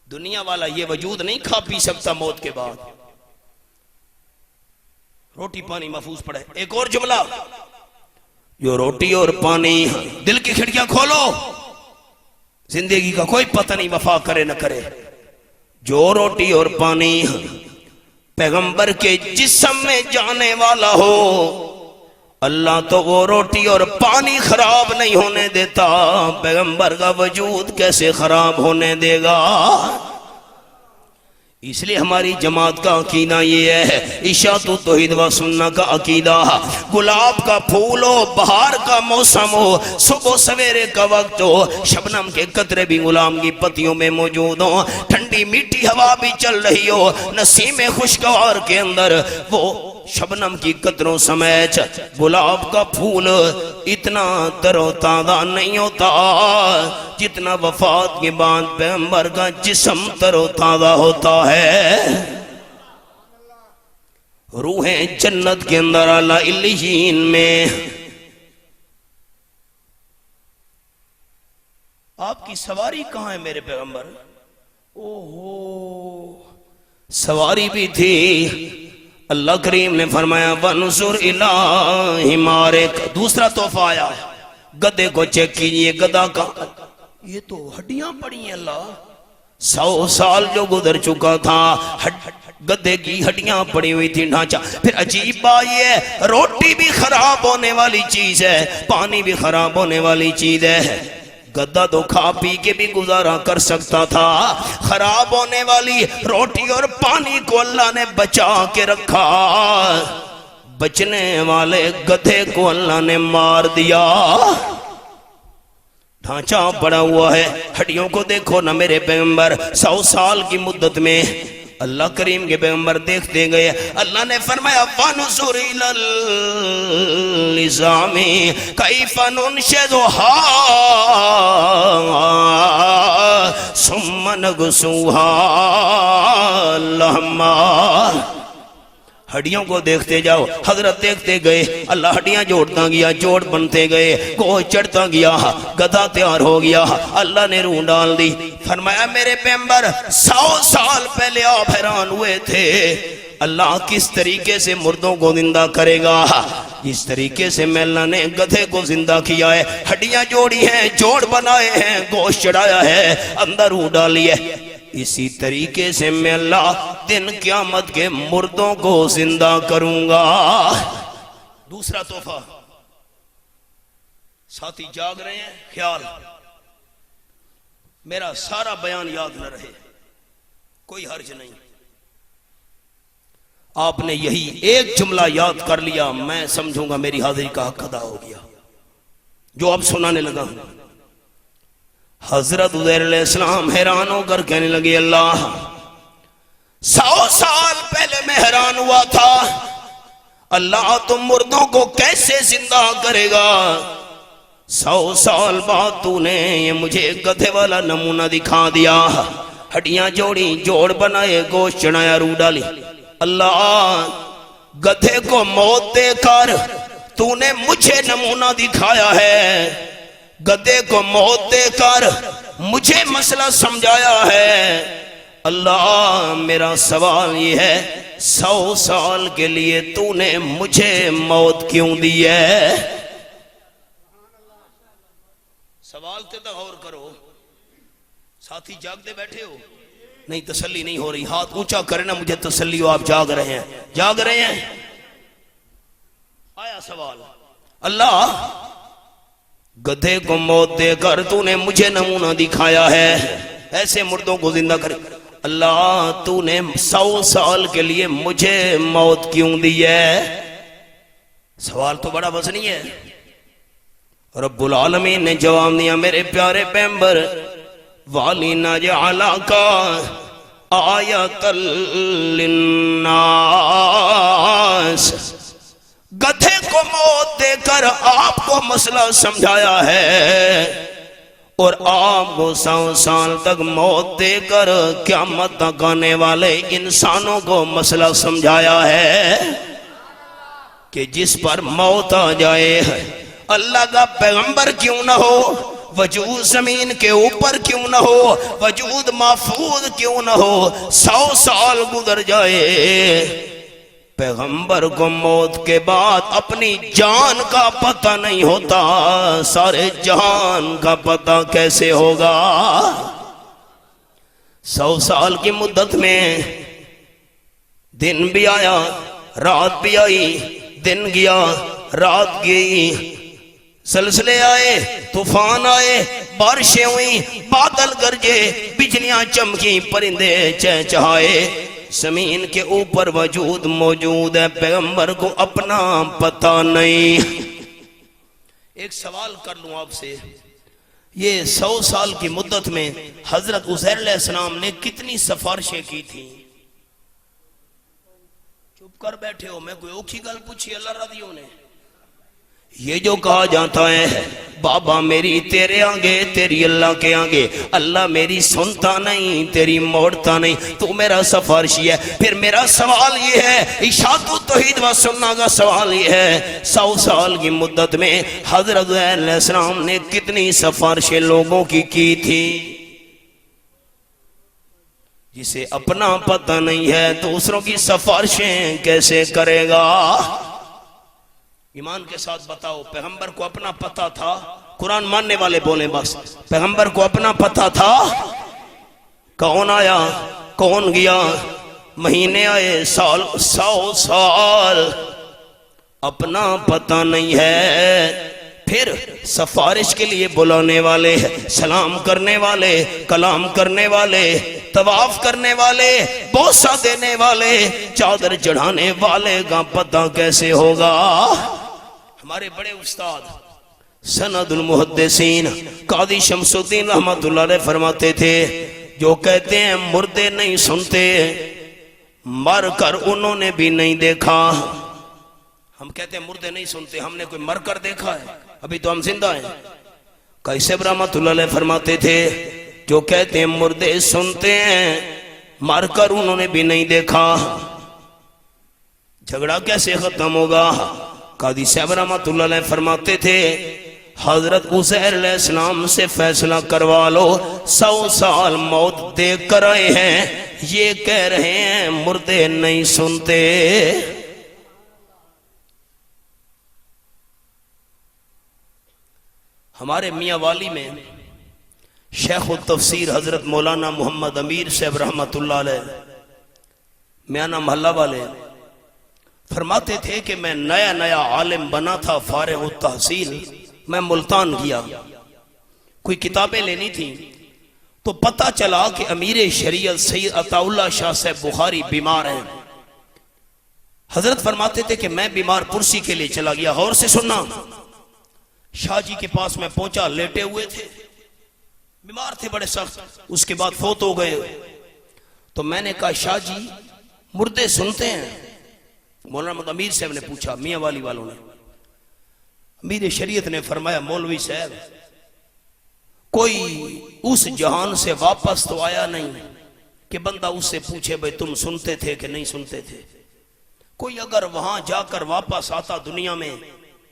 دنیا والا یہ وجود نہیں کھا پی سکتا موت کے بعد، روٹی پانی محفوظ پڑے۔ ایک اور جملہ، جو روٹی اور پانی، دل کی کھڑکیاں کھولو، زندگی کا کوئی پتہ نہیں وفا کرے نہ کرے، جو روٹی اور پانی پیغمبر کے جسم میں جانے والا ہو، اللہ تو وہ روٹی اور پانی خراب نہیں ہونے دیتا، پیغمبر کا وجود کیسے خراب ہونے دے گا؟ اس لیے ہماری جماعت کا عقیدہ یہ ہے، اشاعت توحید و سنت کا عقیدہ، گلاب کا پھول ہو، بہار کا موسم ہو، صبح سویرے کا وقت ہو، شبنم کے قطرے بھی غلام کی پتیوں میں موجود ہوں، ٹھنڈی میٹھی ہوا بھی چل رہی ہو، نسیم خوشگوار کے اندر وہ شبنم کی قطروں سمیت گلاب کا پھول اتنا تر و تازہ نہیں ہوتا جتنا وفات کے بعد پیغمبر کا جسم تر و تازہ ہوتا ہے۔ روحیں جنت کے اندر اعلیٰ علیین میں۔ آپ کی سواری کہاں ہے میرے پیغمبر؟ اوہو، سواری بھی تھی۔ اللہ کریم نے فرمایا وَانْظُرْ إِلَىٰ حِمَارِكَ، دوسرا تحفہ آیا، گدے کو چیک کیجئے، گدا کا، یہ تو ہڈیاں پڑی ہیں اللہ، 100 سال جو گزر چکا تھا، گدے کی ہڈیاں پڑی ہوئی تھی، ڈھانچہ۔ پھر عجیب بات یہ ہے، روٹی بھی خراب ہونے والی چیز ہے، پانی بھی خراب ہونے والی چیز ہے، گدا تو کھا پی کے بھی گزارا کر سکتا تھا، خراب ہونے والی روٹی اور پانی کو اللہ نے بچا کے رکھا، بچنے والے گدھے کو اللہ نے مار دیا۔ ڈھانچہ پڑا ہوا ہے، ہڈیوں کو دیکھو نا میرے پیغمبر، 100 سال کی مدت میں اللہ کریم کے پیغمبر دیکھتے گئے، اللہ نے فرمایا وَانْظُرْ إِلَى الْعِظَامِ كَيْفَ نُنشِزُهَا ثُمَّ نَكْسُوهَا لَحْمًا۔ ہڈیوں کو دیکھتے جاؤ، حضرت دیکھتے گئے، اللہ ہڈیاں جوڑتا گیا، جوڑ بنتے گئے، کوہ چڑھتا گیا، گدھا تیار ہو گیا، اللہ نے روح ڈال دی۔ فرمایا میرے پیغمبر 100 سال پہلے آپ حیران ہوئے تھے اللہ کس طریقے سے مردوں کو زندہ کرے گا، جس طریقے سے میں اللہ نے گدھے کو زندہ کیا ہے، ہڈیاں جوڑی ہیں، جوڑ بنائے ہیں، گوشت چڑھایا ہے، اندر روح ڈالی ہے، اسی طریقے سے میں اللہ دن قیامت کے مردوں کو زندہ کروں گا۔ دوسرا تحفہ، ساتھی جاگ رہے ہیں، خیال میرا سارا بیان یاد نہ رہے، کوئی حرج نہیں، آپ نے یہی ایک جملہ یاد کر لیا، میں سمجھوں گا میری حاضری کا حق ادا ہو گیا۔ جو اب سنانے لگا ہوں، حضرت عزیر علیہ السلام حیران ہو کر کہنے لگے اللہ 100 سال پہلے میں حیران ہوا تھا، اللہ تم مردوں کو کیسے زندہ کرے گا؟ 100 سال بعد تو نے یہ مجھے گدھے والا نمونہ دکھا دیا، ہڈیاں جوڑی، جوڑ بنائے، گوشت چڑھایا، روح ڈالی۔ اللہ گدھے کو موت دے کر تو نے مجھے نمونہ دکھایا ہے، گدھے کو موت دے کر مجھے مسئلہ سمجھایا ہے۔ اللہ میرا سوال یہ ہے 100 سال کے لیے تو نے مجھے موت کیوں دی ہے؟ سوال تے غور کرو، ساتھی جاگتے بیٹھے ہو؟ نہیں تسلی نہیں ہو رہی، ہاتھ اونچا کرے نا مجھے تسلی ہو، آپ جاگ رہے ہیں، جاگ رہے ہیں۔ آیا سوال، اللہ گدھے کو موت دے کر تو نے مجھے نمونہ دکھایا ہے، ایسے مردوں کو زندہ کر، اللہ تو نے 100 سال کے لیے مجھے موت کیوں دی ہے؟ سوال تو بڑا وزنی ہے۔ رب العالمین نے جواب دیا، میرے پیارے پیغمبر وَلِنَجْعَلَكَ آیَةً لِلنَّاسِ، گدھے کو موت دے کر آپ کو مسئلہ سمجھایا ہے، اور آپ کو 100 سال تک موت دے کر قیامت تک آنے والے انسانوں کو مسئلہ سمجھایا ہے کہ جس پر موت آ جائے اللہ کا پیغمبر کیوں نہ ہو، وجود زمین کے اوپر کیوں نہ ہو، وجود محفوظ کیوں نہ ہو، 100 سال گزر جائے، پیغمبر کو موت کے بعد اپنی جان کا پتہ نہیں ہوتا، سارے جہان کا پتہ کیسے ہوگا؟ 100 سال کی مدت میں دن بھی آیا، رات بھی آئی، دن گیا، رات گئی، سلسلے آئے، طوفان آئے، بارشیں ہوئیں، بادل گرجے، بجلیاں چمکی، پرندے چہچہائے، زمین کے اوپر وجود موجود ہے، پیغمبر کو اپنا پتہ نہیں۔ ایک سوال کر لوں آپ سے، یہ 100 سال کی مدت میں حضرت عزیر علیہ السلام نے کتنی سفارشیں کی تھیں؟ چپ کر بیٹھے ہو، میں کوئی اوکھی گل پوچھی اللہ رضیوں نے؟ یہ جو کہا جاتا ہے بابا میری تیرے آگے، تیری اللہ کے آگے، اللہ میری سنتا نہیں، تیری موڑتا نہیں، تو میرا سفارشی ہے، پھر میرا سوال یہ ہے، اشاعت توحید و سنہ کا سوال یہ ہے 100 سال کی مدت میں حضرت علیہ السلام نے کتنی سفارشیں لوگوں کی تھی؟ جسے اپنا پتہ نہیں ہے دوسروں کی سفارشیں کیسے کرے گا؟ ایمان کے ساتھ بتاؤ، پیغمبر کو اپنا پتہ تھا؟ قرآن ماننے والے بولیں بس، پیغمبر کو اپنا پتہ تھا؟ کون آیا، کون گیا، مہینے آئے، سال، 100 سال، اپنا پتہ نہیں ہے۔ پھر سفارش کے لیے بلانے والے، سلام کرنے والے، کلام کرنے والے، طواف کرنے والے، بوسہ دینے والے، چادر چڑھانے والے کا پتہ کیسے ہوگا؟ ہمارے بڑے استاد سند المحدثین قاضی شمس الدین رحمت اللہ علیہ فرماتے تھے، جو کہتے ہیں مردے نہیں سنتے، مر کر انہوں نے بھی نہیں دیکھا۔ ہم کہتے ہیں مردے نہیں سنتے، ہم نے کوئی مر کر دیکھا ہے؟ ابھی تو ہم زندہ ہیں۔ قاضی صاحب رحمت اللہ علیہ فرماتے تھے، جو کہتے ہیں مردے سنتے ہیں، مر کر انہوں نے بھی نہیں دیکھا، جھگڑا کیسے ختم ہوگا؟ قاضی صاحب رحمت اللہ علیہ فرماتے تھے، حضرت عزیر علیہ السلام سے فیصلہ کروا لو، 100 سال موت دیکھ کر آئے ہیں، یہ کہہ رہے ہیں مردے نہیں سنتے۔ ہمارے میاں والی میں شیخ التفسیر حضرت مولانا محمد امیر صاحب رحمت اللہ علیہ میانہ محلہ والے فرماتے تھے کہ میں نیا نیا عالم بنا تھا، فارغ التحصیل، میں ملتان گیا، کوئی کتابیں لینی تھی تو پتہ چلا کہ امیر شریعت سید عطا اللہ شاہ صاحب بخاری بیمار ہیں۔ حضرت فرماتے تھے کہ میں بیمار پرسی کے لیے چلا گیا۔ غور سے سننا، شاہ جی کے پاس میں پہنچا، لیٹے ہوئے تھے، بیمار تھے بڑے سخت، اس کے بعد فوت ہو گئے۔ تو میں نے کہا شاہ جی مردے سنتے ہیں؟ مولانا امیر صاحب نے پوچھا، میاں والی والوں نے۔ امیر شریعت نے فرمایا مولوی صاحب کوئی اس جہان سے واپس تو آیا نہیں کہ بندہ اس سے پوچھے بھئی تم سنتے تھے کہ نہیں سنتے تھے۔ کوئی اگر وہاں جا کر واپس آتا دنیا میں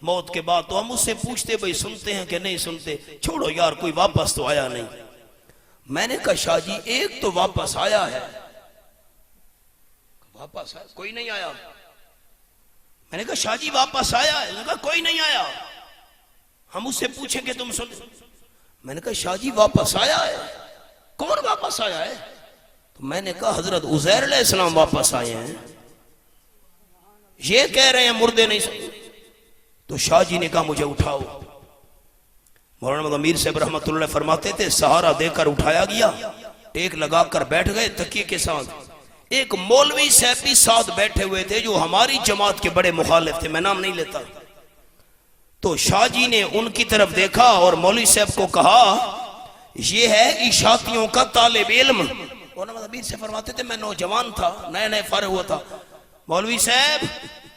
موت کے بعد تو ہم اس سے پوچھتے بھئی سنتے ہیں کہ نہیں سنتے، چھوڑو یار کوئی واپس تو آیا نہیں۔ میں نے کہا شاہ جی ایک تو واپس آیا ہے، واپس آیا کوئی نہیں آیا۔ میں نے کہا شاہ جی واپس آیا ہے، کہا کوئی نہیں آیا، ہم اس سے پوچھیں کہ تم سن۔ میں نے کہا شاہ جی واپس آیا ہے، کون واپس آیا ہے؟ تو میں نے کہا حضرت عزیر علیہ السلام واپس آئے ہیں، یہ کہہ رہے ہیں مردے نہیں سن۔ تو شاہ جی نے کہا مجھے اٹھاؤ۔ مولانا امیر صاحب رحمت اللہ فرماتے تھے سہارا دے کر اٹھایا گیا، ٹیک لگا کر بیٹھ گئے تکیے کے ساتھ۔ ایک مولوی صاحب بھی ساتھ بیٹھے ہوئے تھے جو ہماری جماعت کے بڑے مخالف تھے، میں نام نہیں لیتا۔ تو شاہ جی نے ان کی طرف دیکھا اور مولوی صاحب کو کہا یہ ہے اشاعتیوں کا طالب علم۔ مولانا امیر سے فرماتے تھے میں نوجوان تھا، نئے نئے فارغ ہوا تھا۔ مولوی صاحب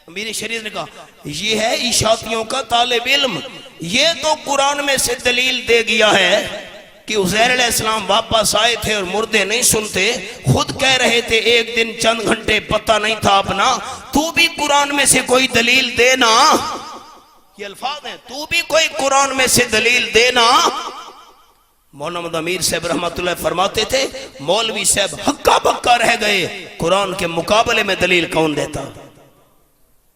امیر شریعت نے کہا یہ ہے اشاعتیوں کا طالب علم، یہ تو قرآن میں سے دلیل دے گیا ہے کہ عزیر علیہ السلام واپس آئے تھے اور مردے نہیں سنتے، خود کہہ رہے تھے ایک دن چند گھنٹے پتہ نہیں تھا اپنا، تو بھی قرآن میں سے کوئی دلیل دینا، یہ الفاظ ہیں، تو بھی کوئی قرآن میں سے دلیل دینا۔ مولانا امیر صاحب رحمت اللہ فرماتے تھے مولوی صاحب ہکا بکا رہ گئے، قرآن کے مقابلے میں دلیل کون دیتا؟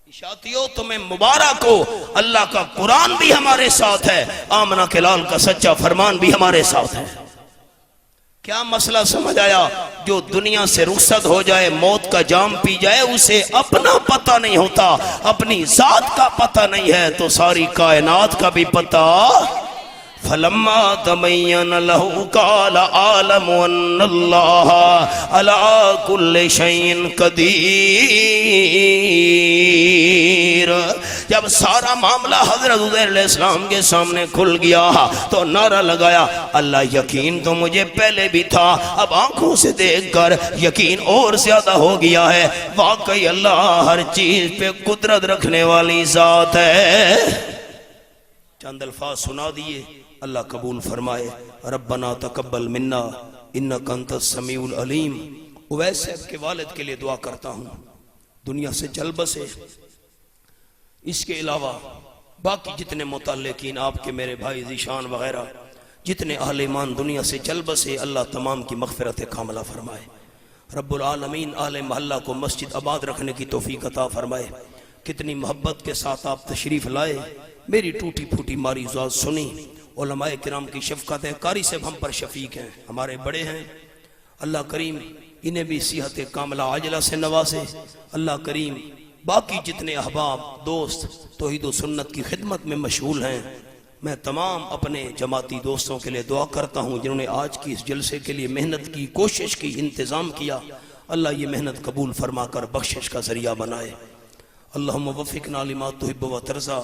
اشاعتیوں تمہیں مبارک ہو، اللہ کا قرآن بھی ہمارے ساتھ ہے، آمنہ کے لال کا سچا فرمان بھی ہمارے ساتھ ہے۔ کیا مسئلہ سمجھ آیا؟ جو دنیا سے رخصت ہو جائے، موت کا جام پی جائے، اسے اپنا پتہ نہیں ہوتا، اپنی ذات کا پتہ نہیں ہے تو ساری کائنات کا بھی پتہ۔ فلما تبین له قال اعلم ان اللہ علی کل شیء قدیر۔ جب سارا معاملہ حضرت عزیر علیہ السلام کے سامنے کھل گیا تو نعرہ لگایا اللہ یقین تو مجھے پہلے بھی تھا، اب آنکھوں سے دیکھ کر یقین اور زیادہ ہو گیا ہے، واقعی اللہ ہر چیز پہ قدرت رکھنے والی ذات ہے۔ چند الفاظ سنا دیے، اللہ قبول فرمائے۔ ربنا تقبل منا انک انت السمیع العلیم۔ اویس صاحب کے والد کے لیے دعا کرتا ہوں، دنیا سے چل بسے۔ اس کے علاوہ باقی جتنے متعلقین آپ کے میرے بھائی ذیشان وغیرہ جتنے اہل ایمان دنیا سے چل بسے، اللہ تمام کی مغفرت کاملہ فرمائے۔ رب العالمین اہل محلہ کو مسجد آباد رکھنے کی توفیق عطا فرمائے۔ کتنی محبت کے ساتھ آپ تشریف لائے، میری ٹوٹی پھوٹی ماری ذات سنی۔ علماء کرام کی شفقت ہے، قاری صاحب ہم پر شفیق ہیں، ہمارے بڑے ہیں، اللہ کریم انہیں بھی صحت کاملہ عاجلہ سے نوازے۔ اللہ کریم باقی جتنے احباب دوست توحید و سنت کی خدمت میں مشغول ہیں، میں تمام اپنے جماعتی دوستوں کے لیے دعا کرتا ہوں جنہوں نے آج کی اس جلسے کے لیے محنت کی، کوشش کی، انتظام کیا، اللہ یہ محنت قبول فرما کر بخشش کا ذریعہ بنائے۔ اللہم وفقنا لما تحب و ترضا۔